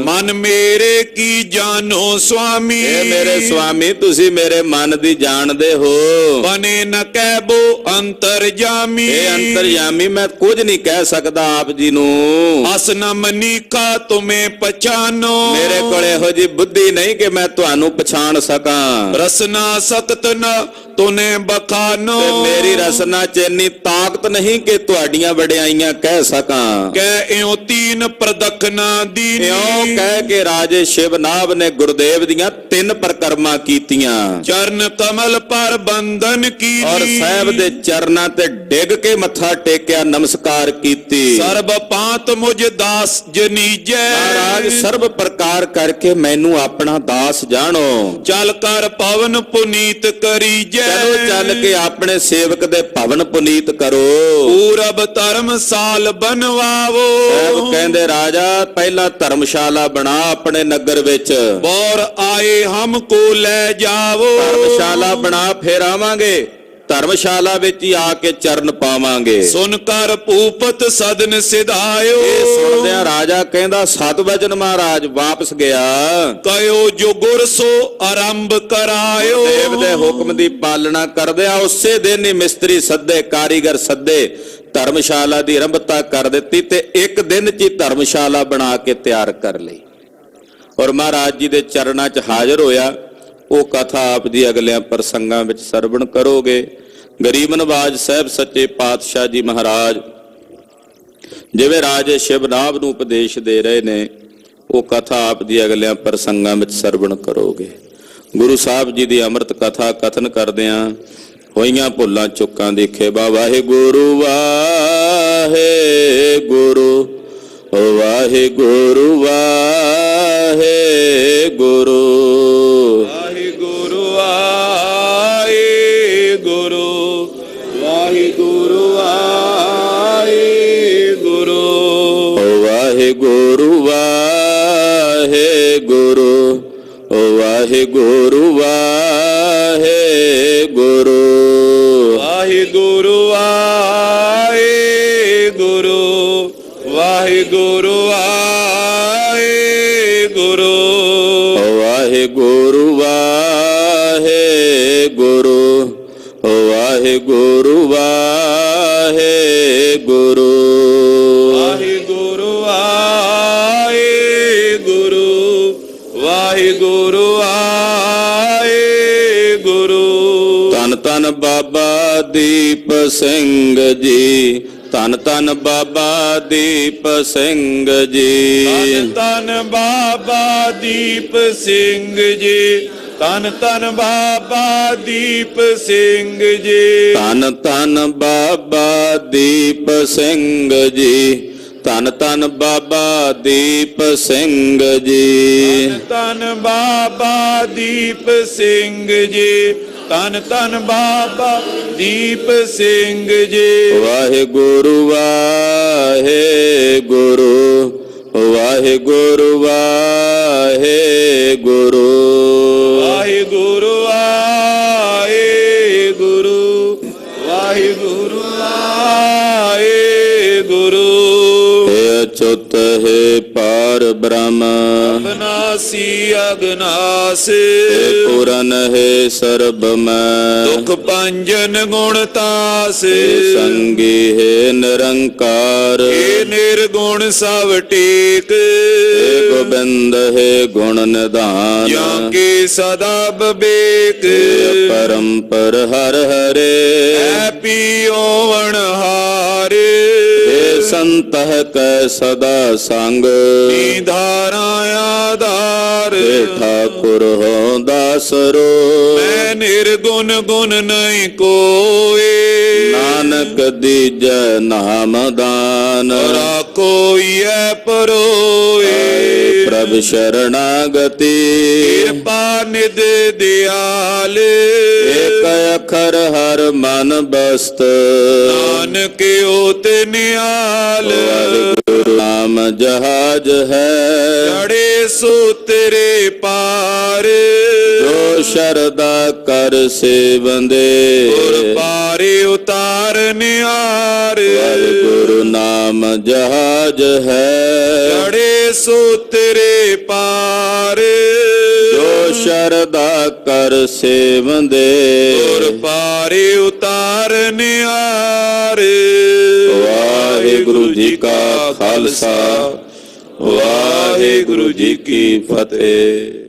ਮਨ ਮੇਰੇ ਕੀ ਜਾਣੋ ਸੁਆਮੀ। ਇਹ ਮੇਰੇ ਸੁਆਮੀ, ਤੁਸੀਂ ਮੇਰੇ ਮਨ ਦੀ ਜਾਣਦੇ ਹੋ। ਬਨੇ ਨ ਕਹਿਬੋ ਅੰਤਰਜਾਮੀ। ਇਹ ਅੰਤਰਜਾਮੀ, ਮੈਂ ਕੁਝ ਨਹੀਂ ਕਹਿ ਸਕਦਾ ਆਪ ਜੀ ਨੂੰ। ਅਸ ਨ ਮਨੀਕਾ ਤੁਮੇ ਪਛਾਨੋ। ਮੇਰੇ ਕੋਲ ਇਹੋ ਜੀ ਬੁੱਧੀ ਨਹੀਂ ਕਿ ਮੈਂ ਤੁਹਾਨੂੰ ਪਛਾਣ ਸਕਾਂ। ਰਸਨਾ ਸਖਤ ਨ ਤੁਨੇ ਬਖਾਨੋ। ਤੇ ਮੇਰੀ ਰਸਨਾ ਚ ਇੰਨੀ ਤਾਕਤ ਨਹੀਂ ਕਿ ਤੁਹਾਡੀਆਂ ਵਡਿਆਈਆਂ ਕਹਿ ਸਕਾਂ। ਕਹਿ ਇਉ ਤੀਨ ਪ੍ਰਦਖਨਾ ਦੀਨੀ। ਇਉਂ ਕਹਿ ਕੇ ਰਾਜੇ ਸ਼ਿਵ ਨਾਭ ਨੇ ਗੁਰਦੇਵ ਦੀਆਂ 3 ਪ੍ਰਕਰਮਾਂ ਕੀਤੀਆਂ। ਚਰਨ ਕਮਲ ਪਰ ਬੰਧਨ ਕੀਨੀ। ਔਰ ਸਾਹਿਬ ਦੇ ਚਰਨਾਂ ਤੇ ਡਿੱਗ ਕੇ ਮੱਥਾ ਟੇਕਿਆ, ਨਮਸਕਾਰ ਕੀਤੀ। ਸਰਬ ਪਾਤ ਮੁਝ ਦਾਸ ਜਨੀਜੈ। ਮਹਾਰਾਜ ਸਰਬ ਪ੍ਰਕਾਰ ਕਰਕੇ ਮੈਨੂੰ ਆਪਣਾ ਦਾਸ ਜਾਣੋ। ਚਲ ਕਰ ਪਵਨ ਪੁਨੀਤ ਕਰੀਜੈ। ਚਲੋ ਚੱਲ ਕੇ ਆਪਣੇ ਸੇਵਕ ਦੇ ਭਵਨ ਪੁਨੀਤ ਕਰੋ। ਪੂਰਬ ਧਰਮਸਾਲ ਬਣਵਾਵੋ। ਸਾਹਿਬ ਕਹਿੰਦੇ ਰਾਜਾ ਪਹਿਲਾਂ ਧਰਮਸ਼ਾਲਾ ਬਣਾ ਆਪਣੇ ਨਗਰ ਵਿੱਚ। ਬੌਰ ਆਏ ਹਮਕੋ ਲੈ ਜਾਵੋ। ਧਰਮਸ਼ਾਲਾ ਬਣਾ, ਫੇਰ ਆਵਾਂਗੇ। ਧਰਮਸ਼ਾਲਾ ਵਿੱਚ ਹੀ ਆ ਕੇ ਚਰਨ ਪਾਵਾਂਗੇ। ਸੁਨ ਕਰ ਭੂਪਤ ਸਦਨ ਸਿਧਾਇਓ। ਇਹ ਸੁਣਦਿਆਂ ਰਾਜਾ ਕਹਿੰਦਾ ਸਤ ਵਚਨ ਮਹਾਰਾਜ ਵਾਪਸ ਗਿਆ। ਕਇਓ ਜੋ ਗੁਰ ਸੋ ਆਰੰਭ ਕਰਾਇਓ। ਦੇਵ ਦੇ ਹੁਕਮ ਦੀ ਪਾਲਣਾ ਕਰਦਿਆਂ ਉਸੇ ਦਿਨ ਹੀ ਮਿਸਤਰੀ ਸੱਦੇ, ਕਾਰੀਗਰ ਸੱਦੇ, ਧਰਮਸ਼ਾਲਾ ਦੀ ਆਰੰਭਤਾ ਕਰ ਦਿੱਤੀ ਤੇ ਇੱਕ ਦਿਨ 'ਚ ਹੀ ਧਰਮਸ਼ਾਲਾ ਬਣਾ ਕੇ ਤਿਆਰ ਕਰ ਲਈ। ਔਰ ਮਹਾਰਾਜ ਜੀ ਦੇ ਚਰਨਾਂ 'ਚ ਹਾਜ਼ਰ ਹੋਇਆ। ਉਹ ਕਥਾ ਆਪ ਜੀ ਅਗਲਿਆਂ ਪ੍ਰਸੰਗਾਂ ਵਿੱਚ ਸਰਵਣ ਕਰੋਗੇ। ਗਰੀਬ ਨਵਾਜ ਸਾਹਿਬ ਸੱਚੇ ਪਾਤਸ਼ਾਹ ਜੀ ਮਹਾਰਾਜ ਜਿਵੇਂ ਰਾਜੇ ਸ਼ਿਵ ਨਾਭ ਨੂੰ ਉਪਦੇਸ਼ ਦੇ ਰਹੇ ਨੇ, ਉਹ ਕਥਾ ਆਪ ਜੀ ਅਗਲਿਆਂ ਪ੍ਰਸੰਗਾਂ ਵਿੱਚ ਸਰਵਣ ਕਰੋਗੇ। ਗੁਰੂ ਸਾਹਿਬ ਜੀ ਦੀ ਅੰਮ੍ਰਿਤ ਕਥਾ ਕਥਨ ਕਰਦਿਆਂ ਹੋਈਆਂ ਭੁੱਲਾਂ ਚੁੱਕਾਂ ਦੀ ਖੇਬਾ। ਵਾਹਿਗੁਰੂ ਵਾਹਿਗੁਰੂ ਵਾਹਿਗੁਰੂ ਵਾਹਿਗੁਰੂ ਵਾਹਿਗੁਰੂ ਵਾਹਿਗੁਰੂ ਵਾਹਿਗੁਰੂ ਵਾਹਿਗੁਰੂ ਵਾਹਿਗੁਰੂ ਵਾਹਿਗੁਰੂ ਵਾਹਿਗੁਰੂ ਵਾਹਿਗੁਰੂ ਵਾਹਿਗੁਰੂ ਵਾਹਿਗੁਰੂ ਵਾਹਿਗੁਰੂ ਵਾਹਿਗੁਰੂ ਵਾਹਿਗੁਰੂ ਵਾਹਿਗੁਰੂ ਵਾਹਿਗੁਰੂ ਵਾਹਿਗੁਰੂ ਵਾਹਿਗੁਰੂ ਵਾਹਿਗੁਰੂ ਵਾਹਿਗੁਰੂ ਵਾਹਿਗੁਰੂ ਧੰਨ ਧੰਨ ਬਾਬਾ ਦੀਪ ਸਿੰਘ ਜੀ ਧੰਨ ਧੰਨ ਬਾਬਾ ਦੀਪ ਸਿੰਘ ਜੀ ਧੰਨ ਧੰਨ ਬਾਬਾ ਦੀਪ ਸਿੰਘ ਜੀ ਧੰਨ ਧੰਨ ਬਾਬਾ ਦੀਪ ਸਿੰਘ ਜੀ ਧੰਨ ਧੰਨ ਬਾਬਾ ਦੀਪ ਸਿੰਘ ਜੀ ਧੰਨ ਧੰਨ ਬਾਬਾ ਦੀਪ ਸਿੰਘ ਜੀ ਧੰਨ ਬਾਬਾ ਦੀਪ ਸਿੰਘ ਜੀ ਧੰਨ ਧੰਨ ਬਾਬਾ ਦੀਪ ਸਿੰਘ ਜੀ ਵਾਹਿਗੁਰੂ ਵਾਹਿਗੁਰੂ ਵਾਹਿਗੁਰੂ ਵਾਹਿਗੁਰੂ ਵਾਹਿਗੁਰੂ ਵਾਹਿਗੁਰੂ ਵਾਹਿਗੁਰੂ ਵਾਹਿਗੁਰੂ ਹੈ ਅਚੁੱਤ ਹੈ ਪਾਰ ਬ੍ਰਹਮ ਅਬਨਾਸੀ ਅਗਨਾਸ ਹੈ ਪੂਰਨ ਹੈ ਸਰਬ ਮੈਂ ਦੁਖ ਭੰਜਨ ਗੁਣ ਤਾਸ ਸੰਗੀ ਹੈ ਨਿਰੰਕਾਰ ਏ ਨਿਰਗੁਣ ਸਭ ਟੇਕ ਹੈ ਗੋਬਿੰਦ ਹੈ ਗੁਣ ਨਿਧਾਨ ਜਾਂ ਕੇ ਸਦਾ ਬਵੇਕ ਪਰੰਪਰ ਹਰ ਹਰੇ ਐ ਪੀਓਵਣ ਹਾਰ ਹੈ ਸੰਤਹ ਕੈ ਸਦਾ ਸੰਗ ਨੀ ਧਾਰਾ ਆਧਾਰ ਹੈ ਠਾਕੁਰ ਹੋ ਦਾਸਰੋ ਮੈਂ ਨਿਰਗੁਣ ਗੁਣ ਨਹੀਂ ਕੋਏ ਨਾਨਕ ਦੀਜੈ ਨਾਮ ਦਾਨ ਰਾ ਕੋਈ ਐ ਪਰੋਏ ਪ੍ਰਭ ਸ਼ਰਣਾਗਤੀ ਕਿਰਪਾ ਨਿਧ ਦਿਆਲ ਏਕ ਅਖਰ ਹਰ ਮਨ ਬਸਤ ਨਾਨਕ ਓਤ ਨਿਆਲ ਵਾਹਿਗੁਰੂ ਨਾਮ ਜਹਾਜ ਹੈ ਚੜੇ ਸੂਤਰੇ ਪਾਰ ਜੋ ਸ਼ਰਦਾ ਕਰ ਸੇਵੰਦੇ ਗੁਰ ਪਾਰੇ ਉਤਾਰ ਨਿਆਰ ਵਾਹਿਗੁਰੂ ਨਾਮ ਜਹਾਜ ਹੈ ਚੜੇ ਸੂਤਰੇ ਪਾਰ ਜੋ ਸ਼ਰਦਾ ਕਰ ਸੇਵੰਦੇ ਗੁਰ ਪਾਰੇ ਉਤਾਰ ਨਿਆਰ ਵਾਹਿਗੁਰੂ ਜੀ ਕਾ ਖਾਲਸਾ ਵਾਹਿਗੁਰੂ ਜੀ ਕੀ ਫਤਿਹ।